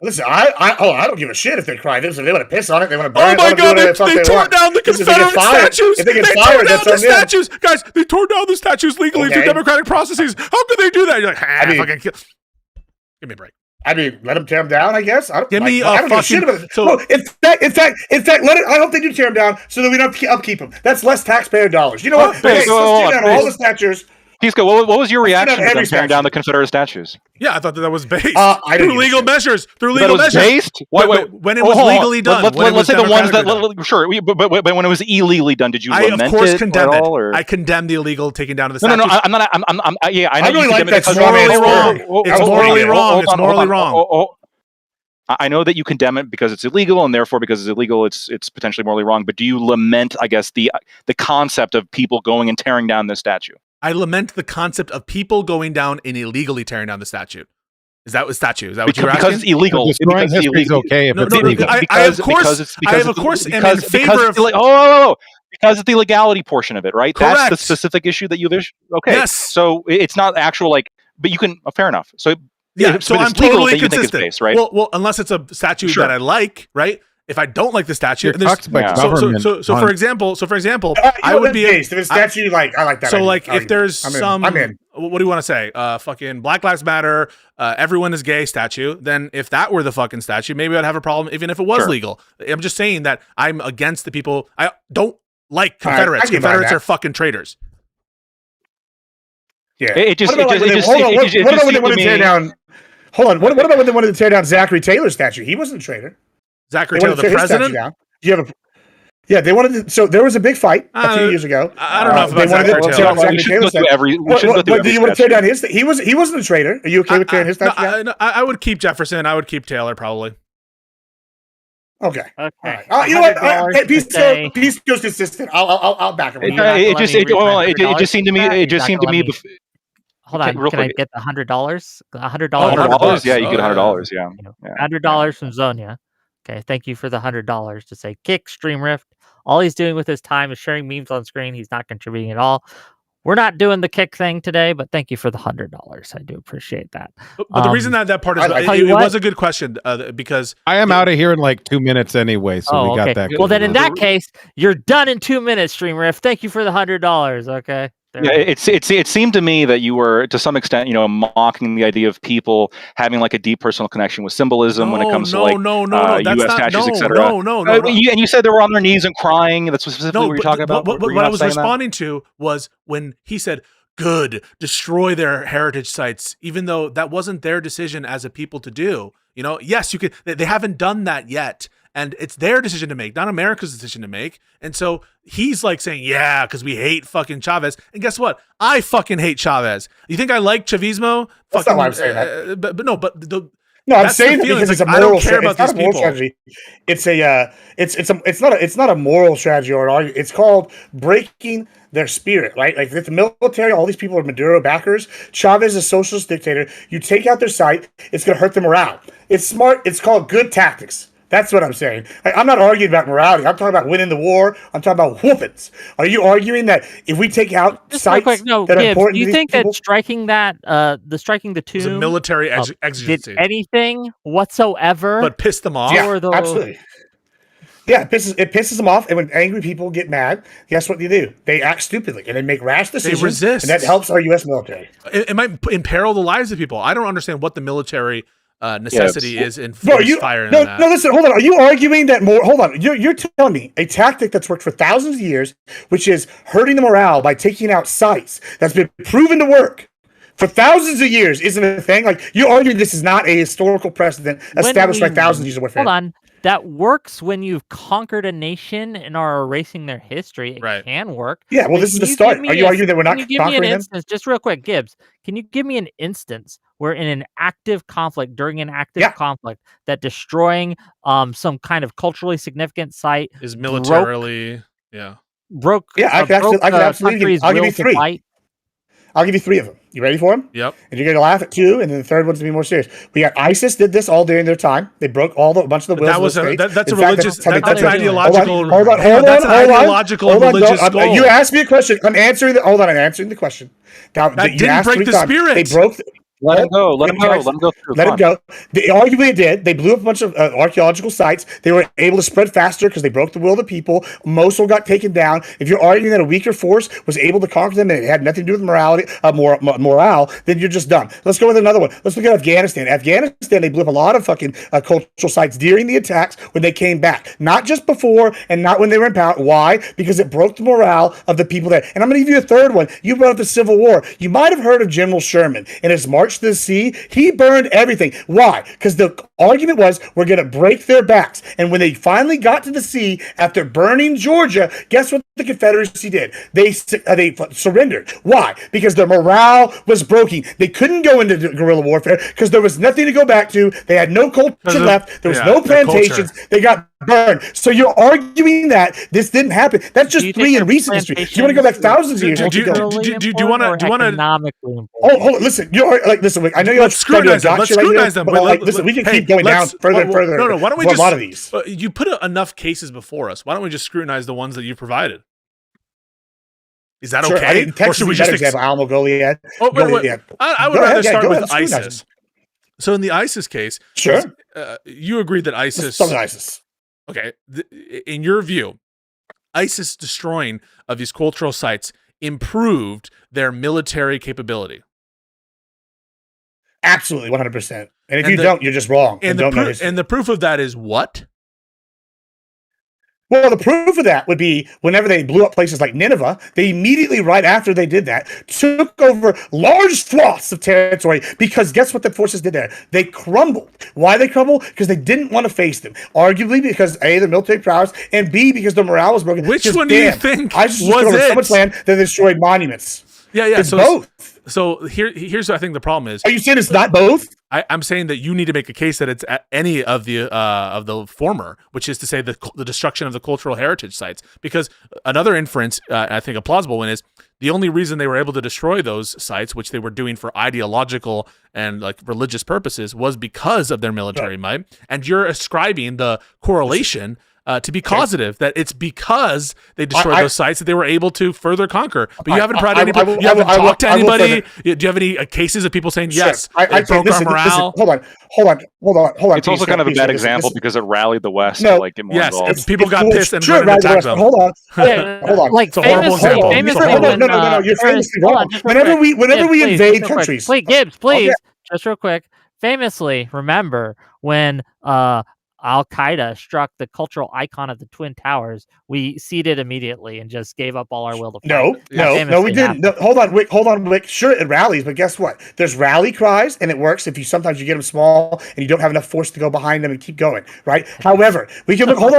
Listen, I don't give a shit if they cry. Listen, they want to piss on it. They want to burn Oh it. my let them do God! whatever the fuck They tore want. down the Listen, if they get Confederate fired- statues. If they get tore fired, down that's the on them. statues, guys. They tore down the statues legally through Okay. democratic processes. How could they do that? You're like, I mean- fucking kill. Give me a break. I mean, let them tear them down. I guess. I don't, Give me I a don't give a shit fucking- about it. so- No, in fact, let it. I hope they do tear them down so that we don't upkeep them. That's less taxpayer dollars. You know what? Oh, Okay, so let's hold tear on, down all please. the statues. Pisco, what was your Let's reaction do to that them every tearing down statue. the Confederate statues? Yeah, I thought that was based I didn't through give a legal shit. measures. Through That legal was measures. based? Wait, When it was hold on. legally done. Let's when it was say the ones that democratically done. sure, but when it was illegally done, did you I lament of course it condemn at it. all? Or? I condemn the illegal taking down of the No, statues. I'm not. I'm yeah, I know I really you like condemn it that because straw man morally story. wrong. It's That was morally pretty good. wrong. It's morally wrong. I know that you condemn it because it's illegal, and therefore, because it's illegal, it's potentially morally wrong. But do you lament, I guess, the concept of people going and tearing down this statue? I lament the concept of people going down and illegally tearing down the statue. Is that what statue? Is that what you're asking? Because it's illegal. Destroying Because it's history is illegal. okay if No, it's no, no, illegal. I of course am in favor of. Because of the legality portion of it, right? That's the Correct. specific issue that you've issued. Okay. Yes. So it's not actual but you can. Fair enough. So Yeah, if so it's I'm legal, totally then you think it's consistent. based, right? Well, unless it's a statue Sure. that I like, right? If I don't like the statue, You're and there's- talks about Yeah. government. so for example, I would would be based. If it's statue, like I like that. so idea. like I if there's I'm in. some I'm in. what do you want to say? Fucking Black Lives Matter, everyone is gay statue. Then if that were the fucking statue, maybe I'd have a problem even if it was Sure. legal. I'm just saying that I'm against the people. I don't like All right, Confederates. I can buy Confederates that. are fucking traitors. Yeah. It just- What about it when just- hold on, it what just about when they seemed wanted to to tear me- down? Hold on. What about when they wanted to tear down Zachary Taylor's statue? He wasn't a traitor. Zachary They Taylor, wanted to the tear his statue president. down. Do you have a? Yeah, they wanted to. So there was a big fight a few years ago. I don't know if They about wanted Zachary to Taylor. tear down We Zachary should Taylor's go through statue. every. We should go through But do every you want to tear statue. down his? He wasn't a traitor. Are you okay with tearing his statue down? I would keep Jefferson. I would keep Taylor probably. Okay. Okay. You know what? $100 Peace goes consistent. I'll back him. It, You're not gonna it let just me it, read my well, it $100 just seemed to me. for that? It just You're seemed not to me. gonna Hold Okay, on, real can I quick. get the $100? $100. $100. Yeah, you Oh, get yeah. $100. Yeah. $100 from Zonia. Okay, thank you for the $100 to say kick Stream Rift. All he's doing with his time is sharing memes on screen. He's not contributing at all. We're not doing the kick thing today, but thank you for the $100. I do appreciate that. But the reason that part is I tell it you what. was a good question because I am out of here in like 2 minutes anyway, so we got that. Well, then in covered. that case, you're done in 2 minutes, Stream Rift. Thank you for the $100. Okay. There Yeah, we go. it seemed to me that you were to some extent, mocking the idea of people having like a deep personal connection with symbolism when it comes to like that's U.S. not, statues, no, etc. no. And you said they were on their knees and crying. That's specifically what you're talking about. But Were you what I not was saying that? responding to was when he said, "Good, destroy their heritage sites," even though that wasn't their decision as a people to do. Yes, you could. They haven't done that yet, and it's their decision to make, not America's decision to make. And so he's like saying, "Yeah, because we hate fucking Chavez." And guess what? I fucking hate Chavez. You think I like Chavismo? That's not why I'm saying that. No, I'm That's the saying that feeling. because It's it's a like, I don't moral. care about It's not these a moral people. strategy. It's not a moral strategy or an argument. It's called breaking their spirit, right? Like if the military, all these people are Maduro backers. Chavez is a socialist dictator. You take out their site, it's going to hurt their morale. It's smart. It's called good tactics. That's what I'm saying. I'm not arguing about morality. I'm talking about winning the war. I'm talking about whoopings. Are you arguing that if we take out Just real sites quick, no, that are Gibbs, important do you to these think people? that striking the It was a tomb military did exigency, anything whatsoever? but pissed them off. Yeah, or the- absolutely. Yeah, it pisses them off, and when angry people get mad, guess what they do? They act stupidly, and they make rash decisions. resist. and that helps our U.S. military. It might imperil the lives of people. I don't understand what the military necessity is in Bro, firing no, on that. no, listen, hold on. Are you arguing that more? Hold on. You're telling me a tactic that's worked for thousands of years, which is hurting the morale by taking out sites, that's been proven to work for thousands of years, isn't a thing? Like, you're arguing this is not a historical precedent established by thousands of years of warfare. Hold on. That works when you've conquered a nation and are erasing their history. It Right. can work. Yeah, well, But this is can the you start. give me Are you a- arguing that we're not Can you give me an conquering them? instance, just real quick, Gibbs? Can you give me an instance where in an active conflict, during an active Yeah. conflict, that destroying some kind of culturally significant site Is militarily, yeah. broke? Yeah, I could broke absolutely the give country's I'll give will you to three. fight? I'll give you three of them. You ready for them? Yep. And you're going to laugh at two, and then the third one's going to be more serious. We got ISIS did this all during their time. They broke a bunch of the But wills that of was the states. that's a In fact, religious. how they That's cut an their- ideological. Hold on. That's an ideological and religious goal. You asked me a question. I'm answering the. Hold on. I'm answering the question. Now That you didn't asked break three the times. spirit. They broke. Let him go. Let him go. Let him go through. Let him go. They arguably did. They blew up a bunch of archaeological sites. They were able to spread faster because they broke the will of the people. Mosul got taken down. If you're arguing that a weaker force was able to conquer them and it had nothing to do with morality, morale, then you're just dumb. Let's go with another one. Let's look at Afghanistan. Afghanistan, they blew up a lot of fucking cultural sites during the attacks when they came back. Not just before and not when they were in power. Why? Because it broke the morale of the people there. And I'm going to give you a third one. You brought up the Civil War. You might have heard of General Sherman in his March to the Sea. He burned everything. Why? Because the argument was we're going to break their backs. And when they finally got to the sea after burning Georgia, guess what the Confederacy did? They surrendered. Why? Because their morale was broken. They couldn't go into guerrilla warfare because there was nothing to go back to. They had no culture left. There was no plantations. They got burned. So you're arguing that this didn't happen. That's just three in recent history. Do you want to go back thousands of years? Do you want to economically important? Hold on, listen. You're like, listen. I know you're scrutinize them. Let's scrutinize them. But listen, we can keep going down further and further. No, why don't we just a lot of these? You put enough cases before us. Why don't we just scrutinize the ones that you provided? Is that sure, okay? Or should we just example? Alma Goliad. I would rather start with ISIS. So in the ISIS case, sure, you agreed that ISIS. Some ISIS. Okay, in your view, ISIS destroying of these cultural sites improved their military capability. Absolutely, 100%. And if you don't, you're just wrong. And the proof of that is what? Well, the proof of that would be whenever they blew up places like Nineveh, they immediately, right after they did that, took over large swaths of territory because guess what the forces did there? They crumbled. Why they crumbled? Because they didn't want to face them. Arguably because A, the military prowess, and B, because their morale was broken. Which one do you think I just was it? So much land that they destroyed monuments. Yeah. It's both. So here's what I think the problem is. Are you saying it's not both? I'm saying that you need to make a case that it's at any of the former, which is to say the destruction of the cultural heritage sites. Because another inference, I think a plausible one, is the only reason they were able to destroy those sites, which they were doing for ideological and like religious purposes, was because of their military might. And you're ascribing the correlation to be causative, that it's because they destroyed those sites that they were able to further conquer. But you haven't tried anybody. You haven't talked to anybody. Do you have any cases of people saying yes? It broke our morale. Hold on. It's also kind of a bad example because it rallied the West to like get more involved. People got pissed and went and attacked them. Hold on. Like it's a horrible example. No. You're famously wrong. Whenever we invade countries, please, Gibbs, please, just real quick. Famously, remember when Al-Qaeda struck the cultural icon of the Twin Towers, we ceded immediately and just gave up all our will to fight. No, we didn't. No, hold on, Whick. Sure, it rallies, but guess what? There's rally cries, and it works if you sometimes you get them small and you don't have enough force to go behind them and keep going, right? However, we can look. Hold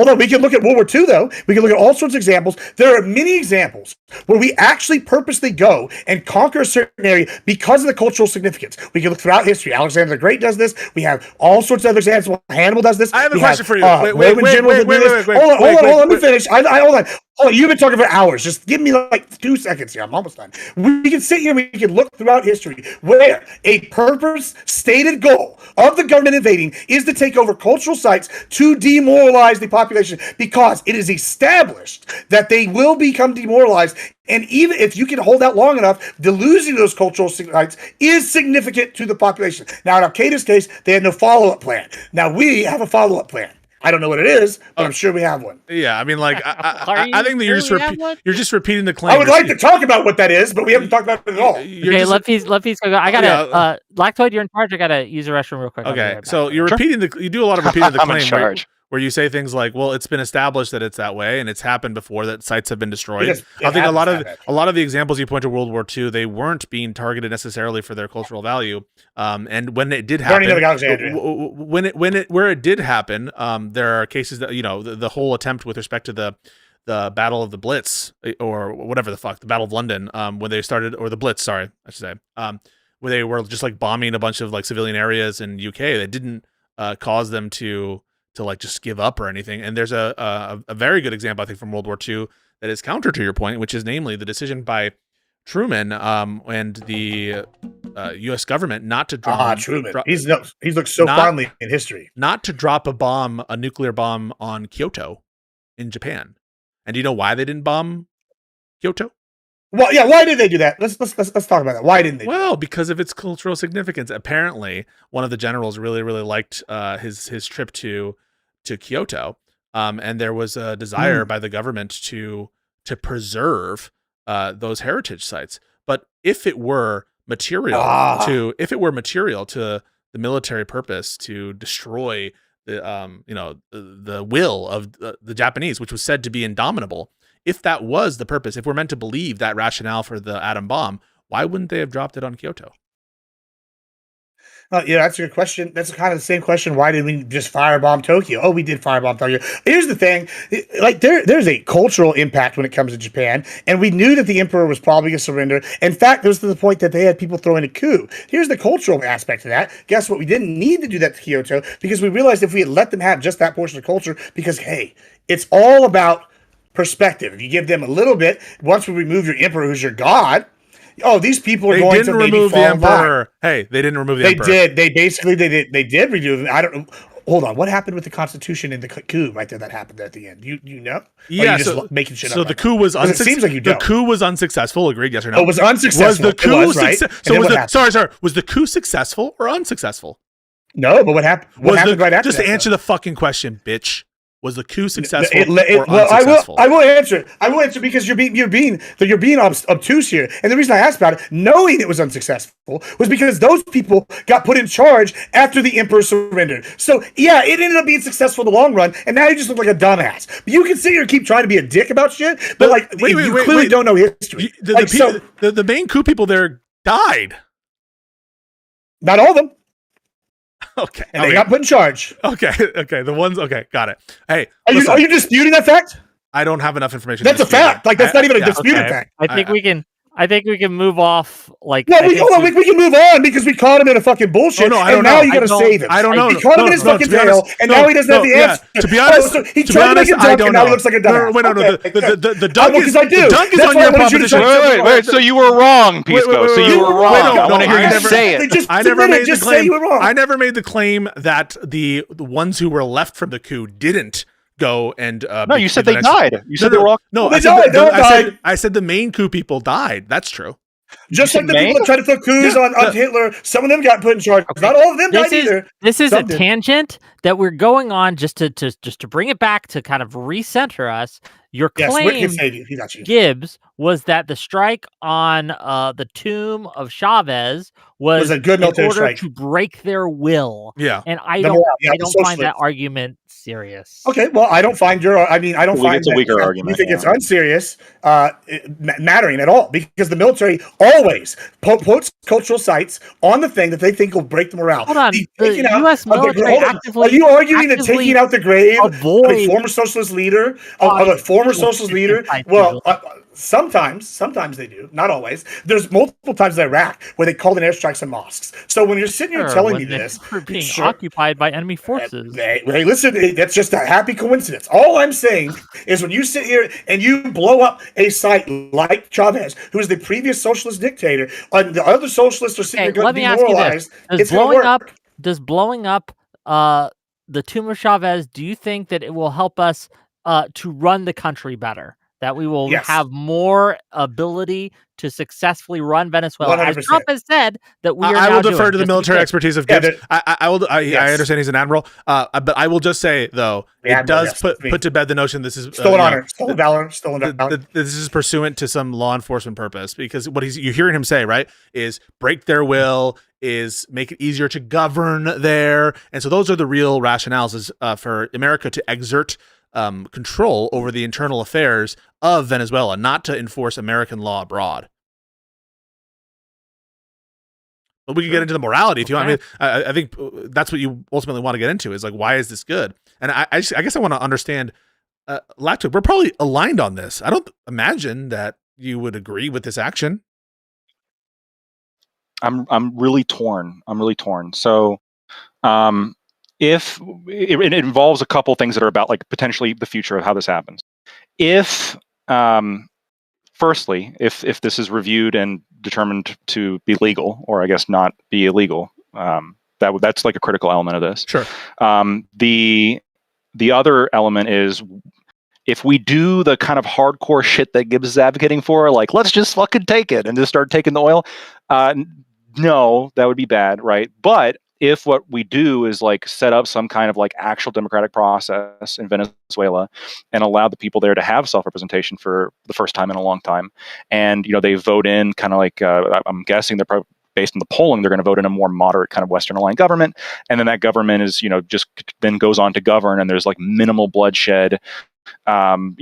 on. We can look at World War II, though. We can look at all sorts of examples. There are many examples where we actually purposely go and conquer a certain area because of the cultural significance. We can look throughout history. Alexander the Great does this. We have all sorts of other examples. Hannibal does this. I have a question for you. Wait. Hold on. Let me finish. Hold on. You've been talking for hours. Just give me like 2 seconds here. I'm almost done. We can sit here. We can look throughout history where a purpose stated goal of the government invading is to take over cultural sites to demoralize the population because it is established that they will become demoralized. And even if you can hold out long enough, the losing of those cultural sites is significant to the population. Now, in Al-Qaeda's case, they had no follow-up plan. Now, we have a follow-up plan. I don't know what it is, but I'm sure we have one. Yeah, I mean, like, I think that you're just repeating the claim. I would like to talk about what that is, but we haven't talked about it at all. Okay, let Pisco go. I gotta, Lactoid, you're in charge. I gotta use the restroom real quick. Okay, so you're repeating you do a lot of repeating the claim. Where you say things like, "Well, it's been established that it's that way, and it's happened before that sites have been destroyed." I think a lot of the examples you point to World War II, they weren't being targeted necessarily for their cultural value. And when it did happen, where it did happen, there are cases that the whole attempt with respect to the Battle of the Blitz or whatever the fuck, the Battle of London, when they started, or the Blitz, sorry, I should say, where they were just like bombing a bunch of like civilian areas in UK. That didn't cause them to like just give up or anything. And there's a very good example, I think, from World War II that is counter to your point, which is namely the decision by Truman and the U.S. government not to drop. Truman. He's looked so fondly in history. Not to drop a nuclear bomb on Kyoto in Japan. And do you know why they didn't bomb Kyoto? Well, yeah. Why did they do that? Let's talk about that. Why didn't they? Well, because of its cultural significance. Apparently, one of the generals really liked his trip to Kyoto, and there was a desire by the government to preserve those heritage sites. But if it were material to the military purpose to destroy the will of the Japanese, which was said to be indomitable, if that was the purpose, if we're meant to believe that rationale for the atom bomb, why wouldn't they have dropped it on Kyoto? Yeah, that's a good question. That's kind of the same question. Why did we just firebomb Tokyo? Oh, we did firebomb Tokyo. Here's the thing: like there's a cultural impact when it comes to Japan, and we knew that the emperor was probably going to surrender. In fact, it was to the point that they had people throwing a coup. Here's the cultural aspect of that. Guess what? We didn't need to do that to Kyoto because we realized if we had let them have just that portion of culture, because hey, it's all about perspective. If you give them a little bit, once we remove your emperor, who's your god. Oh, these people are going to remove the emperor. Hey, they didn't remove the emperor. They did. They did remove it. I don't. Hold on. What happened with the Constitution and the coup right there that happened at the end? You know? Yeah. Or you just making shit up. So the coup was unsuccessful. It seems like you don't. The coup was unsuccessful. Agreed? Yes or no? Oh, it was unsuccessful. Was the coup right? Sorry. Was the coup successful or unsuccessful? No, but what happened? What happened right after? Just answer the fucking question, bitch. Was the coup successful or unsuccessful? I will answer it. I will answer because you're being obtuse here. And the reason I asked about it, knowing it was unsuccessful, was because those people got put in charge after the emperor surrendered. So yeah, it ended up being successful in the long run. And now you just look like a dumbass. But you can sit here and keep trying to be a dick about shit. But like, you clearly don't know history. The main coup people there died. Not all of them. Okay. And they got put in charge. Okay. The ones. Okay. Got it. Hey, are you disputing that fact? I don't have enough information. That's a fact. Like that's not even a disputed fact. I think we can move off. Like, no, we can move on because we caught him in a fucking bullshit. Oh, no, I and don't now know. you got to save him. I don't know. We caught him in his fucking tail, and now he doesn't have the answer. To be honest, he tried to make a dunk, and now he looks like a dumbass. No. The dunk is on your proposition. Wait. So you were wrong, Pisco. So you were wrong. I want to hear you say it. I never made the claim. I never made the claim that the ones who were left from the coup didn't go and no, you said they died. You said they were all I said the main coup people died. That's true. Just like the people that tried to throw coups on Hitler, some of them got put in charge. Okay. Not all of them died either. This is a tangent that we're going on just to bring it back to kind of recenter us. Your claim, Gibbs, was that the strike on the tomb of Chavez was a good military strike to break their will. Yeah, and I don't find that argument serious. Okay, well, I don't find I don't find it's a weaker argument. You think it's unserious, mattering at all because the military always puts cultural sites on the thing that they think will break the morale. Hold on, the U.S. military actively. Are you arguing that taking out the grave of a former socialist leader, of a former socialist leader? Well, sometimes they do, not always. There's multiple times in Iraq where they called in airstrikes on mosques. So when you're sitting here telling me this, we're being occupied by enemy forces. Hey, listen, that's just a happy coincidence. All I'm saying is when you sit here and you blow up a site like Chavez, who is the previous socialist dictator, and the other socialists are sitting here going demoralized. Does blowing up the tomb of Chavez, do you think that it will help us to run the country better? That we will have more ability to successfully run Venezuela. 100%. As Trump has said that we are I will defer doing, to the military expertise of Gibbs. I understand he's an admiral, but I will just say though, it does put to bed the notion this is stolen honor, stolen valor, stolen valor. This is pursuant to some law enforcement purpose because what you're hearing him say, right, is break their will, is make it easier to govern there, and so those are the real rationales is for America to exert control over the internal affairs of Venezuela, not to enforce American law abroad. But we can get into the morality if you want. I mean, I think that's what you ultimately want to get into is like, why is this good? And I guess I want to understand, Lacto, we're probably aligned on this. I don't imagine that you would agree with this action. I'm really torn. So, if it involves a couple things that are about like potentially the future of how this happens. If firstly, if this is reviewed and determined to be legal, or I guess not be illegal, that's like a critical element of this. Sure. The other element is if we do the kind of hardcore shit that Gibbs is advocating for, like let's just fucking take it and just start taking the oil, no, that would be bad, right? But if what we do is like set up some kind of like actual democratic process in Venezuela and allow the people there to have self-representation for the first time in a long time, and they vote in kind of like I'm guessing they're probably based on the polling, they're going to vote in a more moderate kind of Western aligned government, and then that government is just then goes on to govern, and there's like minimal bloodshed, kind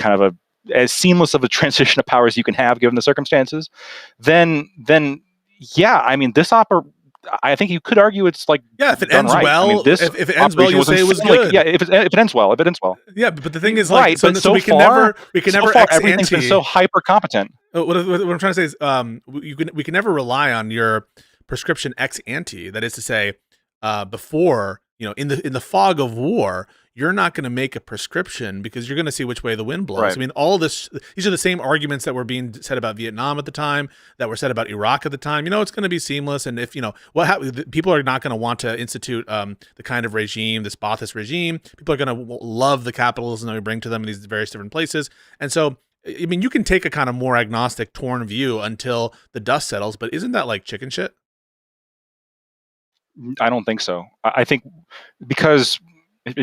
of a as seamless of a transition of power as you can have given the circumstances, then yeah, I mean I think you could argue it's like if it ends right. well, I mean, this if it ends well, you'll say it was good. Like, if it ends well, Yeah, but the thing is, right, like, so we can never everything's been so hyper competent. What I'm trying to say is, we can never rely on your prescription ex ante. That is to say, before in the fog of war, you're not going to make a prescription because you're going to see which way the wind blows. Right. I mean, these are the same arguments that were being said about Vietnam at the time, that were said about Iraq at the time. It's going to be seamless. And if, people are not going to want to institute the kind of regime, this Ba'athist regime. People are going to love the capitalism that we bring to them in these various different places. And so, I mean, you can take a kind of more agnostic, torn view until the dust settles, but isn't that like chicken shit? I don't think so. I think because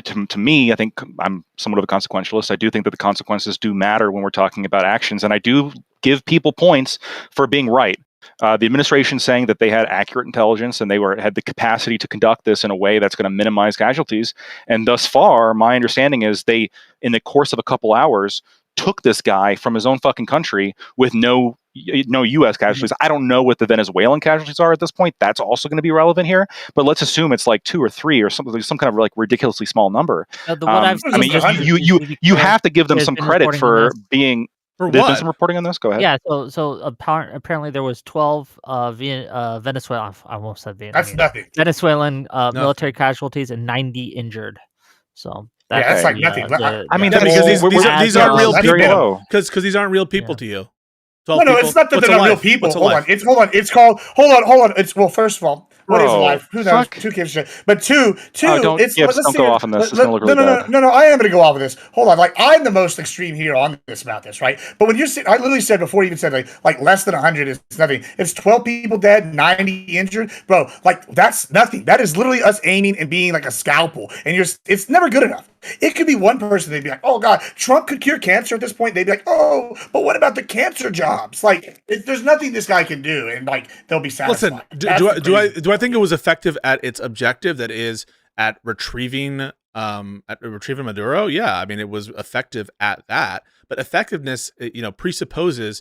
to me, I think I'm somewhat of a consequentialist. I do think that the consequences do matter when we're talking about actions, and I do give people points for being right. The administration saying that they had accurate intelligence and they had the capacity to conduct this in a way that's going to minimize casualties. And thus far, my understanding is they, in the course of a couple hours, took this guy from his own fucking country with no U.S. casualties. I don't know what the Venezuelan casualties are at this point. That's also going to be relevant here. But let's assume it's like 2 or 3 or something, some kind of like ridiculously small number. I mean, you have to give them some credit for being. For There's been what? some reporting on this. Go ahead. Yeah, so apparently there was 12 Venezuelan. I almost said Vietnam. That's nothing. Venezuelan military casualties and 90 injured. So that's like nothing. I mean, because these aren't real people. Because these aren't real people Yeah. to you. No, it's not that they're not real people. Hold on. It's called. Hold on. It's first of all, what is life? Who knows? Fuck. 2 gives a shit. But two. Don't go off on this. It's gonna look really bad. No. I am going to go off of this. Hold on. Like I'm the most extreme here on this about this, right? But when you say, I literally said before you even said like less than 100 is nothing. It's 12 people dead, 90 injured, bro. Like that's nothing. That is literally us aiming and being like a scalpel, and it's never good enough. It could be one person. They'd be like, "Oh God, Trump could cure cancer." At this point, they'd be like, "Oh, but what about the cancer jobs?" Like, there's nothing this guy can do, and like they'll be satisfied. Listen, do I think it was effective at its objective? That is at retrieving Maduro. Yeah, I mean it was effective at that, but effectiveness, presupposes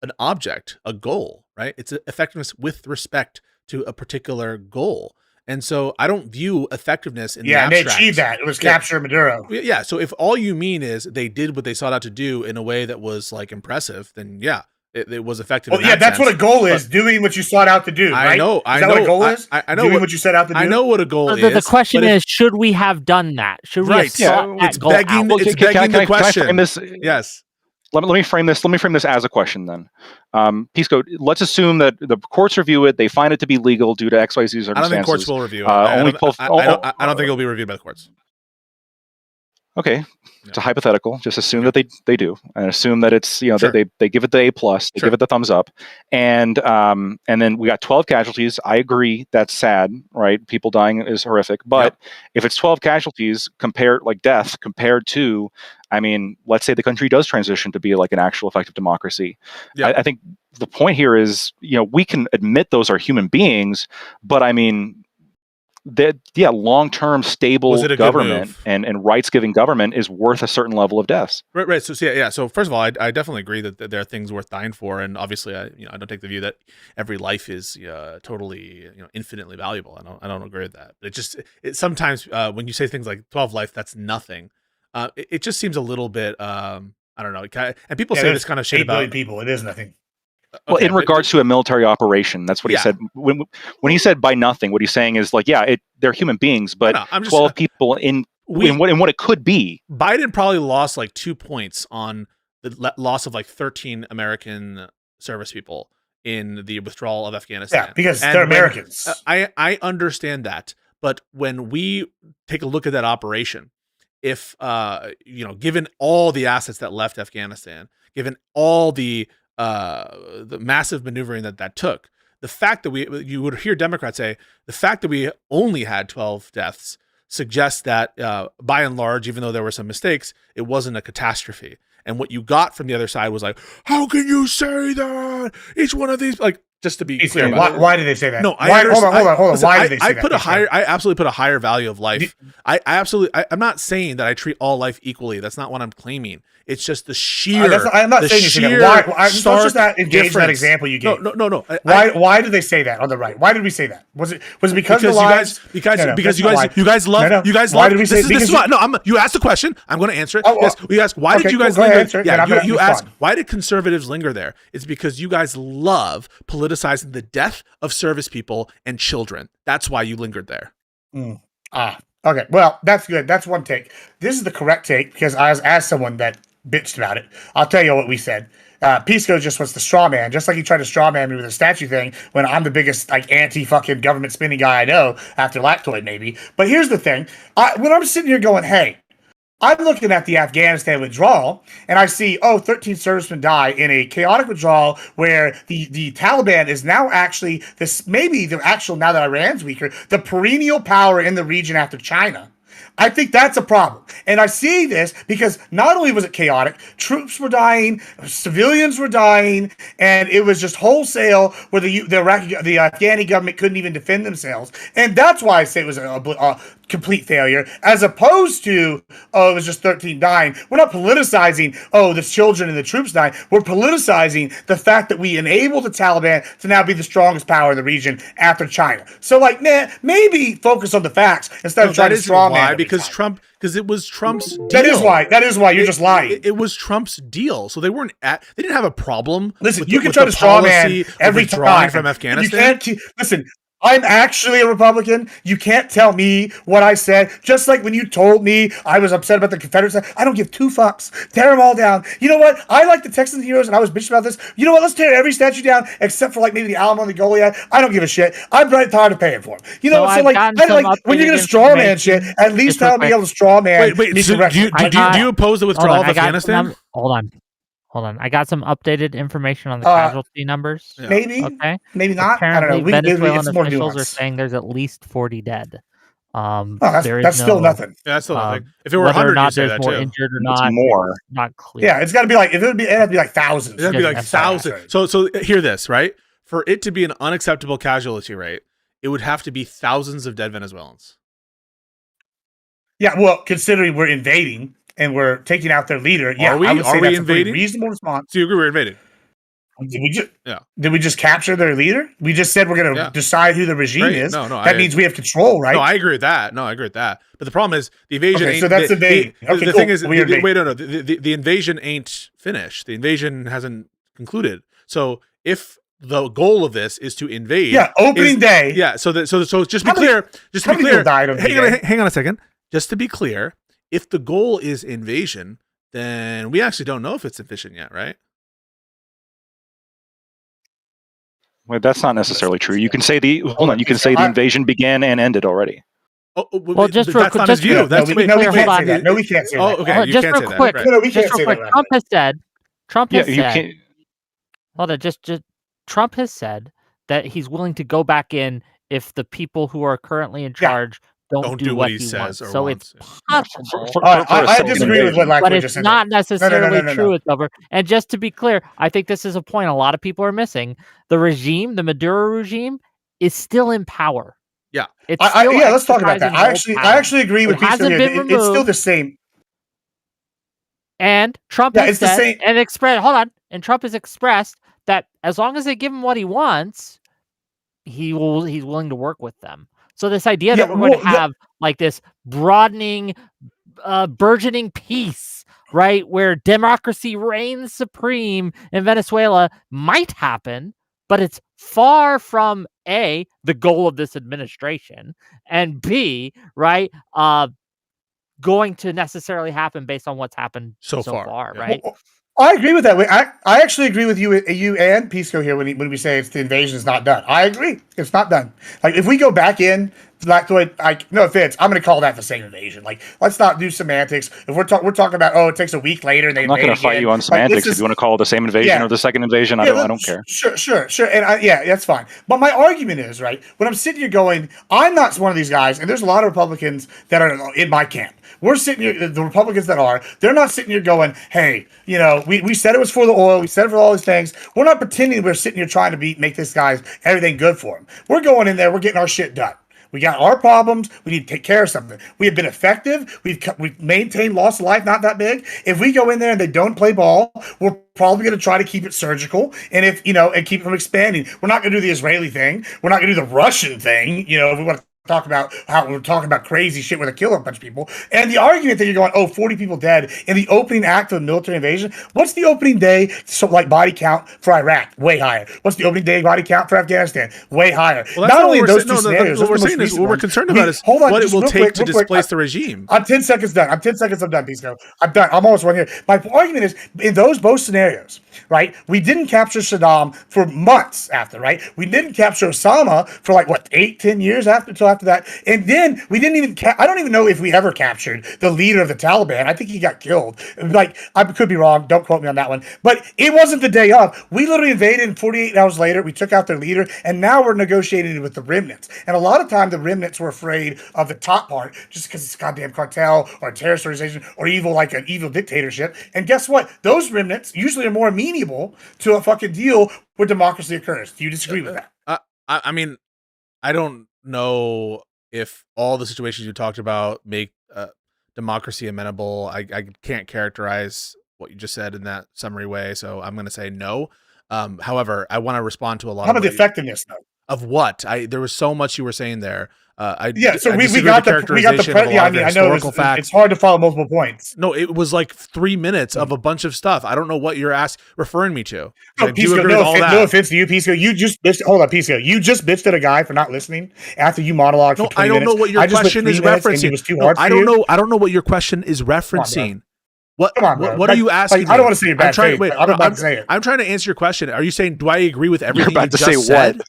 an object, a goal, right? It's effectiveness with respect to a particular goal. And so I don't view effectiveness in the abstract. They achieved that. It was capture Maduro. Yeah. So if all you mean is they did what they sought out to do in a way that was like impressive, then yeah, it was effective. Well, that's what a goal is: doing what you sought out to do. Right? I know. Is that what a goal is? I know doing what you set out to do. I know what a goal is. The question is, should we have done that? Should we have sought that goal out? It's begging the question. Can I frame this? Yes. Let me frame this as a question then. Pisco, let's assume that the courts review it. They find it to be legal due to XYZ circumstances. I don't think courts will review it. I don't think it'll be reviewed by the courts. Okay, it's a hypothetical. Just assume that they do, and assume that it's that they give it the A+, they give it the thumbs up, and then we got 12 casualties. I agree, that's sad, right? People dying is horrific, but if it's 12 casualties compared to, I mean, let's say the country does transition to be like an actual effective democracy. I think the point here is, we can admit those are human beings, but I mean, that long-term stable government and rights-giving government is worth a certain level of deaths. Right. So So first of all, I definitely agree that there are things worth dying for, and obviously, I don't take the view that every life is totally infinitely valuable. I don't agree with that. But it sometimes when you say things like 12 life, that's nothing. It just seems a little bit I don't know. And people say this kind of shit about people. It is nothing. Well, in regards to a military operation, that's what he said. When he said by nothing, what he's saying is like, they're human beings, but 12 people in what it could be. Biden probably lost like 2 points on the loss of like 13 American service people in the withdrawal of Afghanistan. Yeah, because they're Americans. I understand that, but when we take a look at that operation if given all the assets that left Afghanistan, given all the massive maneuvering that took, the fact that you would hear Democrats say the fact that we only had 12 deaths suggests that by and large, even though there were some mistakes, it wasn't a catastrophe. And what you got from the other side was like, how can you say that? Each one of these, like, just to be clear about why did they say that? No, hold on. Why did they say that? I absolutely put a higher value of life. I'm not saying that I treat all life equally. That's not what I'm claiming. It's just the sheer. I'm not saying you that. Why? Let's just not engage that example you gave. No. Why did they say that on the right? Why did we say that? Was it because of the lies? Because you guys love. Why did we say this? You asked the question. I'm going to answer it. Yes, you asked why did you guys linger? Yeah, you asked why did conservatives linger there? It's because you guys love politicizing the death of service people and children. That's why you lingered there. Okay. Well, that's good. That's one take. This is the correct take because as someone that bitched about it, I'll tell you what we said. Pisco just was the straw man, just like he tried to straw man me with the statue thing when I'm the biggest anti-fucking government spending guy I know after Lactoid maybe. But here's the thing. When I'm sitting here going, hey, I'm looking at the Afghanistan withdrawal, and I see, 13 servicemen die in a chaotic withdrawal where the Taliban is now actually now that Iran's weaker, the perennial power in the region after China. I think that's a problem. And I see this because not only was it chaotic, troops were dying, civilians were dying, and it was just wholesale where the Afghani government couldn't even defend themselves. And that's why I say it was a complete failure, as opposed to, it was just 13 dying. We're not politicizing, the children and the troops dying. We're politicizing the fact that we enabled the Taliban to now be the strongest power in the region after China. So, maybe focus on the facts instead of trying to strawman. Because it was Trump's deal. That is why you're just lying. It was Trump's deal. So they didn't have a problem. Listen, you can try to strawman every time from Afghanistan. Listen, I'm actually a Republican. You can't tell me what I said. Just like when you told me I was upset about the Confederates, I don't give two fucks. Tear them all down. You know what? I like the Texan heroes, and I was bitching about this. You know what? Let's tear every statue down except for maybe the Alamo and the Goliath. I don't give a shit. I'm right tired of paying for them. You know what? So when you're gonna straw man shit, at least I'll be able to straw man. Wait. So do you oppose the withdrawal of Afghanistan? Hold on. I got some updated information on the casualty numbers. Yeah. Maybe. Okay. Maybe not. Apparently, I don't know. Venezuelan officials are saying there's at least 40 dead. That's still nothing. Yeah, that's still nothing. If it were 100, you'd say that too. Injured or not, it's more. Not clear. Yeah, it's got to be it would have to be thousands. It'd be thousands. So hear this, right? For it to be an unacceptable casualty rate, it would have to be thousands of dead Venezuelans. Yeah, well, considering we're invading and we're taking out their leader, I would say that's invading? A reasonable response. Do you agree we're invading? Did we just capture their leader? We just said we're going to decide who the regime is. That means we have control, right? No, I agree with that. But the problem is the invasion. Okay, so that's invading. The thing is, the invasion ain't finished. The invasion hasn't concluded. So if the goal of this is to invade, opening day. Yeah. So just be clear. Hang on a second. Just to be clear, if the goal is invasion, then we actually don't know if it's efficient yet, right? Well, that's not necessarily true. You can say the invasion began and ended already. Well, that's not his view. No, we can't say that. No, we can't say that. Okay, you can't say that. Right. No, we can't say that. Trump has said. Hold on, just Trump has said that he's willing to go back in if the people who are currently in charge don't do what he says. So it's possible. I disagree with what but it's not necessarily true. It's over. And just to be clear, I think this is a point a lot of people are missing. The Maduro regime, is still in power. Yeah. Let's talk about that. I actually agree with Pisco here. It's still the same. And Trump has said and expressed. Hold on. And Trump has expressed that as long as they give him what he wants, he's willing to work with them. So this idea that we're going to have this broadening, burgeoning peace, right, where democracy reigns supreme in Venezuela might happen, but it's far from A, the goal of this administration, and B, right, going to necessarily happen based on what's happened so far, right? Well, I agree with that. I actually agree with you and Pisco here when we say the invasion is not done. I agree. It's not done. If we go back in no offense, I'm going to call that the same invasion. Like, let's not do semantics. If we're talking about, oh, it takes a week later and they I'm not going to fight you on semantics. If you want to call it the same invasion or the second invasion, I don't care. Sure. And that's fine. But my argument is, right, when I'm sitting here going, I'm not one of these guys, and there's a lot of Republicans that are in my camp. We're sitting here, the Republicans that are, they're not sitting here going, hey, we said it was for the oil, we said it for all these things. We're not pretending we're sitting here trying to make this guy's everything good for him. We're going in there, we're getting our shit done. We got our problems. We need to take care of something. We have been effective. We've maintained loss of life, not that big. If we go in there and they don't play ball, we're probably going to try to keep it surgical. And and keep it from expanding. We're not going to do the Israeli thing. We're not going to do the Russian thing. If we want to talk about how we're talking about crazy shit where they kill a bunch of people. And the argument that you're going, 40 people dead in the opening act of a military invasion. What's the opening day body count for Iraq? Way higher. What's the opening day body count for Afghanistan? Way higher. Well, not only in those two scenarios. What we're saying is what we're concerned about is what it will take to displace the regime. I'm 10 seconds done. I'm done, Pisco. I'm done. I'm almost one here. My argument is in those both scenarios, right? We didn't capture Saddam for months after, right? We didn't capture Osama for 8-10 years after that. And then we didn't even I don't even know if we ever captured the leader of the Taliban. I think he got killed. I could be wrong. Don't quote me on that one. But it wasn't the day of. We literally invaded, and 48 hours later, we took out their leader, and now we're negotiating with the remnants. And a lot of time, the remnants were afraid of the top part just because it's a goddamn cartel or a terrorist organization or evil, like an evil dictatorship. And guess what? Those remnants usually are more amenable to a fucking deal where democracy occurs. Do you disagree with that? I mean, I don't know if all the situations you talked about make democracy amenable. I can't characterize what you just said in that summary way, so I'm going to say no. However, I want to respond to a lot. How about the effectiveness, though? Of what? There was so much you were saying there. So we got the I know it's hard to follow multiple points. No, it was 3 minutes of a bunch of stuff. I don't know what you're referring me to. No, Pisco, no offense to you, Pisco. You just hold on, Pisco. You just bitched at a guy for not listening after you monologued for 20 minutes. I don't know what your question is referencing. I don't know what your question is referencing. What are you asking? I don't want to say you're bad. I'm about to say it. I'm trying to answer your question. Are you saying, do I agree with everything you just said?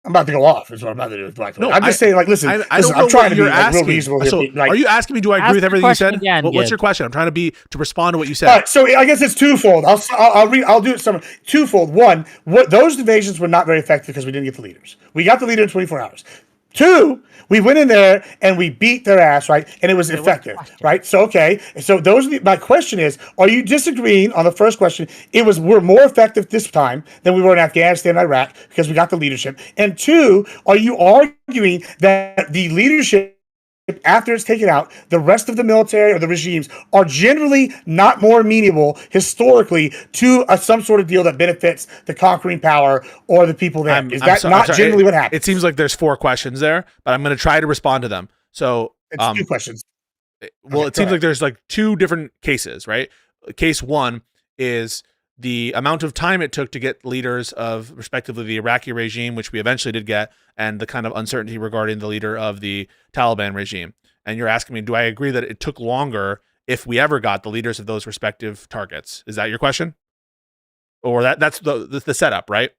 I'm about to go off. Is what I'm about to do. No, I'm just saying, listen. I'm trying to be real reasonable. So, are you asking me? Do I agree with everything you said? Again, what's your question? I'm trying to respond to what you said. All right, so I guess it's twofold. I'll do it twofold. One, those invasions were not very effective because we didn't get the leaders. We got the leader in 24 hours. Two, we went in there and we beat their ass, right? And it was effective, right? So, okay. So my question is, are you disagreeing on the first question? We're more effective this time than we were in Afghanistan and Iraq because we got the leadership. And two, are you arguing that the leadership, after it's taken out, the rest of the military or the regimes are generally not more amenable historically to some sort of deal that benefits the conquering power or the people there? Is that not generally what happens? It seems like there's 4 questions there, but I'm going to try to respond to them. So it's 2 questions. Well, it seems like there's 2 different cases, right? Case 1 is the amount of time it took to get leaders of respectively the Iraqi regime, which we eventually did get, and the kind of uncertainty regarding the leader of the Taliban regime. And you're asking me, do I agree that it took longer if we ever got the leaders of those respective targets? Is that your question? Or that's the setup, right?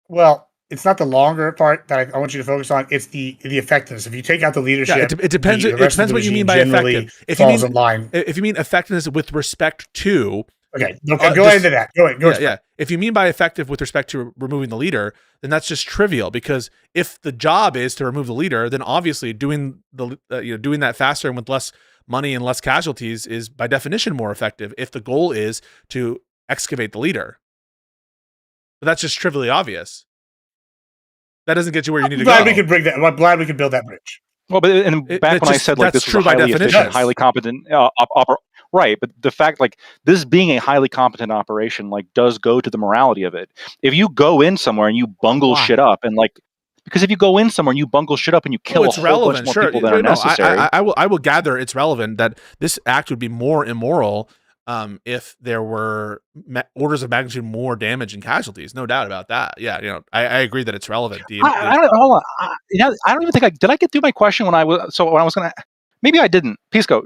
Well, it's not the longer part that I want you to focus on. It's the effectiveness. If you take out the leadership, it depends. It depends what you mean by effective. If you mean effectiveness with respect to, okay, go into that. Go ahead. If you mean by effective with respect to removing the leader, then that's just trivial. Because if the job is to remove the leader, then obviously doing that faster and with less money and less casualties is by definition more effective. If the goal is to excavate the leader, but that's just trivially obvious. That doesn't get you where you need to go. I'm glad we could build that bridge. Well, but back when I said this was a highly efficient, highly competent right, but the fact this being a highly competent operation does go to the morality of it. If you go in somewhere and you bungle shit up and because if you go in somewhere and you bungle shit up and you kill a whole bunch more people than are necessary, I will gather it's relevant that this act would be more immoral if there were orders of magnitude more damage and casualties. No doubt about that. Yeah, I agree that it's relevant. I don't even think did I get through my question when I was going to. Maybe I didn't. Pisco,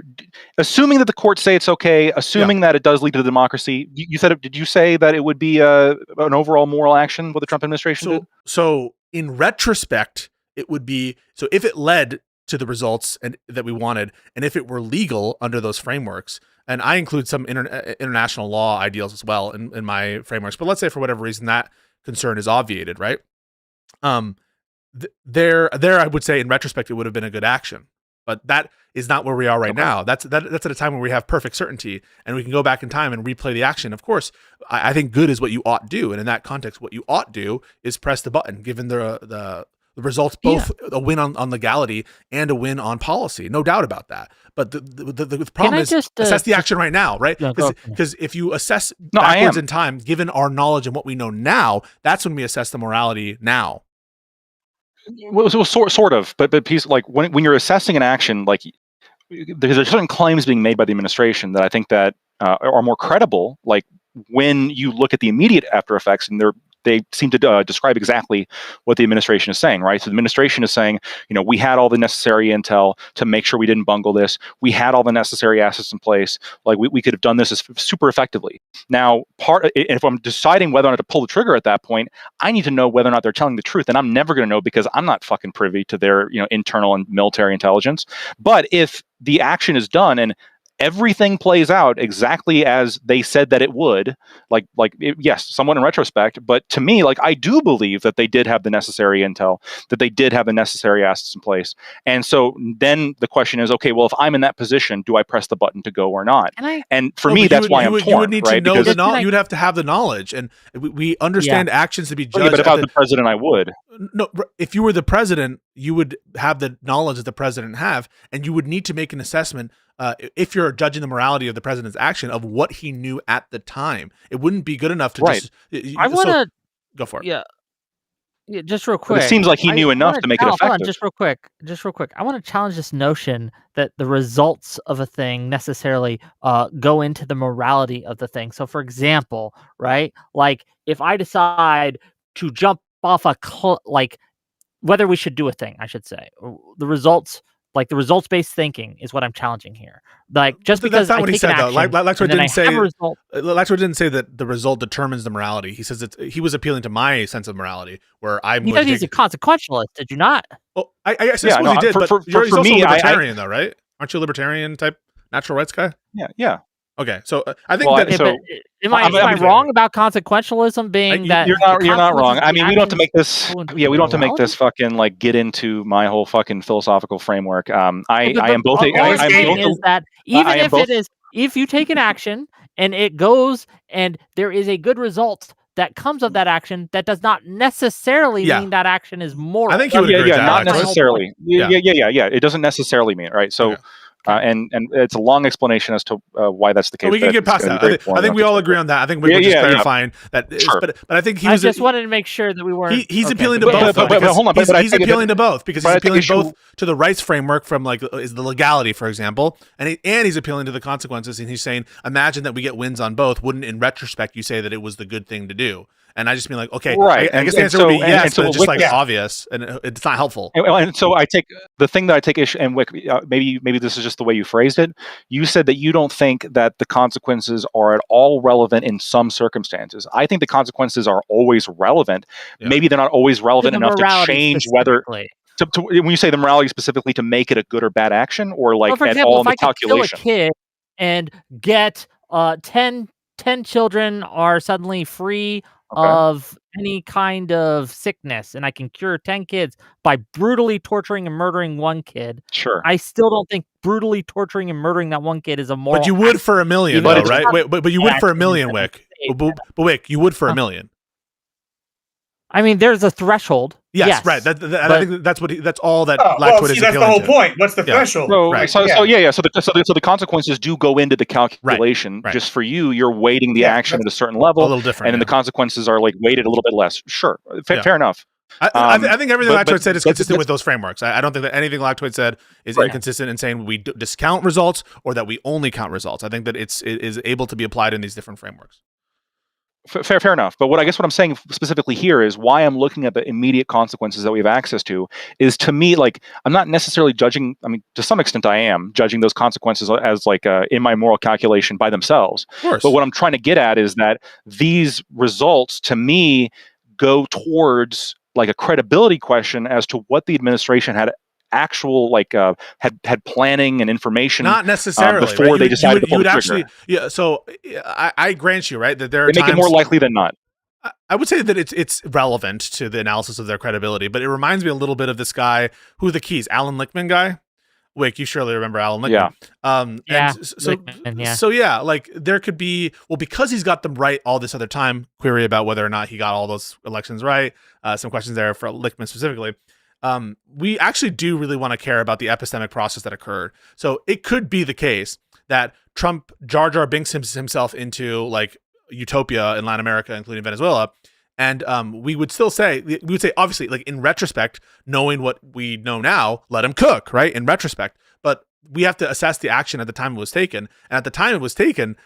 assuming that the courts say it's okay, assuming that it does lead to democracy, you said, did you say that it would be an overall moral action what the Trump administration did? So in retrospect, it would be, so if it led to the results and that we wanted, and if it were legal under those frameworks, and I include some international law ideals as well in my frameworks, but let's say for whatever reason that concern is obviated, right? There I would say in retrospect it would have been a good action. But that is not where we are right now. That's at a time where we have perfect certainty and we can go back in time and replay the action. Of course, I think good is what you ought do. And in that context, what you ought do is press the button, given the results, both a win on legality and a win on policy. No doubt about that. But the problem is assess the action right now, right? Because if you assess backwards in time, given our knowledge and what we know now, that's when we assess the morality now. Well, sort of, but like when you're assessing an action, like there's certain claims being made by the administration that I think that are more credible. Like when you look at the immediate after effects, and they seem to describe exactly what the administration is saying, right? So the administration is saying, we had all the necessary intel to make sure we didn't bungle this. We had all the necessary assets in place. Like we could have done this super effectively. Now, if I'm deciding whether or not to pull the trigger at that point, I need to know whether or not they're telling the truth, and I'm never going to know because I'm not fucking privy to their internal and military intelligence. But if the action is done and everything plays out exactly as they said that it would, yes, somewhat in retrospect, but to me, like, I do believe that they did have the necessary intel, that they did have the necessary assets in place. And so then the question is, okay, well, if I'm in that position, do I press the button to go or not? And for me, that's why I'm torn. You would need to know because you would have to have the knowledge, and we understand actions to be judged. Yeah, but if I was the president, I would. No, if you were the president, you would have the knowledge that the president have, and you would need to make an assessment. If you're judging the morality of the president's action of what he knew at the time, it wouldn't be good enough to just. I want to go for it. Yeah, just real quick. But it seems like he knew enough to make it effective. Hold on, just real quick. I want to challenge this notion that the results of a thing necessarily go into the morality of the thing. So, for example, right, like if I decide to jump off whether we should do a thing, I should say, the results. Like the results-based thinking is what I'm challenging here. Like just because that's not what he said, though. Laxford didn't say that the result determines the morality. He says he was appealing to my sense of morality, where I'm. You said he's a consequentialist, did you not? Well, I suppose he did, but he's also a libertarian, though, right? Aren't you a libertarian type natural rights guy? Yeah. Okay, so I think am I wrong about consequentialism being that you're not wrong. I mean, we don't have to make this. Yeah, we don't have to make this fucking get into my whole fucking philosophical framework. I am both. Is that even if you take an action and it goes and there is a good result that comes of that action, that does not necessarily mean that action is moral. I think you would agree with that. Not necessarily. Yeah. It doesn't necessarily mean it, right? So. And it's a long explanation as to why that's the case. We can get past that. I think we all agree on that. I think we're just clarifying that. Sure. But I think I just wanted to make sure that we weren't. He's appealing to both. But hold on. He's appealing to both because he's appealing both to the rights framework from is the legality, for example, and he's appealing to the consequences. And he's saying, imagine that we get wins on both. Wouldn't in retrospect you say that it was the good thing to do? And I just mean okay, right. I guess the answer would be yes, but it's just obvious, and it's not helpful. And so I take the thing that I take issue, and Whick, maybe this is just the way you phrased it. You said that you don't think that the consequences are at all relevant in some circumstances. I think the consequences are always relevant. Yeah. Maybe they're not always relevant enough to change whether. When you say the morality specifically, to make it a good or bad action, or for example, all in the calculation. If I could kill a kid and get 10 children are suddenly free of any kind of sickness, and I can cure 10 kids by brutally torturing and murdering one kid. Sure. I still don't think brutally torturing and murdering that one kid is a moral. But you would for $1 million, though, right? But you would for $1 million, Whick. But Whick, you would for $1 million. I mean, there's a threshold. Yes, right. I think that's all that Lactwood is appealing to. That's the whole point. What's the threshold? So the consequences do go into the calculation. Right. Just for you, you're weighting the action at a certain level, a little different, and then the consequences are weighted a little bit less. Sure, fair enough. I think everything Lactwood said is consistent with those frameworks. I don't think that anything Lactwood said is inconsistent in saying we discount results or that we only count results. I think that it is able to be applied in these different frameworks. Fair enough. But what I'm saying specifically here is why I'm looking at the immediate consequences that we have access to is, to me, like, I'm not necessarily judging. I mean, to some extent, I am judging those consequences as like in my moral calculation by themselves. Of course. But what I'm trying to get at is that these results, to me, go towards like a credibility question as to what the administration had actual had planning and information not necessarily before right? they decided to pull the trigger. Actually, yeah. So I grant you, right, that there are They make it more likely than not. I would say that it's relevant to the analysis of their credibility, but it reminds me a little bit of this guy who the keys, Alan Lichtman guy. Wick, you surely remember Alan Lichtman. Yeah. So yeah, like there could be, well, because he's got them right all this other time, query about whether or not he got all those elections right. Some questions there for Lichtman specifically. We actually do really want to care about the epistemic process that occurred. So it could be the case that Trump Jar Jar Binks himself into like utopia in Latin America, including Venezuela. And we would say, obviously, like in retrospect, knowing what we know now, let him cook, right? In retrospect. But we have to assess the action at the time it was taken. And at the time it was taken,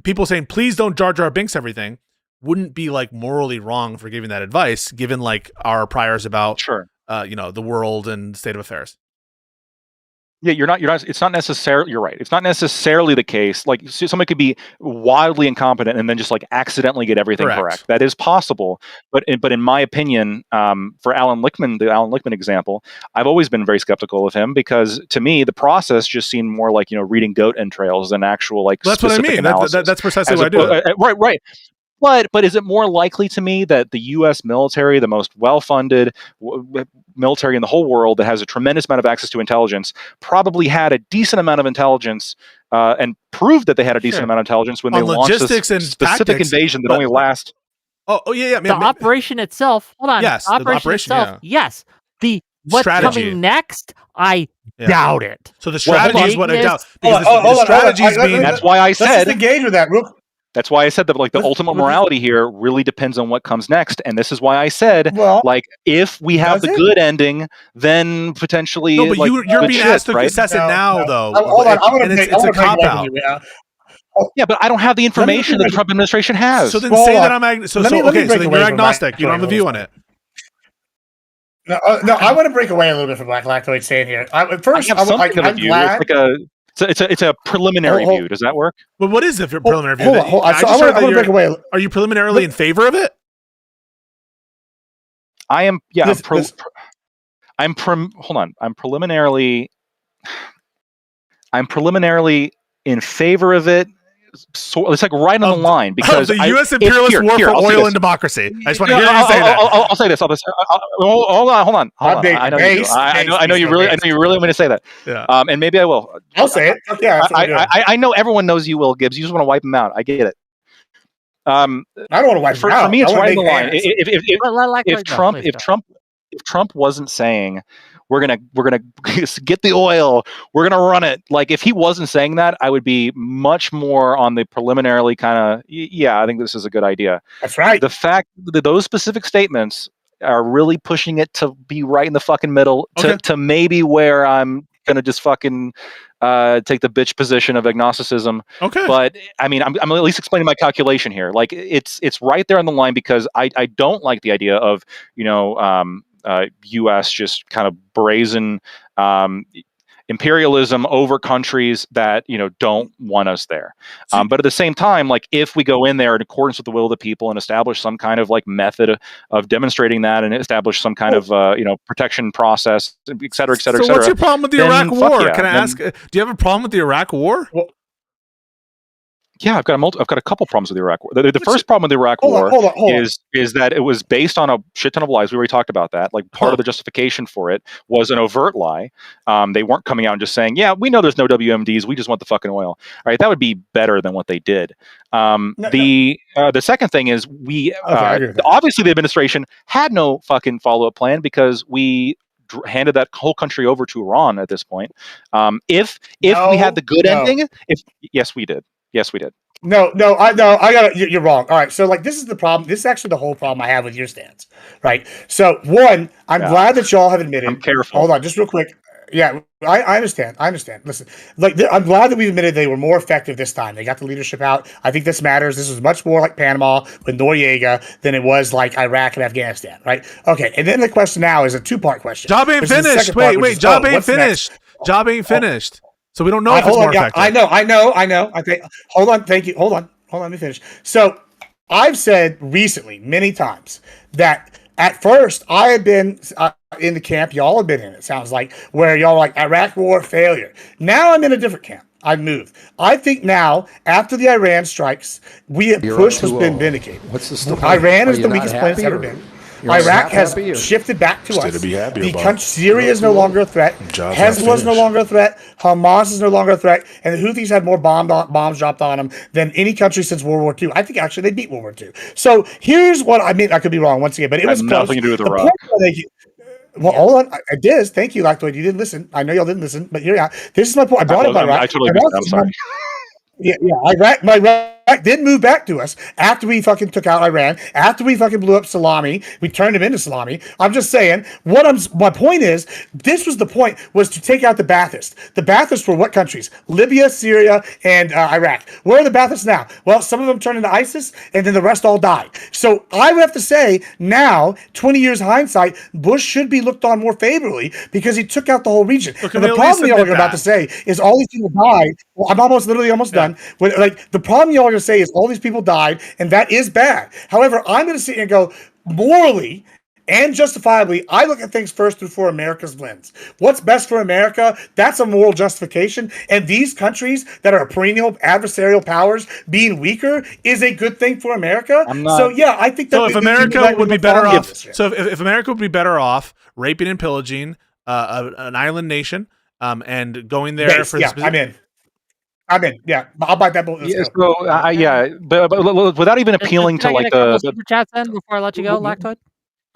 people saying, please don't Jar Jar Binks everything, wouldn't be like morally wrong for giving that advice, given like our priors about the world and state of affairs. Yeah, you're not. It's not necessarily. You're right. It's not necessarily the case. Like somebody could be wildly incompetent and then just like accidentally get everything correct. That is possible. But in my opinion, for Alan Lichtman, the Alan Lichtman example, I've always been very skeptical of him because to me the process just seemed more like reading goat entrails than actual like. That's what I mean. That's precisely what I do. Right. But is it more likely to me that the U.S. military, the most well-funded military in the whole world that has a tremendous amount of access to intelligence, probably had a decent amount of intelligence and proved that they had a decent amount of intelligence when they launched this specific invasion that only lasts? Yeah. The operation itself. Hold on. Yes, the operation itself. Yes. What's strategy. Coming next? I doubt it. So the strategy is what I doubt. The strategy is being. That's why I said. Let's just engage with that real. That's why I said that, like, the ultimate morality here really depends on what comes next, and this is why I said, if we have the good ending, then potentially. No, but you're being asked to assess it now, though. Hold on, it's a cop out. Yeah, but I don't have the information that the Trump administration has. So then say that I'm okay. So then you're agnostic. You don't have a view on it. No, I want to break away a little bit from Black Lactoid saying here. First, I'm glad. It's a preliminary view. Does that work? But what is the preliminary view? Hold on. I want to break away. Are you preliminarily in favor of it? I am. Yeah. Hold on. I'm preliminarily in favor of it. So it's like right on the line because the U.S. imperialist war for oil and demococry. I just want to hear you say that. I'll say this. Hold on. I know you really want me to say that. Yeah. And maybe I will. I'll say it. Yeah. I know everyone knows you will, Gibbs. You just want to wipe them out. I get it. I don't want to wipe them out. For me, it's right on the line. If Trump wasn't saying we're gonna get the oil, we're gonna run it. Like if he wasn't saying that, I would be much more on the preliminarily kind of I think this is a good idea. That's right. The fact that those specific statements are really pushing it to be right in the fucking middle to maybe where I'm gonna just fucking take the bitch position of agnosticism. Okay. But I mean, I'm at least explaining my calculation here. Like it's right there on the line because I don't like the idea of U.S. just kind of brazen imperialism over countries that don't want us there. But at the same time, like if we go in there in accordance with the will of the people and establish some kind of like method of demonstrating that and establish some kind of protection process, et cetera, et cetera, et cetera. So what's your problem with the Iraq War? Yeah, Can I ask? Do you have a problem with the Iraq War? Well, yeah, I've got a couple problems with the Iraq War. The first problem with the Iraq War is that it was based on a shit ton of lies. We already talked about that. Like part of the justification for it was an overt lie. They weren't coming out and just saying, "Yeah, we know there's no WMDs. We just want the fucking oil." All right, that would be better than what they did. The second thing is obviously the administration had no fucking follow-up plan because we handed that whole country over to Iran at this point. If we had the good ending, yes, we did. Yes, we did. No, I got it. You're wrong. All right, so like this is the problem. This is actually the whole problem I have with your stance, right? So one, I'm glad that y'all have admitted. I'm careful. Hold on, just real quick. Yeah, I understand. I understand. Listen, like I'm glad that we admitted they were more effective this time. They got the leadership out. I think this matters. This was much more like Panama with Noriega than it was like Iraq and Afghanistan, right? Okay, and then the question now is a two-part question. Job ain't This is the finished. second part, which Wait, is, job ain't what's next? finished. Job ain't finished. So we don't know if it's Hold more on, yeah, effective. I know. I think. Hold on. Thank you. Hold on. Let me finish. So, I've said recently, many times, that at first I had been in the camp y'all have been in. It sounds like where y'all are like Iraq war failure. Now I'm in a different camp. I've moved. I think now, after the Iran strikes, push has been vindicated. What's the story? Iran is the weakest place it's ever been. Iraq has shifted back to us. Syria is no longer a threat. Hezbollah is no longer a threat. Hamas is no longer a threat. And the Houthis had more bombs dropped on them than any country since World War II. I think actually they beat World War II. So here's what I mean. I could be wrong once again, but it was close. Nothing to do with Iraq. Well, hold on. I did. Thank you, Lactoid. You didn't listen. I know y'all didn't listen, but here, this is my point. I brought up Iraq. I totally missed it. I'm sorry. Yeah. Iraq did move back to us after we fucking took out Iran, after we fucking blew up Salami. We turned him into Salami. I'm just saying, my point is, this was the point, was to take out the Ba'athists. The Ba'athists were what countries? Libya, Syria, and Iraq. Where are the Ba'athists now? Well, some of them turned into ISIS, and then the rest all died. So I would have to say, now, 20 years hindsight, Bush should be looked on more favorably because he took out the whole region. And the problem y'all are about to say is all these people died. Well, I'm literally almost done. Like the problem y'all are going to say is all these people died, and that is bad. However, I'm going to sit here and go, morally and justifiably, I look at things first through America's lens. What's best for America? That's a moral justification. And these countries that are perennial adversarial powers being weaker is a good thing for America. So yeah, I think that. So if America would be better off, if America would be better off raping and pillaging an island nation, and going there for I'm in. Yeah, I'll buy that boat. But without even appealing to like the super chats in before I let you go, Lactoid.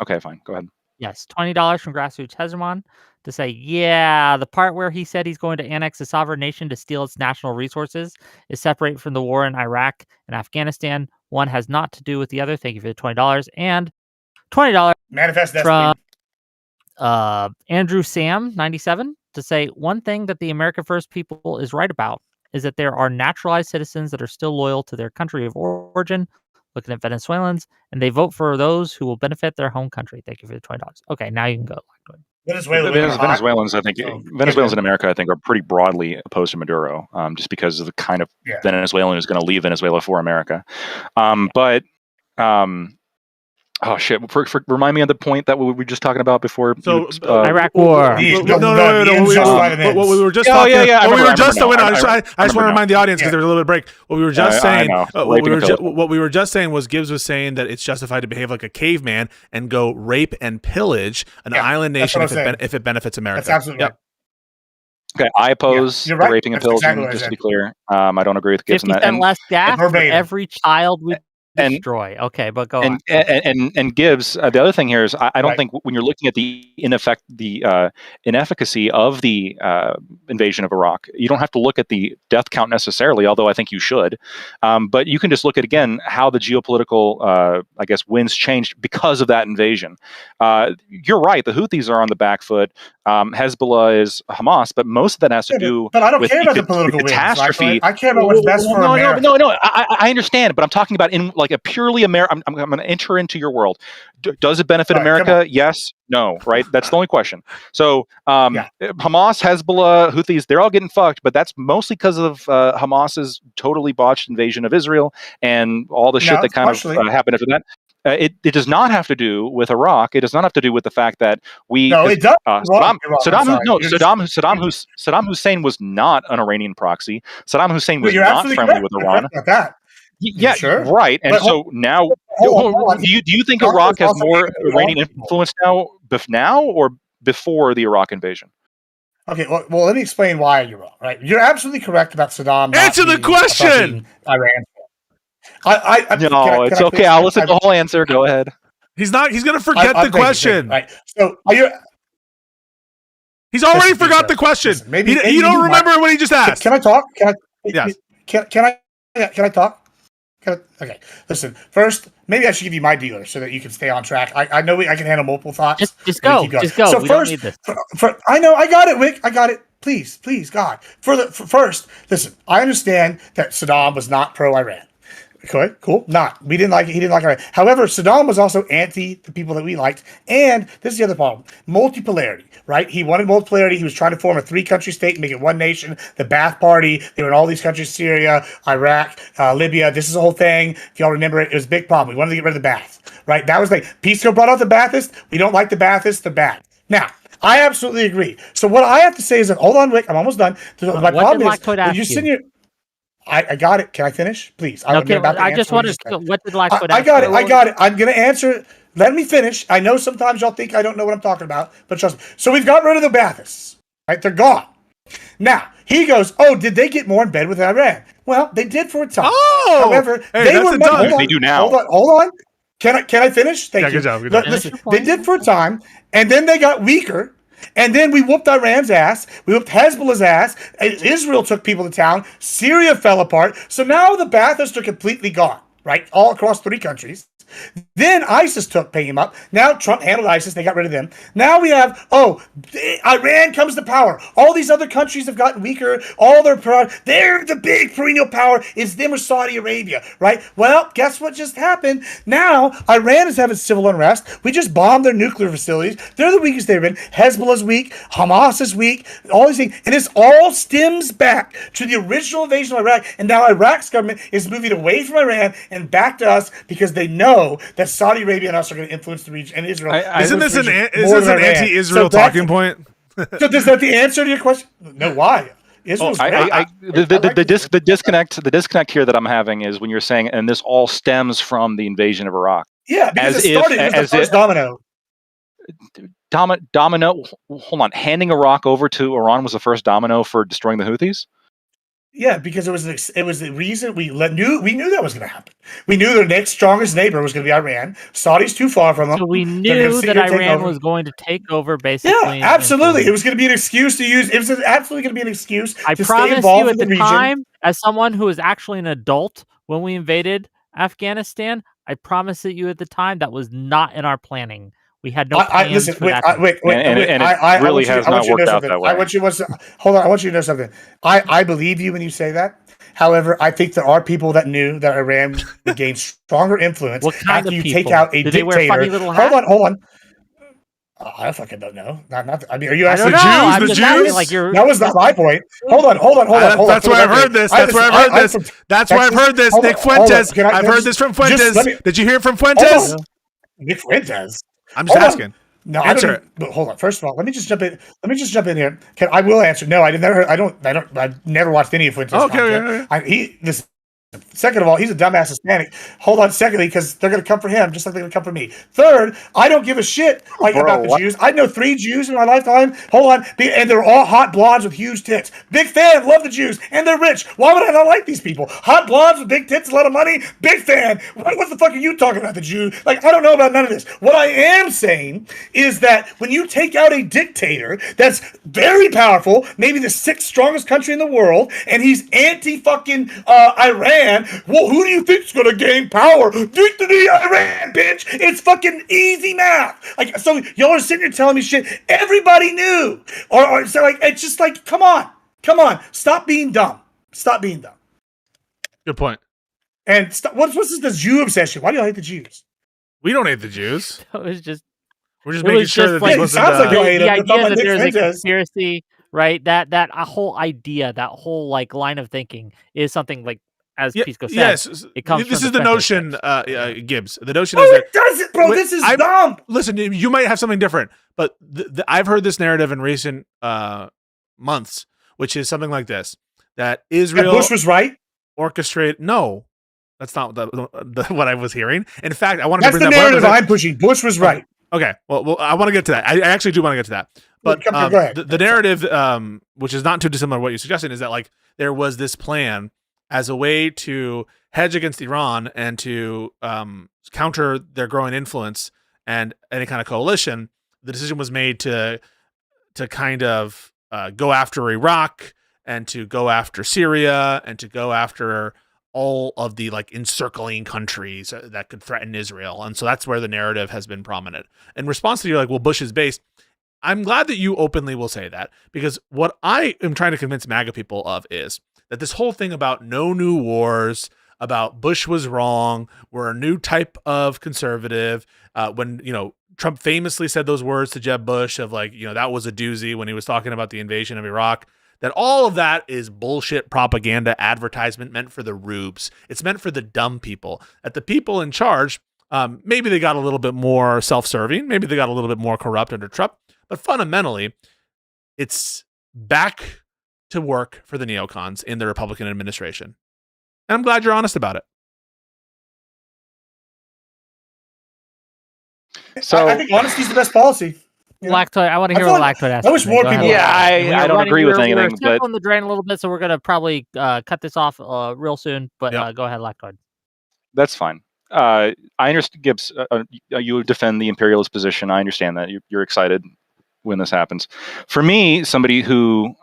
Okay, fine. Go ahead. Yes, $20 from Grassroots Hezron to say, yeah, the part where he said he's going to annex a sovereign nation to steal its national resources is separate from the war in Iraq and Afghanistan. One has not to do with the other. Thank you for the $20 and $20 Manifest from Andrew Sam 97 to say one thing that the America First people is right about is that there are naturalized citizens that are still loyal to their country of origin, looking at Venezuelans, and they vote for those who will benefit their home country. Thank you for the $20. Okay, now you can go. Venezuelans, I think, Venezuelans in America, I think, are pretty broadly opposed to Maduro, just because of the kind of Venezuelan who's going to leave Venezuela for America. Oh shit! Remind me of the point that we were just talking about before. So Iraq War. No. What we were just talking. I just want to remind the audience because there was a little bit of break. What we were just saying. What we were just saying was Gibbs was saying that it's justified to behave like a caveman and go rape and pillage an island nation if it benefits America. That's absolutely right. Okay, I oppose the raping and pillaging. Just to be clear, I don't agree with Gibbs on that. 50% less gas for every child we destroy. Okay, but go on. And Gibbs, the other thing here is I don't think when you're looking at the inefficacy of the invasion of Iraq, you don't have to look at the death count necessarily, although I think you should. But you can just look at, again, how the geopolitical, winds changed because of that invasion. You're right. The Houthis are on the back foot. Hezbollah is Hamas, but most of that has to do but I don't with care about the political catastrophe. Wins, I care about what's best for America. No, I understand, but I'm talking about in like a purely American. I'm going to enter into your world. Does it benefit America? Yes, no, right? That's the only question. So Hamas, Hezbollah, Houthis, they're all getting fucked, but that's mostly because of Hamas's totally botched invasion of Israel and all the shit that kind of happened after that. It does not have to do with Iraq. It does not have to do with the fact that we. No, it does. Saddam Hussein was not an Iranian proxy. Saddam Hussein was not friendly with Iran. Yeah, sure. Right. And so now, do you think Iraq has more Iranian influence now or before the Iraq invasion? Okay, well, let me explain why you're wrong. Right, you're absolutely correct about Saddam. Answer the question. Iran. It's okay. I'll listen to the whole answer. Go ahead. He's not. He's going to forget the question. Right. So are you? He's already forgot the question. Maybe you don't remember what he just asked. Can I talk? Yes. Can I talk? Okay, listen. First, maybe I should give you my dealer so that you can stay on track. I know I can handle multiple thoughts. Just Let me go. keep going. Just go. So We first, don't need this. I know I got it, Wick. I got it. Please, God. First, listen. I understand that Saddam was not pro-Iran. Okay, cool. Not. We didn't like it. He didn't like Iran. However, Saddam was also anti the people that we liked. And this is the other problem. Multipolarity, right? He wanted multipolarity. He was trying to form a 3-country state and make it one nation. The Ba'ath Party. They were in all these countries, Syria, Iraq, Libya. This is the whole thing. If y'all remember it, it was a big problem. We wanted to get rid of the Ba'ath, right? That was like, Pisco brought out the Ba'athists. We don't like the Ba'athists. They're bad. Now, I absolutely agree. So what I have to say is that, hold on, Wick, I'm almost done. My problem is, when you're sitting here, I got it. Can I finish, please? I just wanted to. What did Blackfoot I got it. I got it. I'm going to answer. Let me finish. I know sometimes y'all think I don't know what I'm talking about, but trust me. So we've got rid of the Baathists, right? They're gone. Now, he goes, oh, did they get more in bed with Iran? Well, they did for a time. Oh! However, Hey, they that's were a done. They do now. Hold on. Can I finish? Thank you. Good job. Good job. Listen, they did for a time, and then they got weaker. And then we whooped Iran's ass. We whooped Hezbollah's ass. Israel took people to town. Syria fell apart. So now the Baathists are completely gone, right? All across 3 countries. Then ISIS paying him up. Now Trump handled ISIS. They got rid of them. Now we have, Iran comes to power. All these other countries have gotten weaker. They're the big perennial power. Is them or Saudi Arabia, right? Well, guess what just happened? Now Iran is having civil unrest. We just bombed their nuclear facilities. They're the weakest they've been. Hezbollah's weak. Hamas is weak. All these things. And this all stems back to the original invasion of Iraq. And now Iraq's government is moving away from Iran and back to us because they know that Saudi Arabia and us are going to influence the region and Israel. Isn't this an anti-Israel talking point? So is that the answer to your question? No, why? Israel's The disconnect here that I'm having is when you're saying, and this all stems from the invasion of Iraq. Yeah, because it started as the first domino. Domino. Hold on, handing Iraq over to Iran was the first domino for destroying the Houthis. Yeah, because it was the reason we knew that was going to happen. We knew their next strongest neighbor was going to be Iran. Saudi's too far from them. So we knew that Iran was going to take over, basically. Yeah, absolutely. It was going to be an excuse to use. It was absolutely going to be an excuse. I to promise stay involved you, in at the region. time, as someone who was actually an adult when we invaded Afghanistan, I promise that you at the time that was not in our planning. We had no plans for that. It really has not worked out that way. I want you to know something. I believe you when you say that. However, I think there are people that knew that Iran would gain stronger influence after you take out a dictator. They wear funny little hats? Hold on. I fucking don't know. I mean, are you asking the Jews? That was not my point. Hold on. That's where I've heard this. That's where I've heard this. That's where I've heard this. Nick Fuentes. I've heard this from Fuentes. Did you hear it from Fuentes? Nick Fuentes. I'm just asking. No, answer it. But hold on. First of all, let me just jump in here. I will answer. No, I don't. I've never watched any of Fuentes. Okay. Second of all, he's a dumbass Hispanic. Hold on. Secondly, because they're going to come for him just like they're going to come for me. Third, I don't give a shit about the Jews. I know 3 Jews in my lifetime. Hold on. And they're all hot blondes with huge tits. Big fan. Love the Jews. And they're rich. Why would I not like these people? Hot blondes with big tits, a lot of money. Big fan. What the fuck are you talking about, the Jew? I don't know about none of this. What I am saying is that when you take out a dictator that's very powerful, maybe the 6th strongest country in the world, and he's anti-fucking Iran, well, who do you think's gonna gain power? Victory, Iran, bitch! It's fucking easy math. So y'all are sitting here telling me shit everybody knew, or so it's just come on, stop being dumb. Good point. And what's this Jew obsession? Why do you hate the Jews? We don't hate the Jews. We're just making sure that this wasn't. The idea that there's a conspiracy, right? That a whole idea, that whole line of thinking is something as Pisco said. Yes, it comes. This is the notion, Gibbs. The notion is that it doesn't, bro. This is dumb. Listen, you might have something different, but I've heard this narrative in recent months, which is something like this: that Israel Bush was right. Orchestrate? No, that's not what I was hearing. In fact, I wanted to bring the narrative I'm pushing. Bush was right. Okay, well, I want to get to that. I actually do want to get to that. But go ahead. The narrative, which is not too dissimilar to what you're suggesting, is that there was this plan as a way to hedge against Iran and to counter their growing influence and any kind of coalition. The decision was made to kind of go after Iraq and to go after Syria and to go after all of the like encircling countries that could threaten Israel. And so that's where the narrative has been prominent. In response to you, like, well, Bush is based. I'm glad that you openly will say that, because what I am trying to convince MAGA people of is that this whole thing about no new wars, about Bush was wrong, we're a new type of conservative. When, Trump famously said those words to Jeb Bush of like, that was a doozy when he was talking about the invasion of Iraq, that all of that is bullshit propaganda advertisement meant for the rubes. It's meant for the dumb people. That the people in charge, maybe they got a little bit more self-serving, maybe they got a little bit more corrupt under Trump, but fundamentally, it's back to work for the neocons in the Republican administration. And I'm glad you're honest about it. So I think honesty is the best policy. You know? Lactoid, I want to I hear feel what like- Lactoid has I wish to say. more Go people- ahead. Yeah, I don't agree with anything, We're but on the drain a little bit, so we're gonna probably cut this off real soon. But Yep. go ahead, Lactoid. that's fine. I understand, Gibbs. You defend the imperialist position. I understand that you're excited when this happens. For me, somebody who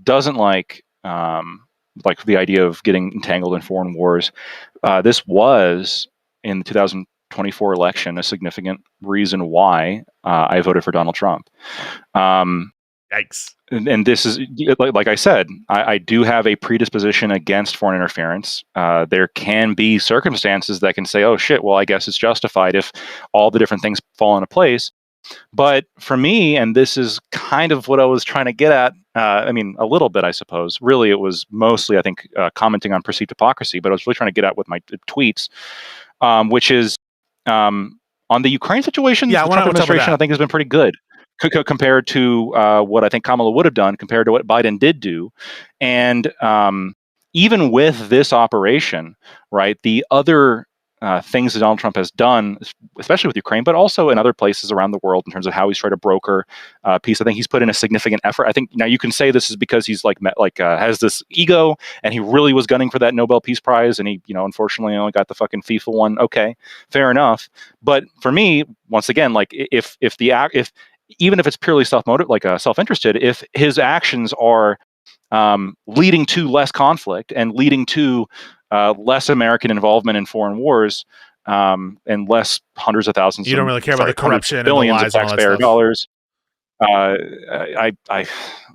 doesn't like the idea of getting entangled in foreign wars, this was in the 2024 election a significant reason why I voted for Donald Trump. Yikes. And this is, like I said, I do have a predisposition against foreign interference. There can be circumstances that can say, oh shit, well, I guess it's justified if all the different things fall into place. But for me, and this is kind of what I was trying to get at, a little bit, I suppose. Really, it was mostly, I think, commenting on perceived hypocrisy, but I was really trying to get at with my tweets, which is on the Ukraine situation, Yeah, the why not Trump tell me administration, that? I think, has been pretty good compared to what I think Kamala would have done, compared to what Biden did do. And even with this operation, right, the other things that Donald Trump has done, especially with Ukraine, but also in other places around the world in terms of how he's tried to broker peace. I think he's put in a significant effort. I think now you can say this is because he's has this ego and he really was gunning for that Nobel Peace Prize, and he, unfortunately only got the fucking FIFA one. Okay, fair enough. But for me, once again, like if even if it's purely self-interested, if his actions are leading to less conflict and leading to less American involvement in foreign wars, and less hundreds of thousands. You don't really care about the corruption and the billions lies of and all that taxpayer stuff. dollars.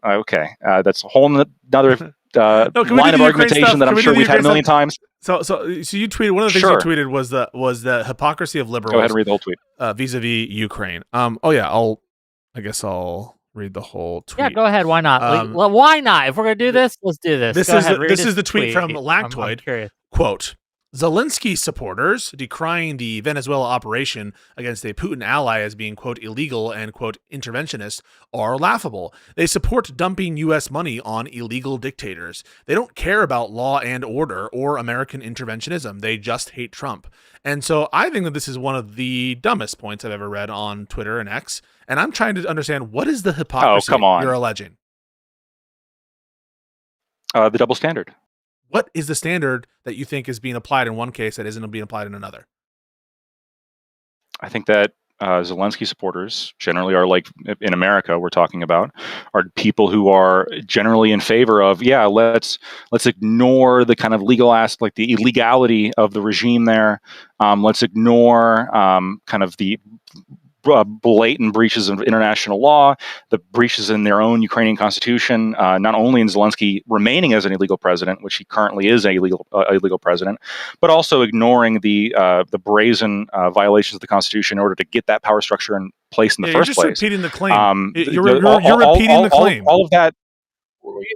Okay, that's a whole another No, can we do line the of Ukraine stuff? argumentation that Can I'm we do sure the we've had a Ukraine million stuff? times. So you tweeted, one of the things Sure. you tweeted was the hypocrisy of liberals. Go ahead and read the whole tweet. Vis-a-vis Ukraine. I guess I'll read the whole tweet. Yeah, go ahead. Why not? Well, why not? If we're gonna do this, let's do this. This Go is ahead, the- read this his is the tweet from I'm Lactoid. curious. Quote, Zelensky supporters decrying the Venezuela operation against a Putin ally as being, quote, illegal and, quote, interventionist are laughable. They support dumping U.S. money on illegal dictators. They don't care about law and order or American interventionism. They just hate Trump. And so I think that this is one of the dumbest points I've ever read on Twitter and X. And I'm trying to understand, what is the hypocrisy come on. you're alleging? The double standard. What is the standard that you think is being applied in one case that isn't being applied in another? I think that Zelensky supporters generally are, like in America we're talking about, are people who are generally in favor of, let's ignore the kind of legal aspect, like the illegality of the regime there. Let's ignore kind of the blatant breaches of international law, the breaches in their own Ukrainian constitution, not only in Zelensky remaining as an illegal president, which he currently is a illegal president, but also ignoring the brazen violations of the constitution in order to get that power structure in place in the first you're place. just repeating the claim. You're All- repeating the claim. All of that.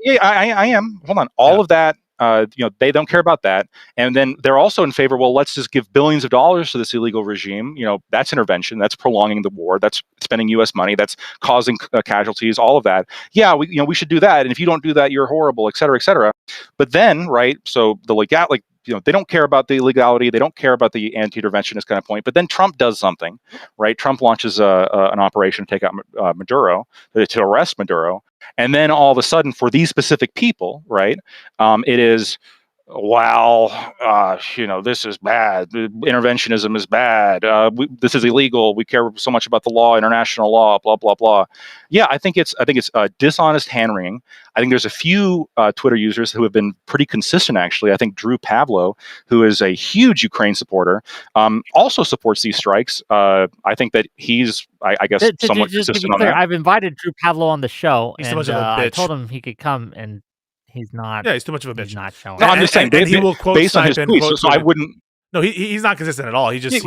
Yeah, I am. Hold on. All of that. They don't care about that, and then they're also in favor. Well, let's just give billions of dollars to this illegal regime. That's intervention. That's prolonging the war. That's spending U.S. money. That's causing casualties. All of that. Yeah, we should do that. And if you don't do that, you're horrible, et cetera, et cetera. But then, right? So the they don't care about the illegality. They don't care about the anti-interventionist kind of point. But then Trump does something, right? Trump launches an operation to take out Maduro, to arrest Maduro. And then all of a sudden, for these specific people, right, it is this is bad. Interventionism is bad. This is illegal. We care so much about the law, international law, blah blah blah. Yeah, I think it's dishonest hand wringing. I think there's a few Twitter users who have been pretty consistent. Actually, I think Drew Pavlo, who is a huge Ukraine supporter, also supports these strikes. I think that he's, I guess, somewhat just to be consistent on clear, that. I've invited Drew Pavlo on the show, He's too and much of a I bitch. told him he could come, and he's not. Yeah, he's too much of a He's bitch. not showing. No, up. I'm just saying, and he will quote based on his snipe and tweets, quote so I tweet. wouldn't. No, he's not consistent at all. He just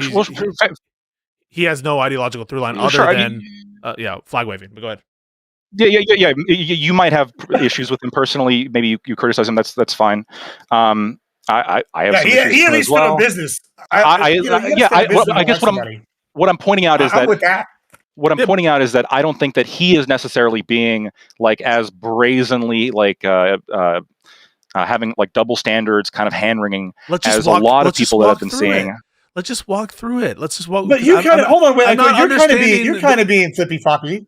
he has no ideological through line other than flag waving. But go ahead. Yeah. You might have issues with him personally. Maybe you criticize him. That's fine. I have some issues he at with him least as well. business. I guess what I'm pointing out is I'm that with that. what I'm pointing out is that I don't think that he is necessarily being like as brazenly like having like double standards, kind of hand wringing as a lot of people that I've been seeing. Let's just walk through it. Let's just walk. But you kind of hold on. Wait, I'm not you're kind of being flippy floppy.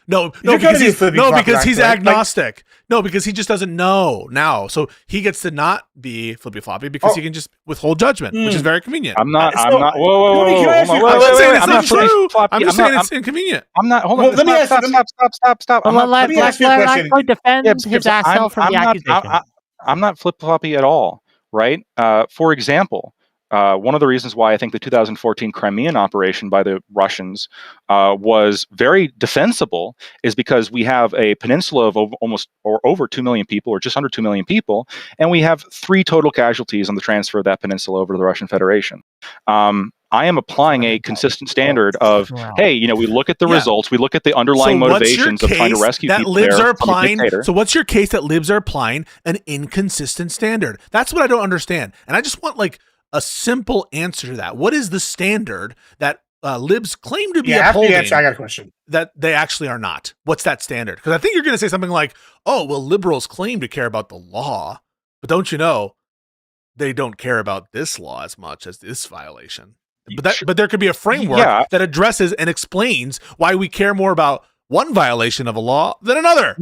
No, You're because kinda being because he's right? agnostic. No, because he just doesn't know now, so he gets to not be flippy floppy because he can just withhold judgment, which is very convenient. I'm not. So, whoa. can I ask you- I'm not saying it's I'm not flippy true. floppy. I'm just saying it's inconvenient. I'm not. Hold Well, on. let me ask you- Stop. Well, let me ask you a question. Blackboy defend his ass from the accusation. I'm not flip floppy at all, right? For example, one of the reasons why I think the 2014 Crimean operation by the Russians was very defensible is because we have a peninsula of almost or over 2 million people, or just under 2 million people, and we have 3 total casualties on the transfer of that peninsula over to the Russian Federation. I am applying a consistent standard of, hey, we look at the results, we look at the underlying motivations of trying to rescue people there from a dictator. So what's your case that libs are applying an inconsistent standard? That's what I don't understand, and I just want a simple answer to that. What is the standard that libs claim to be upholding? After the answer, I got a question. That they actually are not. What's that standard? Because I think you're going to say something like, "Oh, well, liberals claim to care about the law, but don't you know they don't care about this law as much as this violation?" But there could be a framework that addresses and explains why we care more about one violation of a law than another.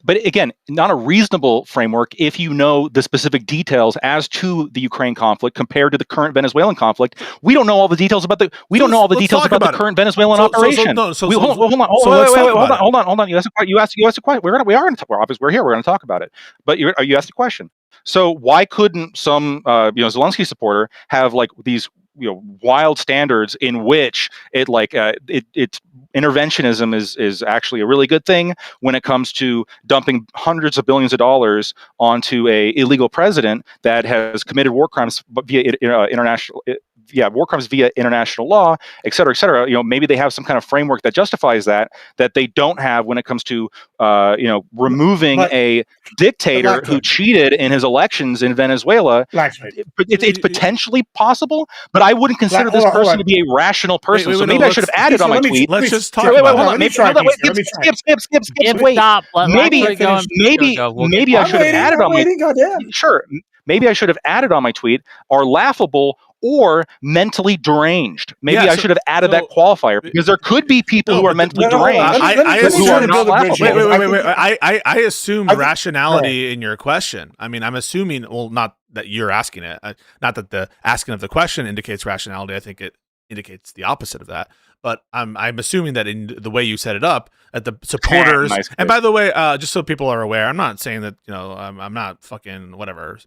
But again, not a reasonable framework if you know the specific details as to the Ukraine conflict compared to the current Venezuelan conflict. We don't know all the details about the current Venezuelan operation. Hold on. You asked a question. We're here. We're going to talk about it. But you asked a question. So why couldn't some Zelensky supporter have these wild standards in which it's interventionism is actually a really good thing when it comes to dumping hundreds of billions of dollars onto a illegal president that has committed war crimes via international law, et cetera, et cetera. Maybe they have some kind of framework that justifies that they don't have when it comes to removing a dictator who cheated in his elections in Venezuela. It's potentially possible, but I wouldn't consider this person to be a rational person. So maybe I should have added on my tweet. Let's just talk about it. Skip. Wait. Maybe I should have added on my tweet. Sure. Maybe I should have added on my tweet are laughable or mentally deranged. Maybe I should have added that qualifier because there could be people who are mentally deranged who are not laughable. Wait. I assumed rationality in your question. I mean, I'm assuming, well, not that you're asking it, not that the asking of the question indicates rationality. I think it indicates the opposite of that. But I'm assuming that in the way you set it up, that the supporters, and by the way, just so people are aware, I'm not saying that I'm not fucking whatever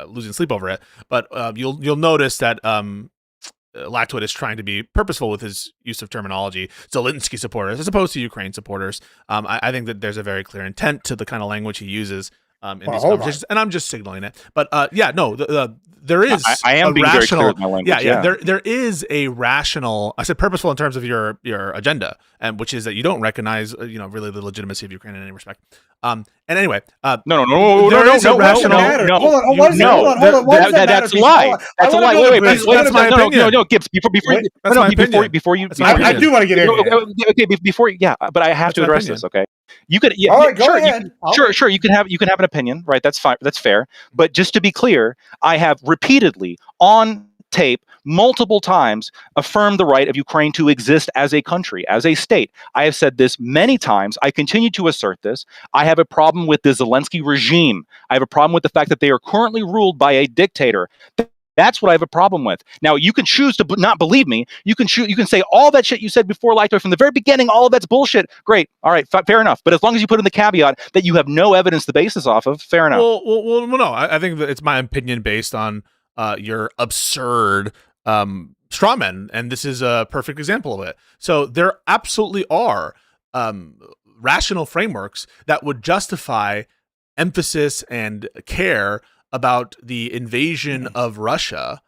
losing sleep over it, but you'll notice that Lactwood is trying to be purposeful with his use of terminology. Zelensky supporters, as opposed to Ukraine supporters. I think that there's a very clear intent to the kind of language he uses in these conversations, and I'm just signaling it. But there is. I am being very clear with my language. There is a rational. I said purposeful in terms of your agenda, and which is that you don't recognize really the legitimacy of Ukraine in any respect. And anyway, no. Hold on. That's a lie. That's a lie. Wait. That's my opinion. No, Gibbs. Before you. I do want to get in. Okay, before but I have to address this. Okay, you could. All right, go ahead. Sure. You can have an opinion, right? That's fine. That's fair. But just to be clear, I have repeatedly on tape multiple times affirmed the right of Ukraine to exist as a country, as a state. I have said this many times. I continue to assert this. I have a problem with the Zelensky regime. I have a problem with the fact that they are currently ruled by a dictator. That's what I have a problem with. Now, you can choose to not believe me. You can say all that shit you said before, Lactoid, from the very beginning, all of that's bullshit. Great. All right, fair enough. But as long as you put in the caveat that you have no evidence to base this off of, fair enough. Well, no. I think that it's my opinion based on your absurd straw men, and this is a perfect example of it. So there absolutely are rational frameworks that would justify emphasis and care about the invasion of Russia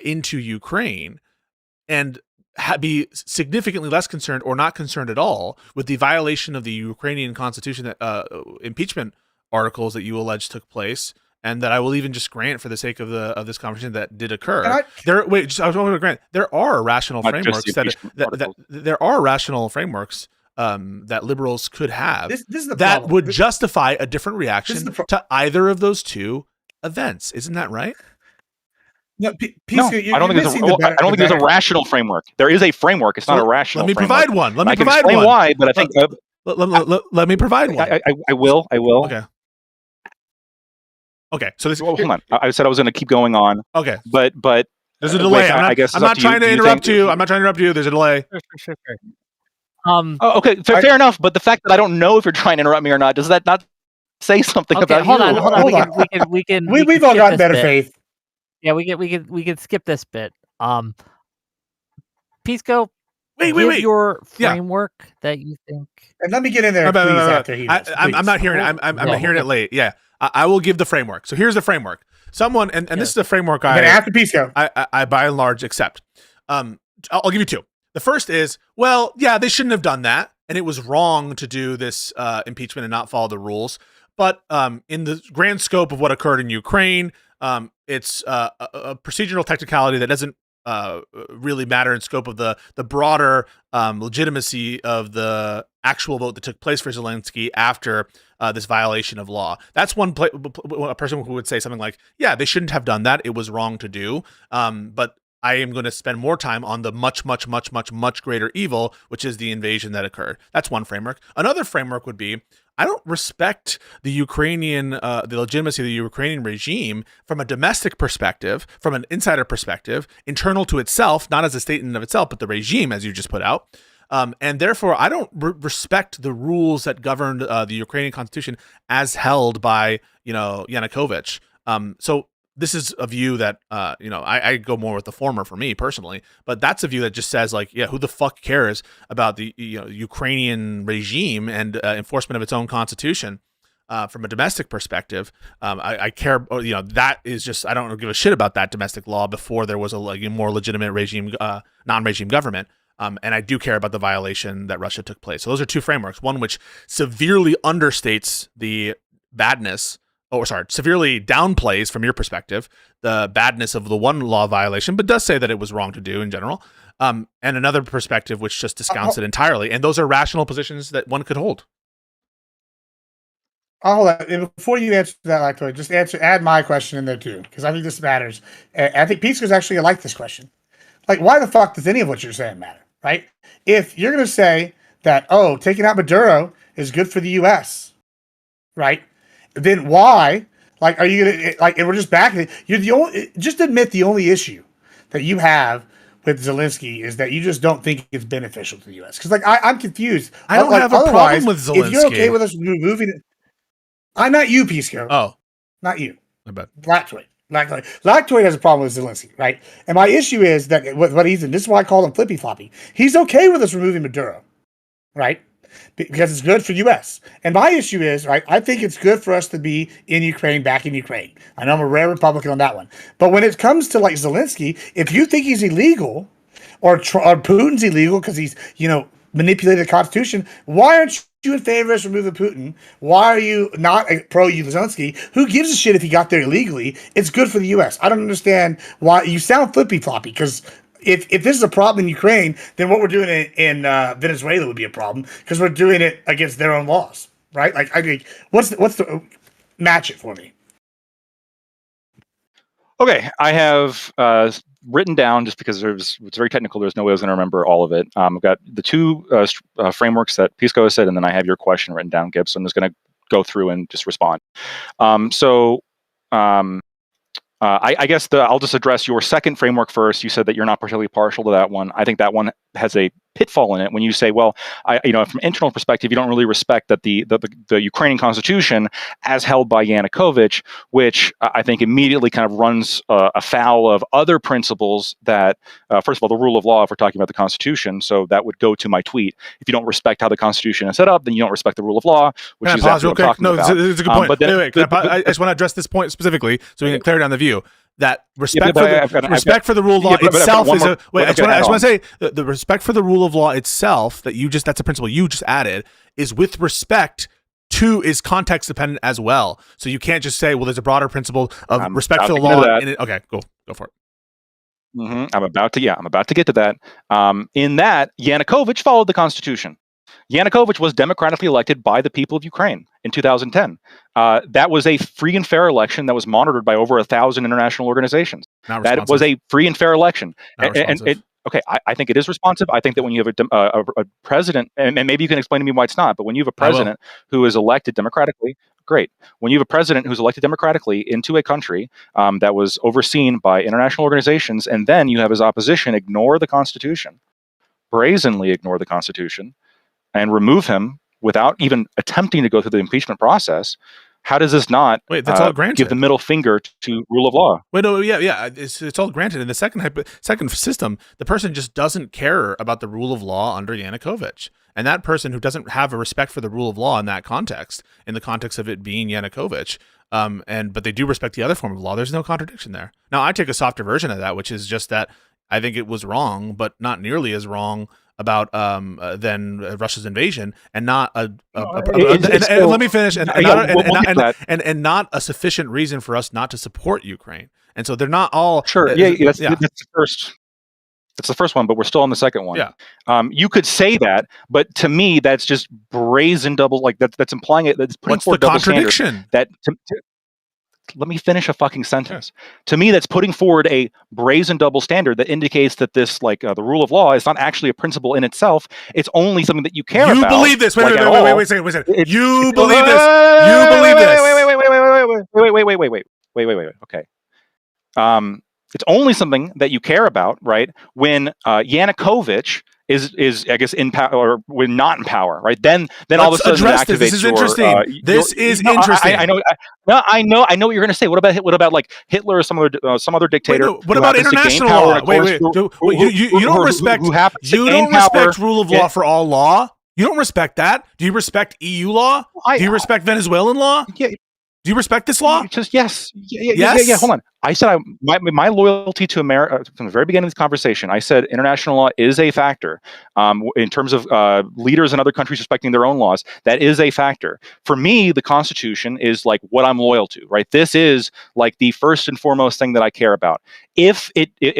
into Ukraine, and be significantly less concerned or not concerned at all with the violation of the Ukrainian constitution, that impeachment articles that you allege took place, and that I will even just grant for the sake of this conversation that did occur. I was going to grant there are rational frameworks there are rational frameworks that liberals could have This is the that problem. would justify a different reaction to either of those two events. Isn't that right? No, I don't think there's a rational framework. There is a framework. It's not a rational. Let me framework. provide one. Let me I can provide explain one. why, but I think let me provide one. I will. Okay. Okay. So this. Well, hold on. I said I was going to keep going on. Okay. But there's a delay. I'm not trying to interrupt you. I'm not trying to interrupt you. There's a delay. Sure. Okay. Fair enough. But the fact that I don't know if you're trying to interrupt me or not, does that not say something about hold you? on. We can. We've all got better faith. Yeah, we can skip this bit. Pisco, wait. Your framework that you think. And let me get in there, please. After he does, I'm not hearing it. I'm hearing it late. Yeah, I will give the framework. So here's the framework. Someone, and this is the framework after Pisco, I by and large accept. I'll give you two. The first is, well, yeah, they shouldn't have done that, and it was wrong to do this impeachment and not follow the rules. But in the grand scope of what occurred in Ukraine, it's a procedural technicality that doesn't really matter in scope of the broader legitimacy of the actual vote that took place for Zelensky after this violation of law. That's a person who would say something like, yeah, they shouldn't have done that. It was wrong to do. But I am going to spend more time on the much greater evil, which is the invasion that occurred. That's one framework. Another framework would be, I don't respect the the legitimacy of the Ukrainian regime from a domestic perspective, from an insider perspective, internal to itself, not as a state in and of itself, but the regime, as you just put out. And therefore, I don't respect the rules that governed the Ukrainian constitution as held by, Yanukovych. So this is a view that, I go more with the former for me personally, but that's a view that just says like, yeah, who the fuck cares about the Ukrainian regime and enforcement of its own constitution from a domestic perspective. I care, that is just, I don't give a shit about that domestic law before there was a more legitimate regime, non-regime government. And I do care about the violation that Russia took place. So those are two frameworks. One which severely understates the badness, severely downplays from your perspective the badness of the one law violation, but does say that it was wrong to do in general. And another perspective which just discounts it entirely. And those are rational positions that one could hold. Hold on. Before you answer that, Lactoid, just add my question in there too, because I think this matters. I think Pisco's actually like this question. Like, why the fuck does any of what you're saying matter, right? If you're going to say that, taking out Maduro is good for the U.S., right? Then why? Like, are you gonna and we're just back? You're the only. Just admit the only issue that you have with Zelensky is that you just don't think it's beneficial to the U.S. Because I'm confused. I don't have a problem with Zelensky. If you're okay with us moving it, I'm not you, Pisco. Oh, not you. I bet. Lactoid has a problem with Zelensky, right? And my issue is that what he's in. This is why I call him flippy floppy. He's okay with us removing Maduro, right? Because it's good for U.S. And my issue is, right, I think it's good for us to be in Ukraine, back in Ukraine. I know I'm a rare Republican on that one. But when it comes to like Zelensky, if you think he's illegal or Putin's illegal because he's, manipulated the Constitution, why aren't you in favor of us removing Putin? Why are you not pro Zelensky? Who gives a shit if he got there illegally? It's good for the U.S. I don't understand why you sound flippy floppy because if this is a problem in Ukraine, then what we're doing in Venezuela would be a problem because we're doing it against their own laws, right? Like, I think what's the match it for me? Okay, I have written down just because it's very technical. There's no way I was going to remember all of it. I've got the two frameworks that Pisco has said, and then I have your question written down, Gibbs. So I'm just going to go through and just respond. I guess I'll just address your second framework first. You said that you're not particularly partial to that one. I think that one has a pitfall in it when you say, well, from an internal perspective, you don't really respect that the Ukrainian constitution as held by Yanukovych, which I think immediately kind of runs afoul of other principles that, first of all, the rule of law, if we're talking about the constitution. So that would go to my tweet. If you don't respect how the constitution is set up, then you don't respect the rule of law, which is exactly what I'm talking about. No, it's a good point. But then, I just want to address this point specifically so we can clarity on the view. That respect for the rule of law itself is a wait. I just want to say the respect for the rule of law itself that's a principle you just added is with respect to is context dependent as well. So you can't just say, well, there's a broader principle of respect for the law. Okay, go for it. Mm-hmm. I'm about to get to that. In that, Yanukovych followed the Constitution. Yanukovych was democratically elected by the people of Ukraine in 2010. That was a free and fair election that was monitored by over 1,000 international organizations. That was a free and fair election. I think it is responsive. I think that when you have a president, and maybe you can explain to me why it's not, but when you have a president who is elected democratically, great. When you have a president who's elected democratically into a country that was overseen by international organizations, and then you have his opposition ignore the Constitution, brazenly ignore the Constitution, and remove him without even attempting to go through the impeachment process, how does this not that's all granted. Give the middle finger to rule of law? Wait, no, yeah, it's all granted. In the second system, the person just doesn't care about the rule of law under Yanukovych. And that person who doesn't have a respect for the rule of law in that context, in the context of it being Yanukovych, but they do respect the other form of law, there's no contradiction there. Now, I take a softer version of that, which is just that I think it was wrong, but not nearly as wrong about than Russia's invasion, and not let me finish, and not a sufficient reason for us not to support Ukraine. And so they're not all sure. That's the first. That's the first one, but we're still on the second one. Yeah. You could say that, but to me, that's just brazen double. Like that's implying it. That's putting forward double contradiction. Let me finish a fucking sentence. Yeah. To me, that's putting forward a brazen double standard that indicates that this, the rule of law is not actually a principle in itself. It's only something that you care about. You believe this? Wait a second. You believe this? Wait. Okay. It's only something that you care about, right? When Yanukovych is I guess in power, or when not in power, right? Then all of a sudden it activates this is interesting. This is interesting. I know what you're going to say. What about like Hitler or some other dictator? What about international law? You don't respect. You don't respect rule of law for all law. You don't respect that. Do you respect EU law? Do you respect Venezuelan law? Yeah. Do you respect this law? Just yes. Yeah. Hold on. I said my loyalty to America from the very beginning of this conversation. I said international law is a factor in terms of leaders in other countries respecting their own laws. That is a factor. For me, the Constitution is like what I'm loyal to. Right. This is like the first and foremost thing that I care about. If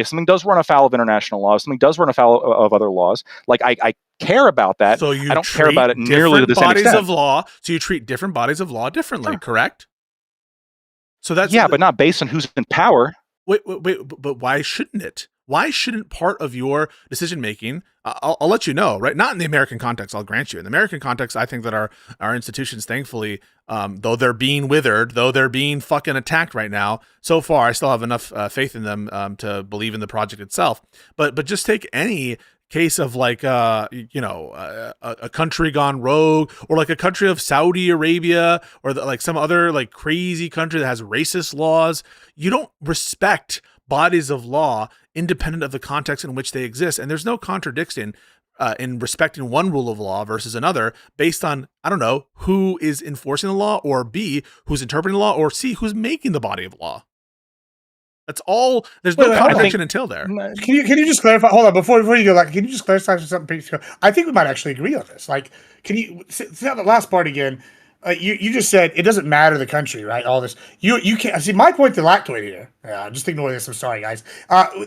something does run afoul of international law, if something does run afoul of other laws, like I care about that. So I don't care about it nearly to the same extent. So you treat different bodies of law differently, correct? So that's but not based on who's in power. Wait, but why shouldn't it? Why shouldn't part of your decision making? I'll let you know, right? Not in the American context. I'll grant you. In the American context, I think that our institutions, thankfully, though they're being withered, though they're being fucking attacked right now, so far I still have enough faith in them to believe in the project itself. But just take any case of a country gone rogue, or like a country of Saudi Arabia, or some other like crazy country that has racist laws. You don't respect bodies of law independent of the context in which they exist, and there's no contradiction in respecting one rule of law versus another based on, I don't know, who is enforcing the law, or B, who's interpreting the law, or C, who's making the body of law. That's all. There's no contradiction until there. Can you just clarify? Hold on, before you go. Can you just clarify something? I think we might actually agree on this. Can you say the last part again? You just said it doesn't matter the country, right? All this. You can't see my point to lactoid here. Just ignore this. I'm sorry, guys.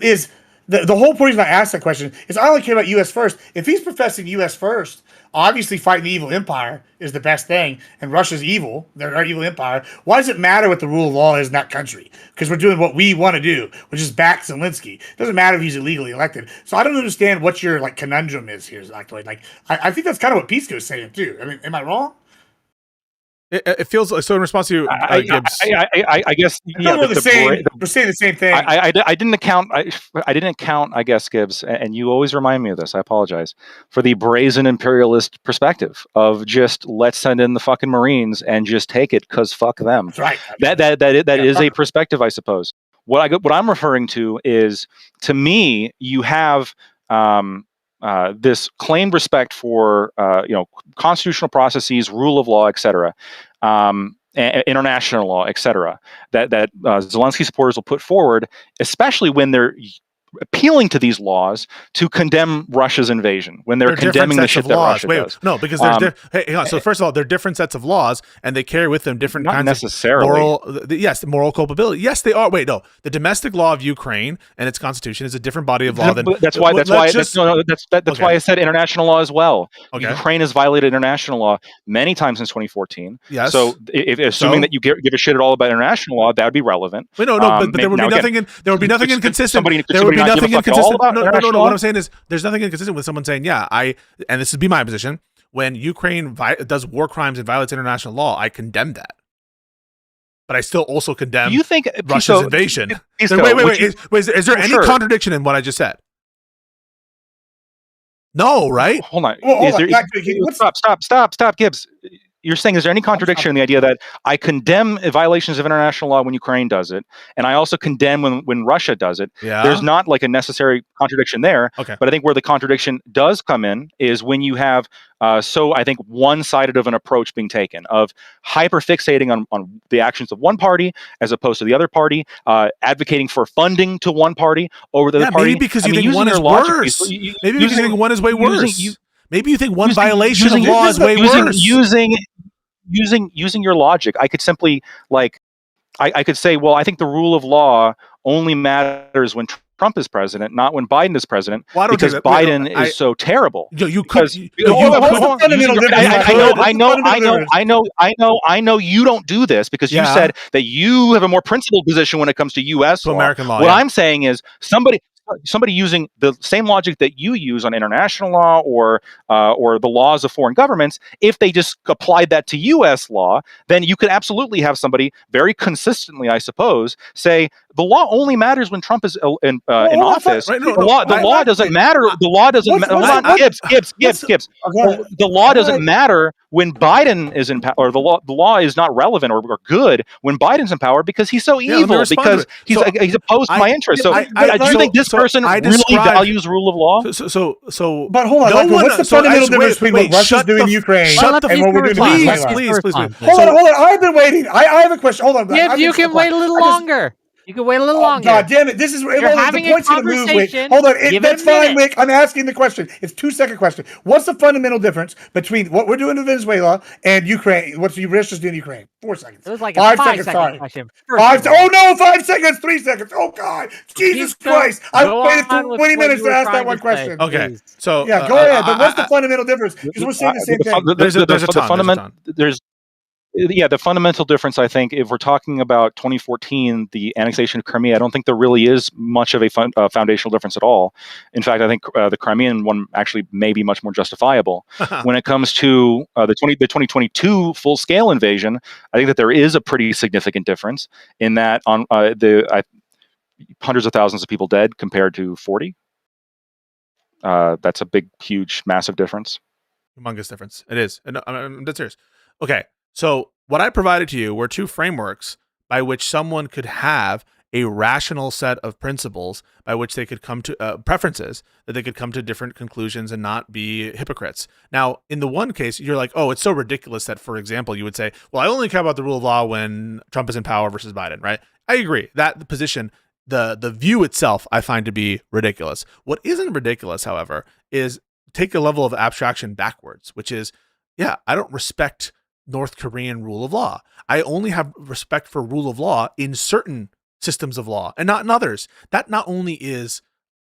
Is the whole point reason I asked that question is I only care about U.S. first. If he's professing U.S. first, obviously fighting the evil empire is the best thing, and Russia's evil. They're our evil empire. Why does it matter what the rule of law is in that country? Because we're doing what we want to do, which is back Zelensky. It doesn't matter if he's illegally elected. So I don't understand what your like conundrum is here, Zachary. Like I think that's kind of what Pisco is saying too. I mean, am I wrong? It feels like, so in response to you, Gibbs. I guess Yeah, we're saying the same thing. I didn't account. I didn't account. I guess Gibbs, and you always remind me of this. I apologize for the brazen imperialist perspective of just let's send in the fucking Marines and just take it because fuck them. That's right. That is a perspective, I suppose. What I'm referring to is, to me, you have this claimed respect for constitutional processes, rule of law, etc., international law, etc., that Zelensky supporters will put forward, especially when they're appealing to these laws to condemn Russia's invasion, when they're condemning the shit that Russia does. No, because there's hang on. So first of all, they're different sets of laws, and they carry with them different kinds necessarily. of moral culpability. Yes, they are. Wait, no, the domestic law of Ukraine and its constitution is a different body of law than. That's why I said international law as well. Okay. Ukraine has violated international law many times since 2014. Yes. So, assuming that you give a shit at all about international law, that would be relevant. Wait, no, but there would be nothing. There would be nothing inconsistent. There would be nothing inconsistent. No. What I'm saying is, there's nothing inconsistent with someone saying, "Yeah, and this would be my position. When Ukraine does war crimes and violates international law, I condemn that. But I still also condemn Russia's invasion." Wait. Is there any contradiction in what I just said? No, right? Hold on. Stop, Gibbs. You're saying, is there any contradiction in the idea that I condemn violations of international law when Ukraine does it, and I also condemn when Russia does it? Yeah. There's not like a necessary contradiction there. Okay. But I think where the contradiction does come in is when you have I think one-sided of an approach being taken, of hyper-fixating on the actions of one party as opposed to the other party, advocating for funding to one party over the other party. Maybe because you think one is worse. Maybe because you think one is way worse. Maybe you think one violation of law is way worse. Using your logic, I could simply I could say, well, I think the rule of law only matters when Trump is president, not when Biden is president, because Biden is so terrible. I know you don't do this because you said that you have a more principled position when it comes to U.S. law. American law. What I'm saying is somebody using the same logic that you use on international law or the laws of foreign governments, if they just applied that to U.S. law, then you could absolutely have somebody very consistently, I suppose, say the law only matters when Trump is in office. The law doesn't matter. The law doesn't matter. Gibbs. The law doesn't matter when Biden is in power, or the law is not relevant or good when Biden's in power because he's so evil, because he's opposed to my interests. So do you think this person really values rule of law? But hold on, what's the fundamental difference between what Russia's doing in Ukraine and what we're doing in Venezuela? Please. Hold on. I've been waiting. I have a question. Hold on. If you can wait a little longer. You can wait a little longer. God damn it. This is having the point's a going to move, Wick. conversation. Hold on. That's fine, Wick. I'm asking the question. It's 2-second question. What's the fundamental difference between what we're doing in Venezuela and Ukraine? What's Russia's doing in Ukraine? 4 seconds. It was like a 5-second question. 5 seconds, 3 seconds. Oh, God. Jesus Christ. I've waited for 20 minutes to ask that one question. Okay. So, yeah, go ahead. But what's the fundamental difference? Because we're saying the same thing. There's a ton. The fundamental difference, I think, if we're talking about 2014, the annexation of Crimea, I don't think there really is much of a foundational difference at all. In fact, I think the Crimean one actually may be much more justifiable. When it comes to the 2022 full-scale invasion, I think that there is a pretty significant difference in that on hundreds of thousands of people dead compared to 40. That's a big, huge, massive difference. Humongous difference. It is. And I'm dead serious. Okay. So what I provided to you were two frameworks by which someone could have a rational set of principles by which they could come to preferences, that they could come to different conclusions and not be hypocrites. Now, in the one case, you're like, oh, it's so ridiculous that, for example, you would say, well, I only care about the rule of law when Trump is in power versus Biden, right? I agree. That position, the view itself, I find to be ridiculous. What isn't ridiculous, however, is take a level of abstraction backwards, which is, yeah, I don't respect North Korean rule of law. I only have respect for rule of law in certain systems of law and not in others. That not only is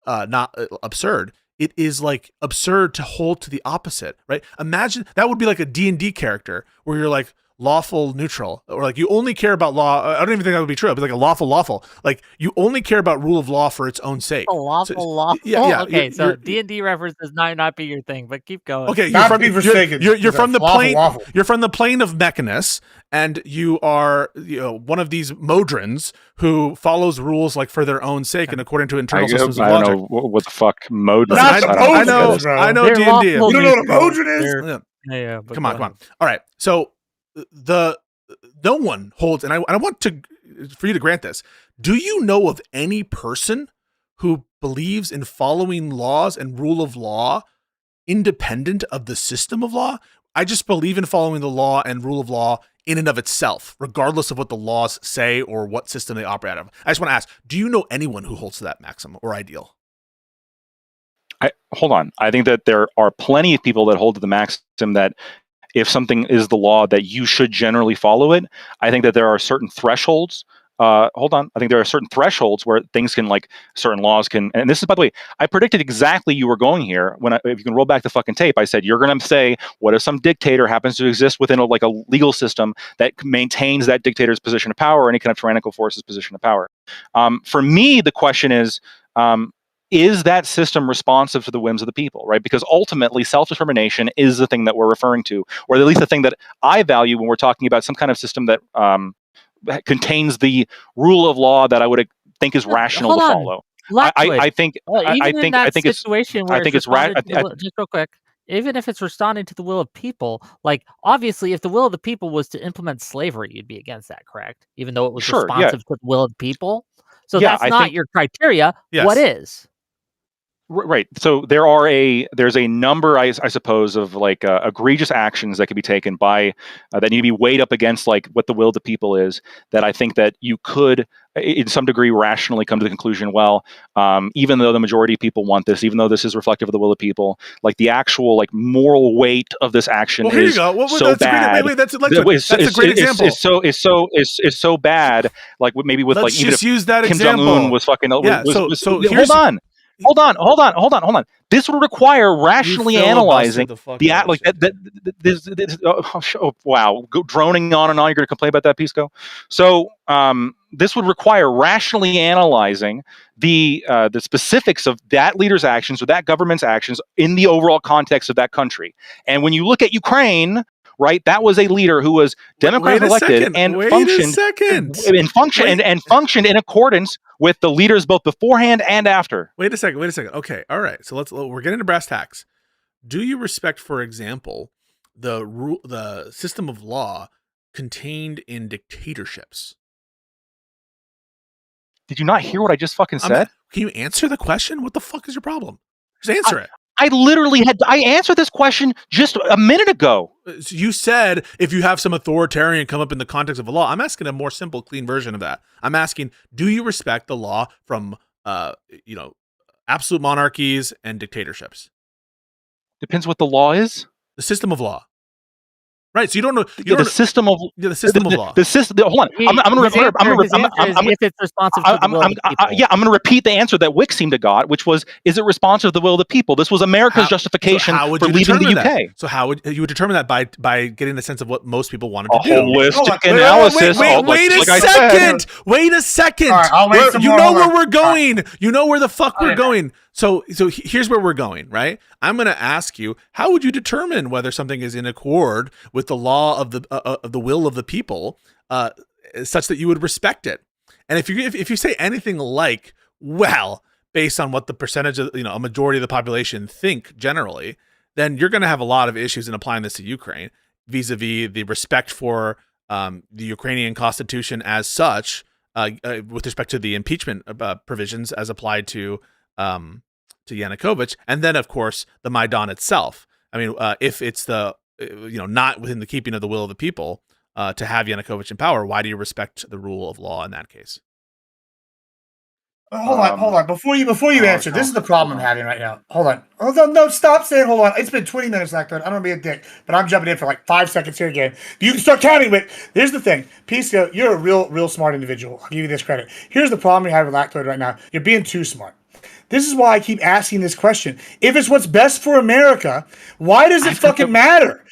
not absurd. It is like absurd to hold to the opposite, right? Imagine that would be like a D&D character where you're like lawful neutral, or like you only care about law. I don't even think that would be true. It'd be like a lawful. Like you only care about rule of law for its own sake. Lawful. Yeah. Okay, so D&D references might not be your thing, but keep going. Okay, Not to be forsaken. You're from the Lawful, plane. lawful. You're from the plane of Mechanus, and you are one of these Modrons who follows rules like for their own sake and according to internal systems of I don't logic. know what the fuck mode. Not is. the I don't know. Modrons, bro. I know They're D&D. lawful You don't know what a neutral. Modron is? They're- Yeah. but Come go on. ahead. All right. So no one holds, and I want for you to grant this. Do you know of any person who believes in following laws and rule of law independent of the system of law? I just believe in following the law and rule of law in and of itself, regardless of what the laws say or what system they operate out of. I just want to ask, do you know anyone who holds to that maxim or ideal? Hold on. I think that there are plenty of people that hold to the maxim that if something is the law, that you should generally follow it. I think that there are certain thresholds. Hold on. I think there are certain thresholds where things can, like certain laws can, and this is, by the way, I predicted exactly you were going here. If you can roll back the fucking tape, I said, you're going to say, what if some dictator happens to exist within a legal system that maintains that dictator's position of power or any kind of tyrannical force's position of power? For me, the question is that system responsive to the whims of the people, right? Because ultimately, self-determination is the thing that we're referring to, or at least the thing that I value when we're talking about some kind of system that contains the rule of law that I would think is rational Hold to on. follow. Lactwood, I think even in that it's situation where I think it's just real quick, even if it's responding to the will of people, like obviously if the will of the people was to implement slavery, you'd be against that, correct? Even though it was Sure, yeah. responsive to the will of the people. So Yeah, that's I not think- your criteria. Yes. What is? Right. So there's a number, I suppose, of egregious actions that could be taken by that need to be weighed up against like what the will of the people is. That I think that you could, in some degree, rationally come to the conclusion. Well, even though the majority of people want this, even though this is reflective of the will of people, like the actual moral weight of this action Well, here you is go. so that's bad. that's a great example. It's so bad. Like maybe with Let's even just if use that Kim example. Jong Un was fucking. Yeah, so here's- Hold on. This would require rationally analyzing wow, droning on and on. You're going to complain about that, Pisco? So this would require rationally analyzing the specifics of that leader's actions or that government's actions in the overall context of that country. And when you look at Ukraine, right, that was a leader who was democratically elected and functioned in accordance with the leaders both beforehand and after. Wait a second. Okay, all right. So we're getting to brass tacks. Do you respect, for example, the system of law contained in dictatorships? Did you not hear what I just fucking said? Can you answer the question? What the fuck is your problem? Just answer it. I answered this question just a minute ago. You said if you have some authoritarian come up in the context of a law. I'm asking a more simple, clean version of that. I'm asking, do you respect the law from, absolute monarchies and dictatorships? Depends what the law is. The system of law. Right, so you don't know The system of law. The system. Hold on, I'm going to. If it's responsive to the will of the people. I'm going to repeat the answer that Whick seemed to got, which was: is it responsive to the will of the people? This was America's justification for leaving the UK. That? So how would you determine that by getting a sense of what most people wanted to do? Holistic analysis. Wait a second. Wait a second. All right, I'll wait some you more. know where we're going. You know where the fuck we're going. So here's where we're going, right? I'm going to ask you, how would you determine whether something is in accord with the law of the will of the people, such that you would respect it? And if you say anything like, well, based on what the percentage of a majority of the population think generally, then you're going to have a lot of issues in applying this to Ukraine vis-a-vis the respect for the Ukrainian constitution as such, with respect to the impeachment provisions as applied to Yanukovych, and then of course the Maidan itself. I mean, if it's not within the keeping of the will of the people to have Yanukovych in power, why do you respect the rule of law in that case? Hold on. Before you answer, this is the problem I'm having right now. Hold on. No, stop saying hold on. It's been 20 minutes, Lactode. I don't want to be a dick, but I'm jumping in for like 5 seconds here again. You can start counting, but here's the thing. Pisco, you're a real smart individual. I'll give you this credit. Here's the problem you have with Lactode right now. You're being too smart. this is why I keep asking this question. If it's what's best for America, why does it fucking matter?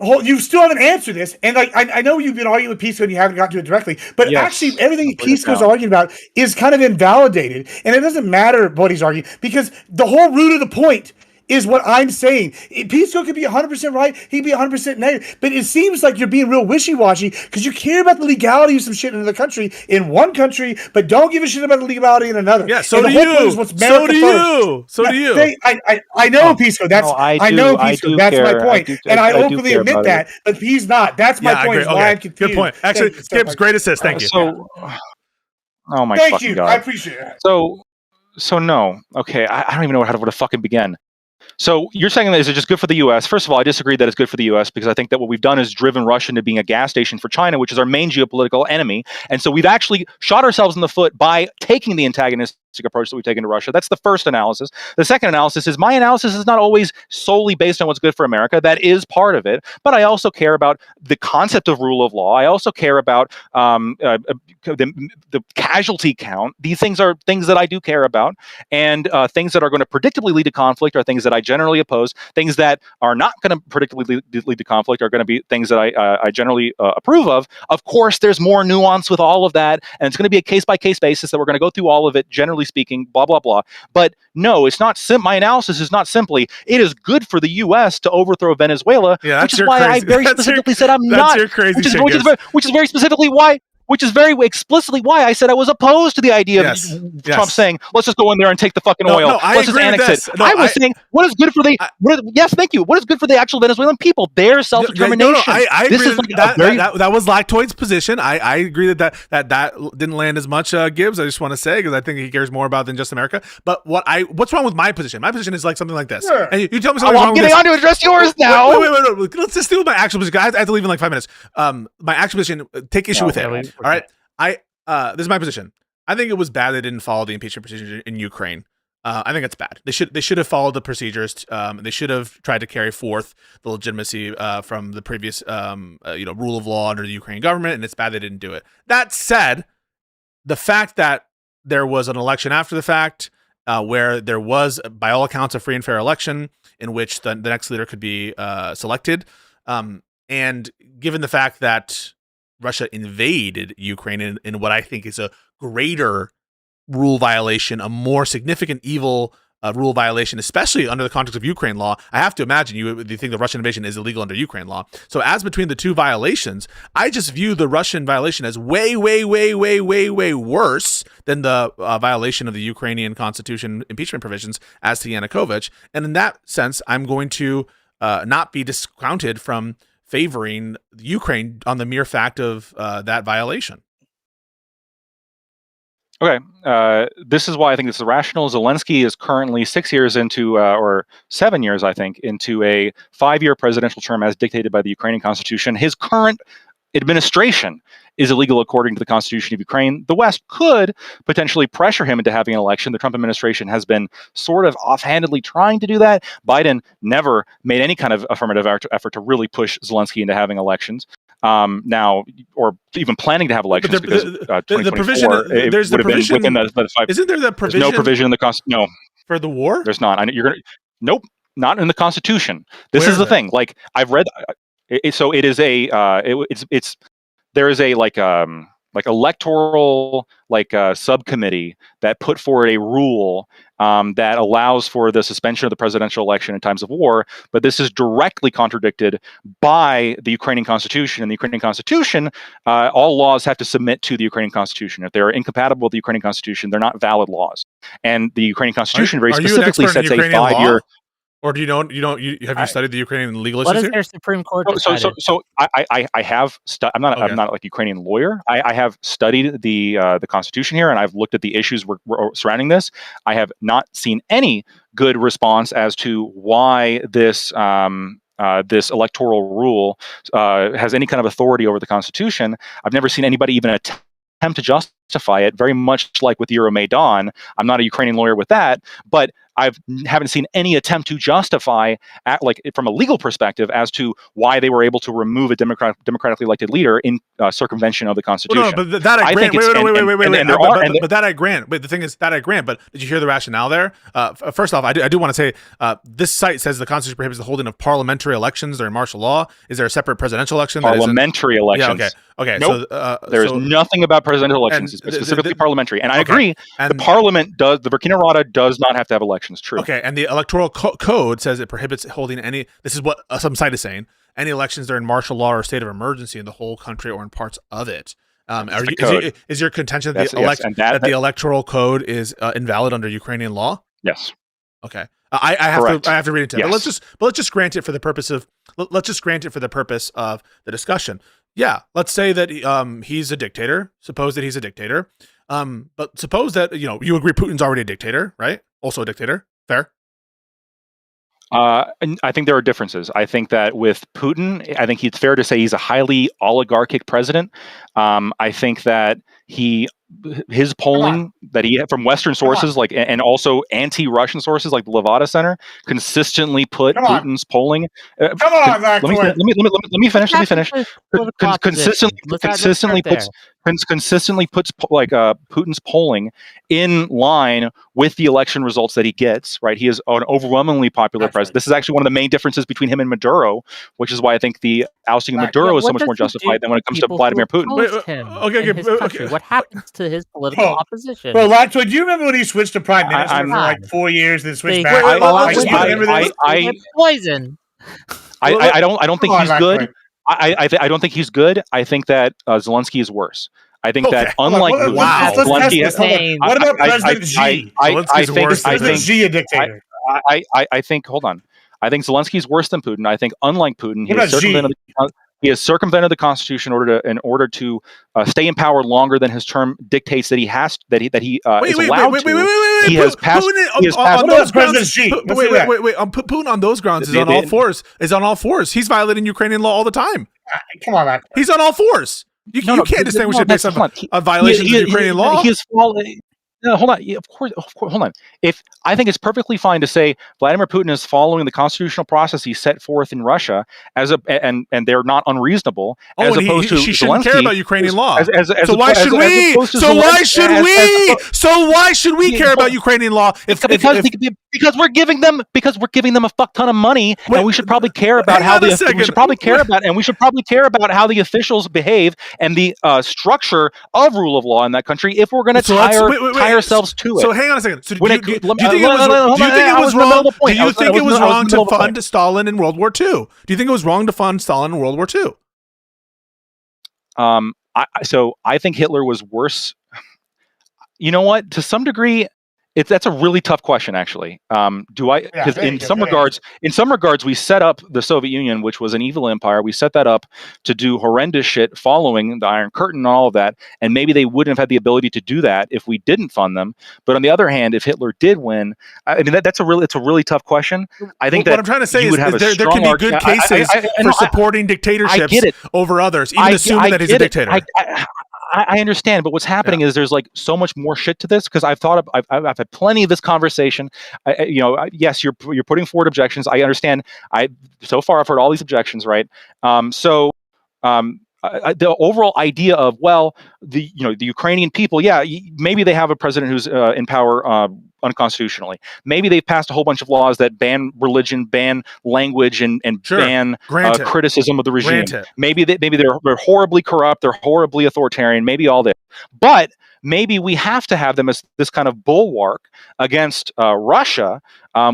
You still haven't answered this, and like I know you've been arguing with Pisco and you haven't gotten to it directly, but Yes. actually everything Pisco's arguing about is kind of invalidated, and it doesn't matter what he's arguing because the whole root of the point is what I'm saying. Pisco could be 100% right, he'd be 100% negative, but it seems like you're being real wishy-washy because you care about the legality of some shit in another country, in one country, but don't give a shit about the legality in another. Yeah, so And do the whole point is you. what's So America do first. you. So do you. I know Pisco. That's No, I know Pisco. do That's my care. point, and I openly care admit about that. But he's not. That's my Yeah, I point. agree. Is why Okay, I'm confused. good point. Actually, Thank you, Gibbs, great assist. Thank you. So, oh my Thank fucking you. god. I appreciate it. So no. Okay, I don't even know how to fucking begin. So you're saying that is it just good for the U.S.? First of all, I disagree that it's good for the U.S. because I think that what we've done is driven Russia into being a gas station for China, which is our main geopolitical enemy. And so we've actually shot ourselves in the foot by taking the antagonistic approach that we've taken to Russia. That's the first analysis. The second analysis is my analysis is not always solely based on what's good for America. That is part of it. But I also care about the concept of rule of law. I also care about the casualty count. These things are things that I do care about. And things that are going to predictably lead to conflict are things that I generally oppose. Things that are not going to predictably lead to conflict are going to be things that I generally approve of. Of course, there's more nuance with all of that, and it's going to be a case-by-case basis that we're going to go through all of it, generally speaking, blah, blah, blah. But no, it's not. My analysis is not simply, it is good for the U.S. to overthrow Venezuela, Yeah, which is why I very specifically said I'm not. Your crazy Which is very explicitly why I said I was opposed to the idea of Trump saying, let's just go in there and take the fucking oil. No, I let's just agree with annex this. it. I was saying, what is good for the yes, thank you. What is good for the actual Venezuelan people? Their self-determination. I agree. This is that was Lactoid's position. I agree that didn't land as much, Gibbs. I just want to say, because I think he cares more about than just America. But what's wrong with my position? My position is like something like this. Sure. And you tell me something wrong I'm getting on to address yours now. Wait. Let's just deal with my actual position. I have to leave in like 5 minutes. My actual position, take issue with it. All right. This is my position. I think it was bad they didn't follow the impeachment procedure in Ukraine. I think it's bad. They should have followed the procedures. They should have tried to carry forth the legitimacy from the previous rule of law under the Ukrainian government, and it's bad they didn't do it. That said, the fact that there was an election after the fact, where there was, by all accounts, a free and fair election in which the next leader could be selected, and given the fact that Russia invaded Ukraine in what I think is a greater rule violation, a more significant evil rule violation, especially under the context of Ukraine law. I have to imagine you think the Russian invasion is illegal under Ukraine law. So as between the two violations, I just view the Russian violation as way worse than the violation of the Ukrainian constitution impeachment provisions as to Yanukovych. And in that sense, I'm going to not be discounted from favoring Ukraine on the mere fact of that violation. Okay, this is why I think this is rational. Zelensky is currently 6 years into, or 7 years, I think, into a 5-year presidential term as dictated by the Ukrainian constitution. His current administration is illegal according to the constitution of Ukraine. The West could potentially pressure him into having an election. The Trump administration has been sort of offhandedly trying to do that. Biden never made any kind of affirmative effort to really push Zelensky into having elections. Now, or even planning to have elections, because the provision, there's the provision within the 5. Isn't there the provision? There's no provision in the Constitution. No, for the war. There's not. Nope, not in the Constitution. This is the thing. Like I've read. So it is a. It's there is a like electoral subcommittee that put forward a rule that allows for the suspension of the presidential election in times of war, but this is directly contradicted by the Ukrainian constitution. In the Ukrainian constitution, all laws have to submit to the Ukrainian constitution. If they are incompatible with the Ukrainian constitution, they're not valid laws. And the Ukrainian constitution very specifically sets a 5-year. Or do have you studied the Ukrainian legal issues? What is here? their Supreme Court? So I have I'm not like a Ukrainian lawyer. I have studied the Constitution here, and I've looked at the issues surrounding this. I have not seen any good response as to why this this electoral rule has any kind of authority over the Constitution. I've never seen anybody even attempt to justify it. Very much like with Euromaidan, I'm not a Ukrainian lawyer with that, but haven't seen any attempt to justify, like from a legal perspective, as to why they were able to remove a democratically elected leader in circumvention of the Constitution. Well, no, but that I grant. Wait. But that I grant. But the thing is, that I grant. But did you hear the rationale there? First off, I do want to say this site says the Constitution prohibits the holding of parliamentary elections during martial law. Is there a separate presidential election? Parliamentary elections. Yeah, okay. Nope. There's nothing about presidential elections. It's specifically parliamentary. And I agree. And the parliament the Burkina Rada does not have to have elections. True. Okay. And the electoral code says it prohibits holding any. This is what some site is saying. Any elections during martial law or state of emergency in the whole country or in parts of it. Is your contention that the electoral code is invalid under Ukrainian law? Yes. Okay. I have to read into it. Yes. But let's just grant it for the purpose of the discussion. Yeah, let's say that he's a dictator. Suppose that he's a dictator. But suppose that you agree Putin's already a dictator, right? Also a dictator. Fair. And I think there are differences. I think that with Putin, I think it's fair to say he's a highly oligarchic president. I think that his polling that he had from Western sources, like, and also anti-Russian sources like the Levada Center, consistently put Putin's polling. Come on, let me finish. Consistently puts like Putin's polling in line with the election results that he gets. Right, he is an overwhelmingly popular president. This is actually one of the main differences between him and Maduro, which is why I think the ousting of Maduro is so much more justified than when it comes to Vladimir Putin. Okay. What happens to his political opposition? Well, Lachwood, do you remember when he switched to prime minister for like 4 years, then switched back? Poison. I don't think he's good. I don't think he's good. I think that Zelensky is worse. I think that unlike Zelensky, what about President Xi? I think Xi a dictator. I think. Hold on. I think Zelensky is worse than Putin. I think, unlike Putin, he has circumvented the Constitution in order to stay in power longer than his term dictates that he is allowed to. He has passed. Putin on those grounds is on all fours. Is on all fours. He's violating Ukrainian law all the time. Come on, man. He's on all fours. You can't distinguish it based on a violation of Ukrainian law. He is falling. No, hold on. Of course, hold on. If I think it's perfectly fine to say Vladimir Putin is following the constitutional process he set forth in Russia and they're not unreasonable, as opposed to he shouldn't Zelensky, care about Ukrainian law. So why should we? So why should we care about Ukrainian law? Because we're giving them a fuck ton of money, and we should probably care about how the officials behave and the structure of rule of law in that country if we're going to tie ourselves to it. So hang on a second. So do you think it was wrong? Do you think it was wrong to fund Stalin in World War II? Do you think it was wrong to fund Stalin in World War II? So I think Hitler was worse. You know what? To some degree, that's a really tough question, actually. Because in some regards, we set up the Soviet Union, which was an evil empire. We set that up to do horrendous shit following the Iron Curtain and all of that. And maybe they wouldn't have had the ability to do that if we didn't fund them. But on the other hand, if Hitler did win, I mean, it's a really tough question. I think that what I'm trying to say is there can be good cases for supporting dictatorships over others, even assuming that he's a dictator. I understand, but what's happening is there's like so much more shit to this because I've had plenty of this conversation. Yes, you're putting forward objections. I understand. So far I've heard all these objections, right? The overall idea of the Ukrainian people, maybe they have a president who's in power unconstitutionally. Maybe they've passed a whole bunch of laws that ban religion, ban language, and ban criticism of the regime. Maybe they're horribly corrupt, they're horribly authoritarian, maybe all this. But maybe we have to have them as this kind of bulwark against Russia,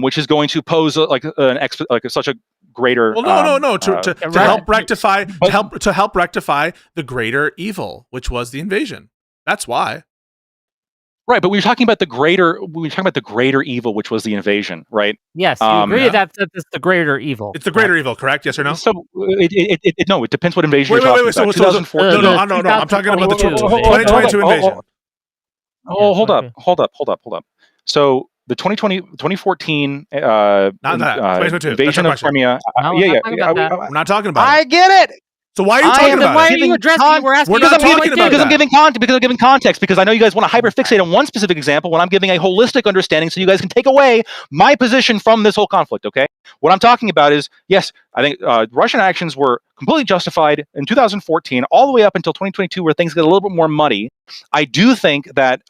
which is going to pose such a greater. Well, no. To help rectify the greater evil, which was the invasion. That's why. Right, but we were talking about the greater evil, which was the invasion, right? Yes, you agree that it's the greater evil. It's the greater evil, correct? Yes or no? So it depends what invasion you're talking about. 2014. No. I'm talking about the 2022 invasion. Hold up. So the 2014 invasion of Crimea. We're not talking about it. I get it. So why are you talking about why it? are you addressing it? We're asking We're you not about talking it. about because I'm that. giving context because I know you guys want to hyperfixate on one specific example when I'm giving a holistic understanding so you guys can take away my position from this whole conflict. Okay, what I'm talking about is yes, I think Russian actions were completely justified in 2014 all the way up until 2022 where things get a little bit more muddy. I do think that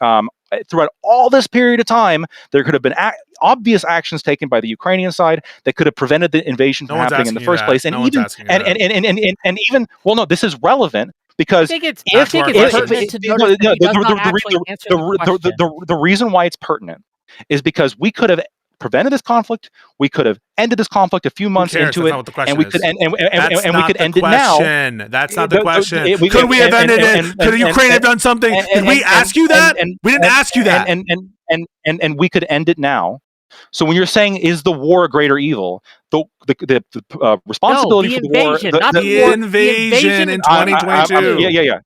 throughout all this period of time there could have been obvious actions taken by the Ukrainian side that could have prevented the invasion from happening in the first place, and even and even well, no, this is relevant because I think it's pertinent to notice that he does not actually answer the question. the reason why it's pertinent is because we could have prevented this conflict. We could have ended this conflict a few months into it, and we could and we could end it now. That's not the question. Could we have ended it? Could Ukraine have done something? Did we ask you that? We didn't ask you that. And we could end it now. So when you're saying is the war a greater evil, the responsibility for the war, the invasion in 2022.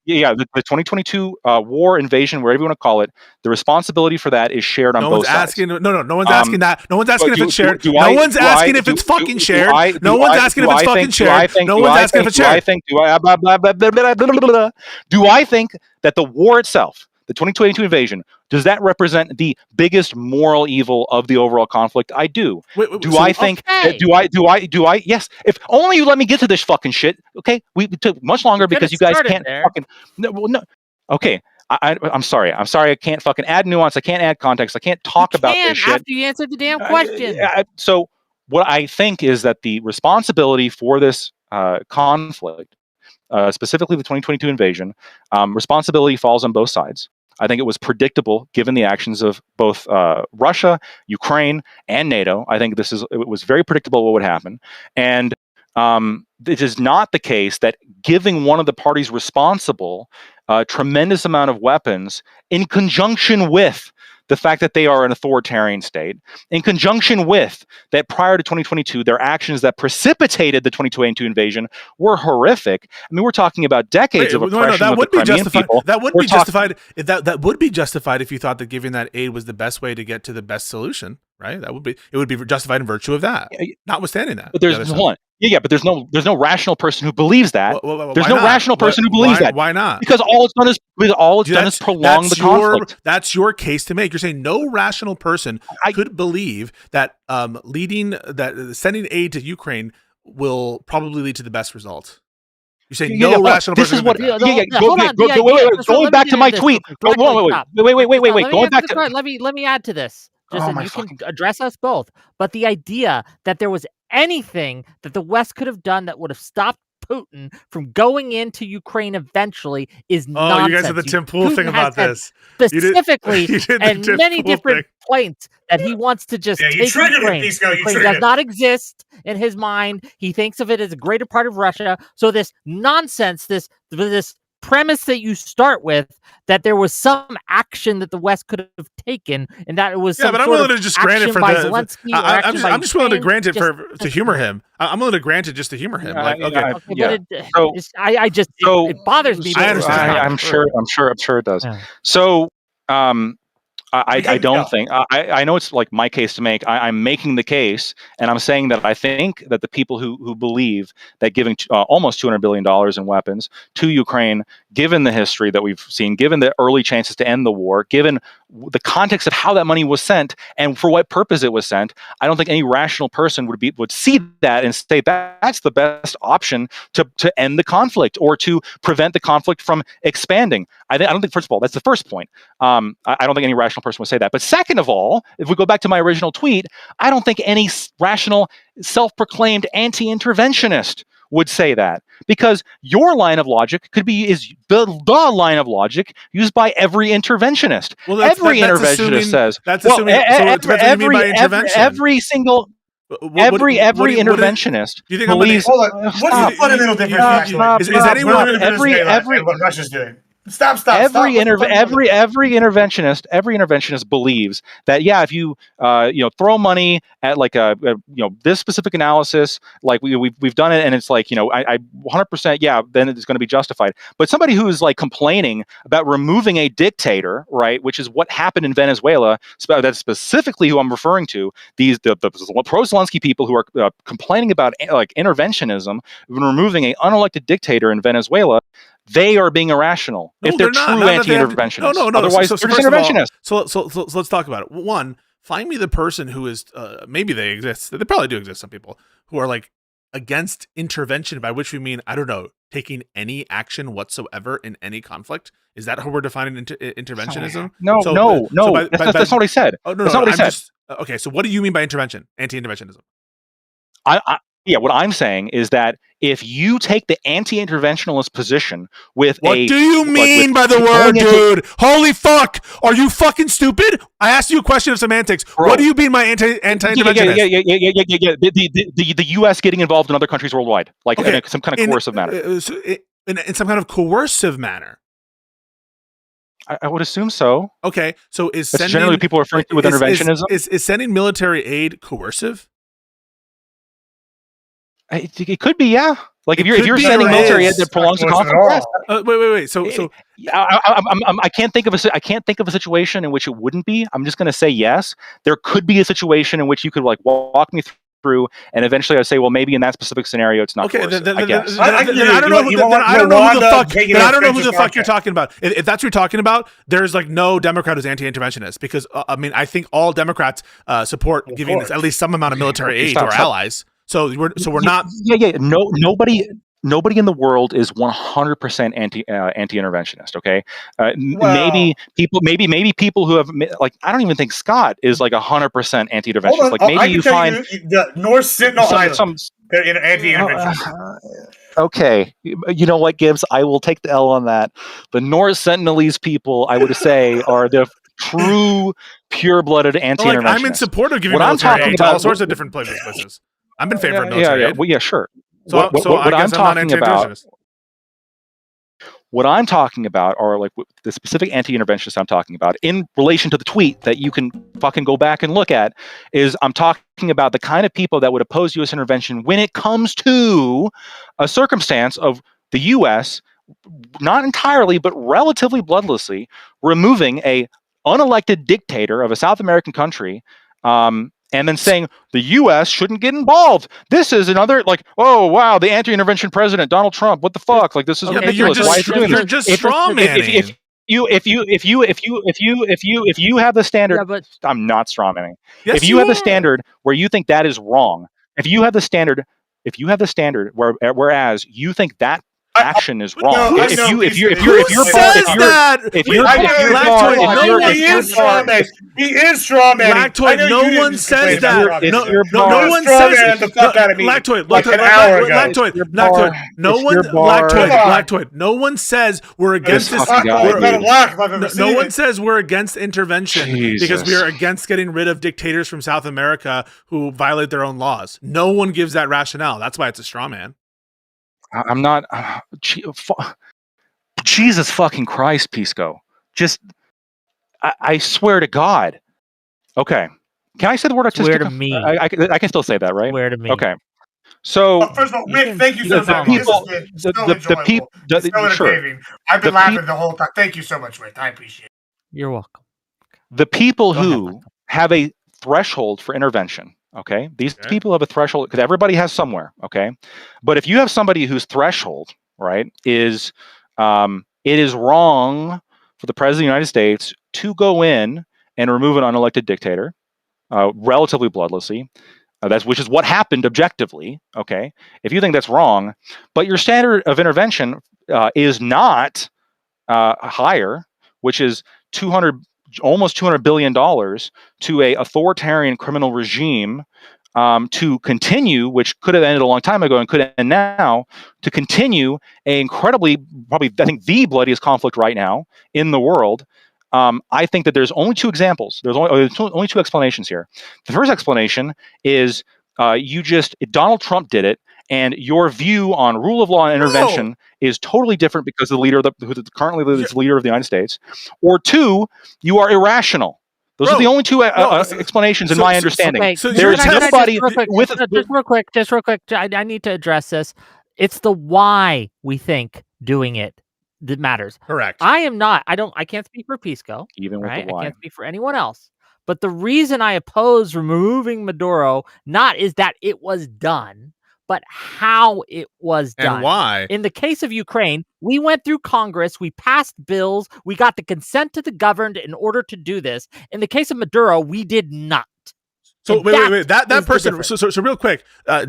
The 2022 war invasion, whatever you want to call it, the responsibility for that is shared on both sides. No one's asking that. No one's asking if it's shared. No one's asking if it's fucking shared. No one's asking if it's fucking shared. No one's asking if it's shared. Do I think that the war itself, the 2022 invasion, does that represent the biggest moral evil of the overall conflict? I do. Do I think? Yes. If only you let me get to this fucking shit. Okay, we took much longer because you guys can't fucking. No. Okay, I'm sorry. I can't fucking add nuance. I can't add context. I can't talk about this shit after you answered the damn question. So what I think is that the responsibility for this conflict, specifically the 2022 invasion, responsibility falls on both sides. I think it was predictable given the actions of both Russia, Ukraine, and NATO. I think it was very predictable what would happen. And it is not the case that giving one of the parties responsible a tremendous amount of weapons in conjunction with the fact that they are an authoritarian state, in conjunction with that prior to 2022, their actions that precipitated the 2022 invasion were horrific. I mean, we're talking about decades of oppression of the Crimean people. That would be justified. That would be justified if you thought that giving that aid was the best way to get to the best solution, right? It would be justified in virtue of that. Notwithstanding that, but there's one. Yeah, but there's no rational person who believes that. There's no rational person who believes that. Why not? Because all it's done is prolong the conflict. That's your case to make. You're saying no rational person could believe that sending aid to Ukraine will probably lead to the best result. You're saying rational person. This is what. Going back to my tweet. Wait. Going back to. Let me add to this. Listen, you can address us both, but the idea that there was anything that the West could have done that would have stopped Putin from going into Ukraine eventually is nonsense. You guys have the Tim Pool thing about this. Specifically, and many different points that he wants to just take Ukraine. Ukraine does not exist in his mind. He thinks of it as a greater part of Russia. So this nonsense, this premise that you start with, that there was some action that the West could have taken, and that it was some but I'm willing to just grant it for Zelensky. I'm just willing to grant it to humor him. I'm willing to grant it just to humor him. It bothers me. I understand. I'm sure it does. Yeah. So. I don't think I know it's like my case to make. I'm making the case, and I'm saying that I think that the people who believe that giving almost $200 billion in weapons to Ukraine, given the history that we've seen, given the early chances to end the war, given the context of how that money was sent and for what purpose it was sent, I don't think any rational person would see that and say that's the best option to end the conflict or to prevent the conflict from expanding. I don't think, first of all, that's the first point. I don't think any rational person would say that. But second of all, if we go back to my original tweet, I don't think any rational, self-proclaimed anti-interventionist would say that, because your line of logic is the line of logic used by every interventionist. Well, every interventionist says that's assuming. Every single. Every interventionist believes. What's the fundamental difference? Is anyone what Russia's doing? Stop. Every interventionist believes that if you throw money at like this specific analysis, like we've done it, and it's like I 100% then it's going to be justified. But somebody who is like complaining about removing a dictator, right, which is what happened in Venezuela, that's specifically who I'm referring to. The pro-Zelensky people who are complaining about like interventionism, removing an unelected dictator in Venezuela. They are being irrational if they're true anti-interventionists. No. Otherwise, they're just interventionists. So let's talk about it. One, find me the person who is maybe they exist. They probably do exist. Some people who are like against intervention, by which we mean taking any action whatsoever in any conflict. Is that how we're defining interventionism? No. That's not what I said. Oh no, that's not what I said. Okay, so what do you mean by intervention? Anti-interventionism. What I'm saying is that if you take the anti-interventionalist position with what do you mean by the word, dude? Holy fuck! Are you fucking stupid? I asked you a question of semantics. Bro. What do you mean by anti-interventionist? Yeah. The U.S. getting involved in other countries worldwide, like in some kind of coercive manner. In some kind of coercive manner. I would assume so. Okay, so that's generally people are referring to with interventionism. Is sending military aid coercive? It could be, yeah. Like if you're sending military aid that prolongs the conflict. Wait. So I can't think of a situation in which it wouldn't be. I'm just going to say yes. There could be a situation in which you could like walk me through, and eventually I'd say, well, maybe in that specific scenario, it's not. Okay, I guess. I don't know who the fuck you're talking about. If that's what you're talking about, there's like no Democrat who's anti-interventionist because I think all Democrats support giving at least some amount of military aid to our allies. So we're not. Yeah. Nobody in the world is 100% anti-interventionist. Okay, maybe people who have like I don't even think Scott is like 100% anti-interventionist. Like maybe you find the North Sentinel Islands. They're anti-interventionist. Okay, you know what, Gibbs? I will take the L on that. The North Sentinelese people, I would say, are the true, pure-blooded anti-interventionists. I'm in support of giving military aid to all sorts of different places. I'm in favor of military aid. Well, yeah, sure. So what I'm talking about. What I'm talking about are like the specific anti-interventionists I'm talking about in relation to the tweet that you can fucking go back and look at is I'm talking about the kind of people that would oppose U.S. intervention when it comes to a circumstance of the U.S. not entirely but relatively bloodlessly removing a unelected dictator of a South American country and then saying the U.S. shouldn't get involved. This is another like, oh wow, the anti-intervention president Donald Trump. What the fuck? Like this is ridiculous. Why is he doing this? You're just straw manning. If you have the standard, I'm not straw manning. Yes, if you have the standard where you think that is wrong, if you have the standard whereas you think that action is wrong. He is straw man. Lactoid, no one says that. No one says Lactoid. Lactoid. No one says we're against this. No one says we're against intervention because we are against getting rid of dictators from South America who violate their own laws. No one gives that rationale. That's why it's a straw man. I'm not. Jesus fucking Christ, Pisco. Just, I swear to God. Okay, can I say the word autistic? Swear to me. I can still say that, right? Swear to me. Okay. So first of all, Whick, thank you so much. The people. I've been laughing the whole time. Thank you so much, Whick. I appreciate it. You're welcome. The people who have a threshold for intervention. Okay, these people have a threshold because everybody has somewhere. Okay, but if you have somebody whose threshold, right, is it is wrong for the president of the United States to go in and remove an unelected dictator, relatively bloodlessly. Which is what happened objectively. Okay, if you think that's wrong, but your standard of intervention is not higher, which is almost $200 billion to a authoritarian criminal regime to continue, which could have ended a long time ago and could end now, to continue a incredibly, probably, I think, the bloodiest conflict right now in the world. I think that there's only two examples. There's only two explanations here. The first explanation is Donald Trump did it, and your view on rule of law and intervention is totally different because the leader, who currently is the leader of the United States, or 2, you are irrational. Those are the only 2 explanations in my understanding. Okay, There's nobody with just real quick. I need to address this. It's the why we think doing it that matters. Correct. I can't speak for Pisco. Even with right? the why. I can't speak for anyone else. But the reason I oppose removing Maduro not is that it was done, but how it was done. And why? In the case of Ukraine, we went through Congress, we passed bills, we got the consent of the governed in order to do this. In the case of Maduro, we did not. So And wait. That person. difference. So real quick, I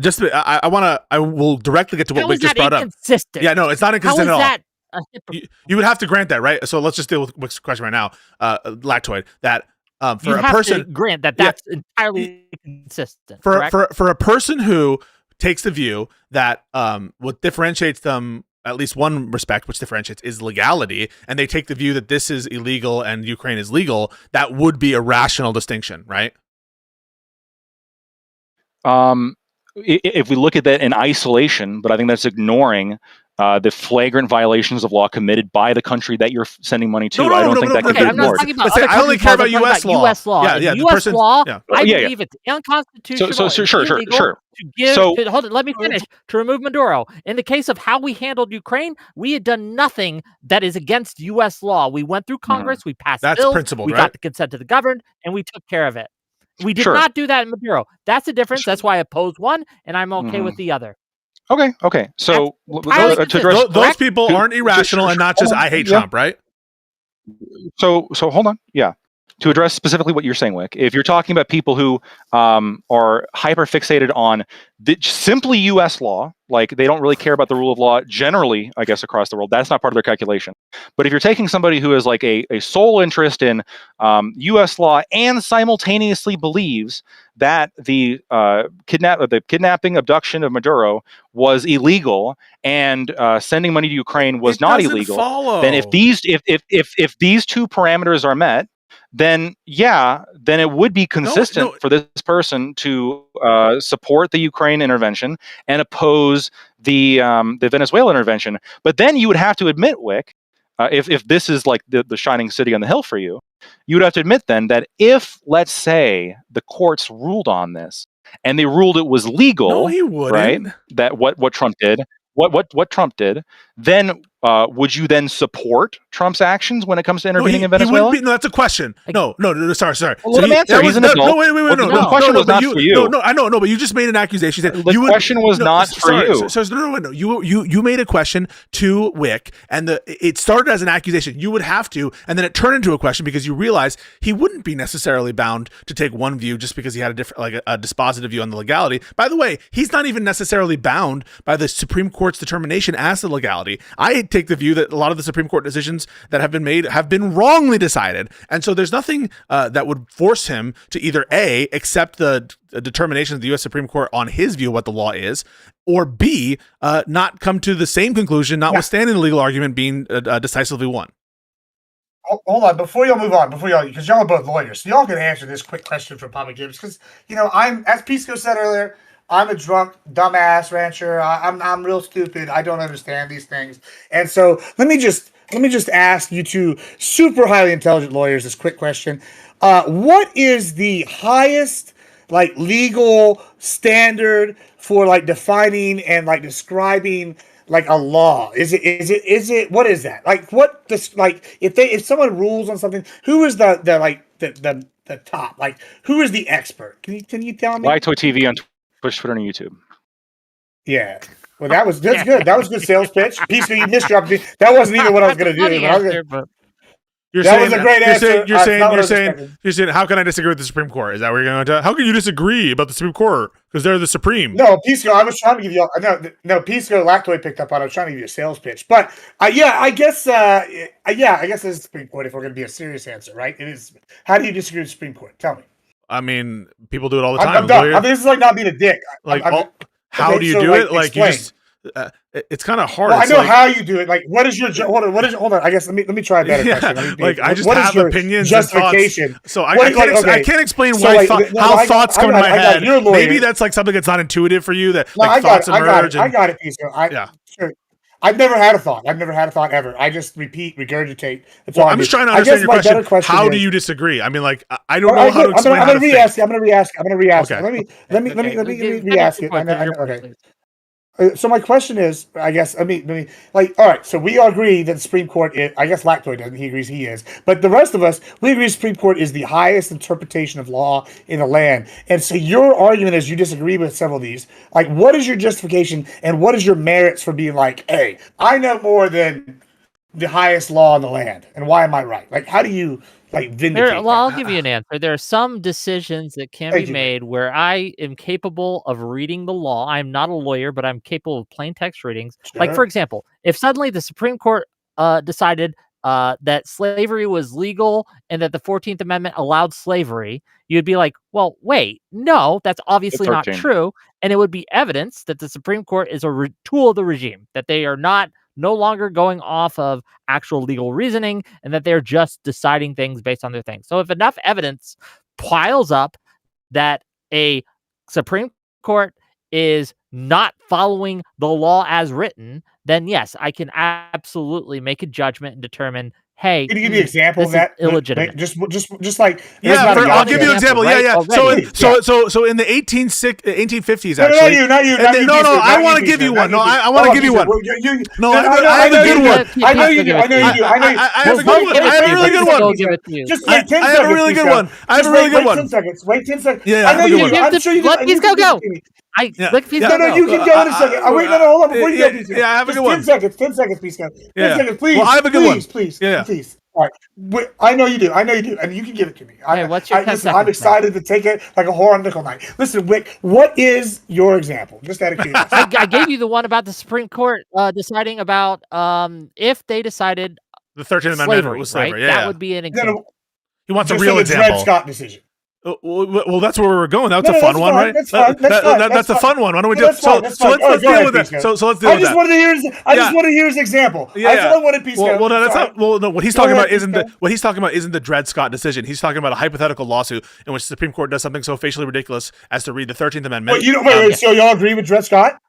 will directly get to what How Whick is just that brought up. inconsistent? Yeah, no, it's not How inconsistent is at all. that a hypocrite? You would have to grant that, right? So let's just deal with Wick's question right now, Lactoid. That for You a have person, to grant that that's entirely consistent. for correct? a person who takes the view that what differentiates them, at least one respect which differentiates, is legality, and they take the view that this is illegal and Ukraine is legal, that would be a rational distinction, right? If we look at that in isolation, but I think that's ignoring the flagrant violations of law committed by the country that you're sending money to. I don't think that can be I'm not ignored. talking about Let's say other I only countries' care about laws, I'm U.S. talking law. U.S. law. Yeah, In yeah, the U.S. person- law, yeah. I Yeah, yeah. believe it's unconstitutional. Sure. To give, So- hold on, let me finish. To remove Maduro. In the case of how we handled Ukraine, we had done nothing that is against U.S. law. We went through Congress, we passed That's bills, principled, we right? got the consent of the governed, and we took care of it. We did Sure. not do that in Maduro. That's the difference. That's why I oppose one, and I'm okay with the other. Okay. So entirely to address consistent. Those Correct? people aren't irrational and not just Hold on. I hate Yeah. Trump, right? So hold on. Yeah. To address specifically what you're saying, Wick, if you're talking about people who are hyper fixated on simply U.S. law, like they don't really care about the rule of law generally, I guess, across the world, that's not part of their calculation. But if you're taking somebody who has like a sole interest in U.S. law and simultaneously believes that the kidnapping, abduction of Maduro was illegal and sending money to Ukraine was not illegal, then if these 2 parameters are met, then it would be consistent for this person to support the Ukraine intervention and oppose the Venezuela intervention. But then you would have to admit, Wick, if this is like the shining city on the hill for you, you would have to admit then that if, let's say, the courts ruled on this and they ruled it was legal, No, he wouldn't. right? That what Trump did, what Trump did, then would you then support Trump's actions when it comes to intervening in Venezuela? No, that's a question. No, sorry. Well, let him answer. He's an adult. No, wait. The question was not for you. No, I know, but you just made an accusation. The question was not for you. No. You made a question to Wick, and it started as an accusation. You would have to, and then it turned into a question because you realized he wouldn't be necessarily bound to take one view just because he had a different, like a dispositive view on the legality. By the way, he's not even necessarily bound by the Supreme Court's determination as to legality. I take the view that a lot of the Supreme Court decisions that have been made have been wrongly decided. And so there's nothing that would force him to either A, accept the determination of the U.S. Supreme Court on his view of what the law is, or B, not come to the same conclusion, notwithstanding the legal argument being decisively won. Hold on, before y'all move on, because y'all are both lawyers, so y'all can answer this quick question from Papa Gibbs, because I'm, as Pisco said earlier, I'm a drunk, dumbass rancher. I'm real stupid. I don't understand these things, and so let me just ask you 2 super highly intelligent lawyers this quick question: what is the highest legal standard for defining and describing a law? Is it what is that? If someone rules on something, who is the top? Who is the expert? Can you tell me? Lactoid TV on Twitch, Twitter, and YouTube. Yeah. Well, that's good. That was good sales pitch. Pisco, you missed your opportunity. That wasn't even what I was going to do. That was a great answer. You're saying, how can I disagree with the Supreme Court? Is that what you're going to? How can you disagree about the Supreme Court? Because they're the Supreme. No, Pisco, I was trying to give you. No, Pisco, Lactoid picked up on. I was trying to give you a sales pitch, but I guess it's the Supreme Court. If we're going to be a serious answer, right? It is. How do you disagree with the Supreme Court? Tell me. I mean, people do it all the time. I'm done. This is not being a dick. How do you do it? Explain. it's kind of hard. Well, I It's know like, how you do it. Like, what is your hold on? What is hold on? I guess let me try a better yeah, question. Let me be, like I just what is have your opinions justification. and thoughts. So I, What- I, can't, like, okay. I can't explain So, why like, thought, no, how I got- thoughts I come got- to my I got head. your lawyer. Maybe that's like something that's not intuitive for you. That No, like I got thoughts it. I got emerge. it. I got it, Pisco. Yeah. Sure. I've never had a thought. I've never had a thought ever. I just repeat, regurgitate. That's Well, all I I'm do. just trying to I understand guess your my question. better question How is, do you disagree? I mean, like I don't All know right, how good. to explain I'm how gonna to re-ask think. you. I'm gonna re-ask you. Okay. Let me re-ask it. I know. Okay. So my question is, I guess, let me like, all right. So we all agree that the Supreme Court is, I guess Lactoid doesn't. He agrees he is, but the rest of us, we agree the Supreme Court is the highest interpretation of law in the land. And so your argument is you disagree with several of these. Like, what is your justification and what is your merits for being like, hey, I know more than the highest law in the land, and why am I right? Like, how do you like vindicate Well, I'll that? give you an answer. There are some decisions that can Thank be you. made where I am capable of reading the law. I'm not a lawyer, but I'm capable of plain text readings. Like, for Sure. example, if suddenly the Supreme Court decided that slavery was legal and that the 14th Amendment allowed slavery, you'd be like, well, wait, no, that's obviously not 13. true. And it would be evidence that the Supreme Court is a tool of the regime, that they are no longer going off of actual legal reasoning and that they're just deciding things based on their things. So if enough evidence piles up that a Supreme Court is not following the law as written, then yes, I can absolutely make a judgment and determine, hey, Can you give me an example of this is that? illegitive. Just like Yeah, not a I'll gotcha. give you an example. right? Yeah. Already. So in the 1850s, No, actually. not you. No, I want to give you one. No, I want to give you one. No, I have a good one. I know you do. I know you do. I have a good one. I have a really good one. Just wait 10 seconds. I have a really good one. I have a Just really good wait 10 one. seconds. Wait 10 seconds. Yeah, I know you do. I'm sure you do. Let Pisco go. Yeah. Let Pisco No, go. you can go in a second. Wait, no, hold on. Before you go, Pisco. Yeah, I have a Just good one. 10 seconds. 10 seconds, Pisco. 10 Yeah. seconds, please. Well, I have a good one. Please. Yeah. Please. All right. I know you do. And you can give it to me. Hey, what's your 10 listen, seconds, I'm excited to take it like a whore on nickel night. Listen, Whick, what is your example? Just out of curiosity. I gave you the one about the Supreme Court deciding about if they decided The 13th Amendment slavery, was slavery. right? Yeah. That would be an No, example. no, He wants a just real the Dred example. Scott decision. Well, that's where we were going. That's No, a fun that's one, fine, right? that's fine, That's a fun one. Why don't we No, do that's fine, that's fine. let's All right, go deal ahead, with that. Pisco. So let's deal I with just that. wanted to hear his. I just wanted to hear his example. Yeah, I just wanted Pisco. Well, no, that's Sorry. not. Well, no, what he's Go talking ahead, about isn't Pisco. what he's talking about isn't the Dred Scott decision. He's talking about a hypothetical lawsuit in which the Supreme Court does something so facially ridiculous as to read the 13th Amendment. Wait, you don't. Wait. So y'all agree with Dred Scott?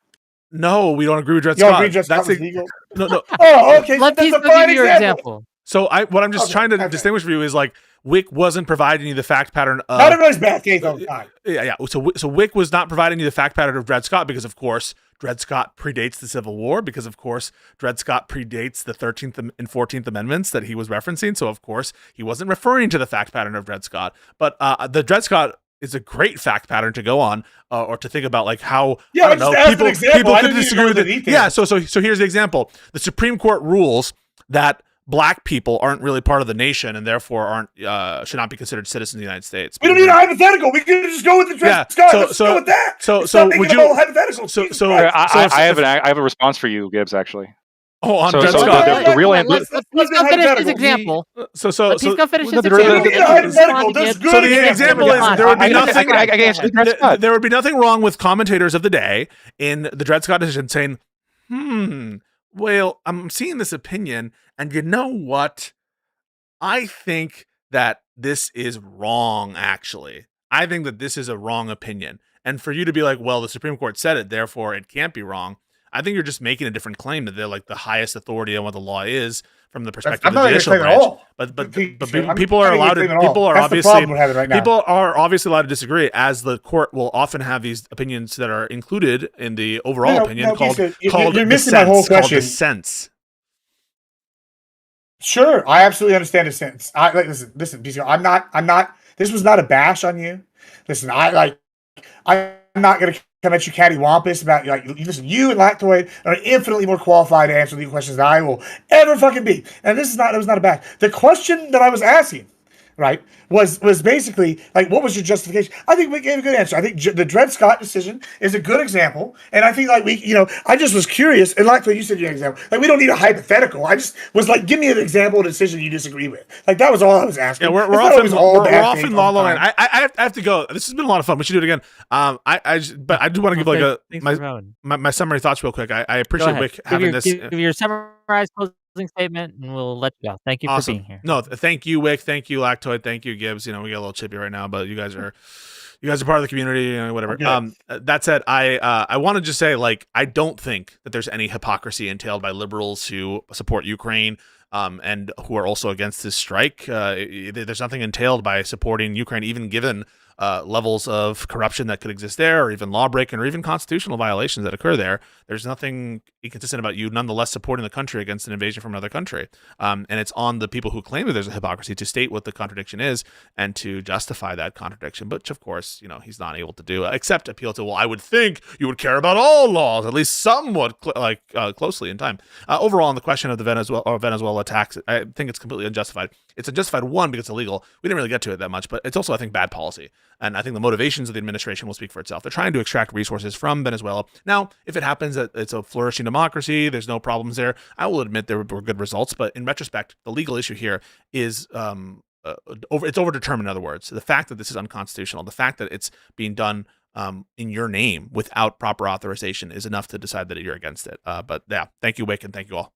No, we don't agree with Dred Y'all Scott. agree Dred Scott That's was the- legal? no. Oh, okay. Let That's a Pisco fine give you your example. example. So what I'm just Okay, trying to okay. distinguish for you is like Whick wasn't providing you the fact pattern of. Not everybody's bad case all the time. Yeah. So Whick was not providing you the fact pattern of Dred Scott because, of course, Dred Scott predates the Civil War because, of course, Dred Scott predates the 13th and 14th Amendments that he was referencing. So, of course, he wasn't referring to the fact pattern of Dred Scott. But the Dred Scott is a great fact pattern to go on or to think about, like how Yeah, I don't just know, ask people an example. people I could didn't need to disagree go with into it. details. Yeah. So here's the example: the Supreme Court rules that Black people aren't really part of the nation and therefore aren't should not be considered citizens of the United States. We don't need a hypothetical. We can just go with the Dred Yeah, Scott. so- Let's so- go with that. so- Let's so stop thinking would you- about hypotheticals. so- Jesus so- Christ. I have a response for you, Gibbs. Actually, Oh, on So- Dred so Scott. the real Let's answer- finish his hypothetical. example. So Let Pisco finish his the- We don't example. need a hypothetical. There's good So the example is there would be nothing. I can answer Dred Scott. There would be nothing wrong with commentators of the day in the Dred Scott decision saying, well, I'm seeing this opinion, and you know what? I think that this is wrong, actually. I think that this is a wrong opinion. And for you to be like, well, the Supreme Court said it, therefore it can't be wrong. I think you're just making a different claim that they're like the highest authority on what the law is from the perspective I'm of not the even judicial saying at branch. all. But people are allowed to. People are That's the obviously problem we're having right now. people are obviously allowed to disagree, as the court will often have these opinions that are included in the overall opinion called you're missing my whole dissents, called question. dissents. Sure, I absolutely understand the sentence. Listen, Pisco, I'm not. This was not a bash on you. Listen, I'm not going to come at you cattywampus about listen. You and Lactoid are infinitely more qualified to answer the questions than I will ever fucking be. And it was not a bash. The question that I was asking right, was basically like, what was your justification? I think we gave a good answer. I think the Dred Scott decision is a good example, and I think like I just was curious, and like what you said, your example, like we don't need a hypothetical. I just was like, give me an example of a decision you disagree with. Like that was all I was asking. Yeah, we're It's not off in always all we're bad off things in all La the La Land. time. I have to go. This has been a lot of fun. We should do it again. But I do want to give like Thanks for coming. my summary thoughts real quick. I Go appreciate ahead. Wick having this. Give your summarized closing statement, and we'll let you go. Thank you for Awesome. being here. No, thank you, Wick. Thank you, Lactoid. Thank you, Gibbs. We get a little chippy right now, but you guys are part of the community, whatever. That said, I want to just say, like, I don't think that there's any hypocrisy entailed by liberals who support Ukraine, and who are also against this strike. There's nothing entailed by supporting Ukraine, even given levels of corruption that could exist there, or even law breaking, or even constitutional violations that occur there. There's nothing inconsistent about you nonetheless supporting the country against an invasion from another country. And it's on the people who claim that there's a hypocrisy to state what the contradiction is and to justify that contradiction, which of course, he's not able to do, except appeal to, well, I would think you would care about all laws, at least somewhat closely in time. Overall, on the question of the Venezuela attacks, I think it's completely unjustified. It's unjustified, one, because it's illegal. We didn't really get to it that much, but it's also, I think, bad policy. And I think the motivations of the administration will speak for itself. They're trying to extract resources from Venezuela. Now, if it happens that it's a flourishing democracy, there's no problems there, I will admit there were good results. But in retrospect, the legal issue here is it's overdetermined. In other words, the fact that this is unconstitutional, the fact that it's being done in your name without proper authorization is enough to decide that you're against it. But yeah, thank you, Wick, and thank you all.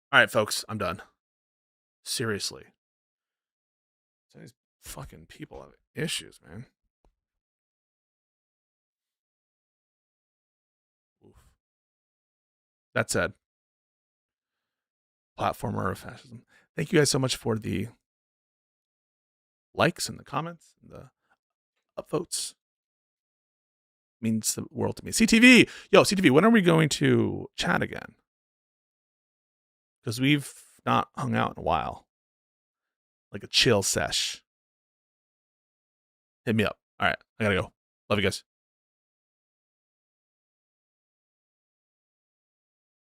All right, folks, I'm done. Seriously. These fucking people have issues, man. Oof. That said, platformer of fascism. Thank you guys so much for the likes and the comments and the upvotes. Means the world to me. CTV! Yo, CTV, when are we going to chat again? Because we've not hung out in a while. Like a chill sesh. Hit me up. All right, I gotta go. Love you guys.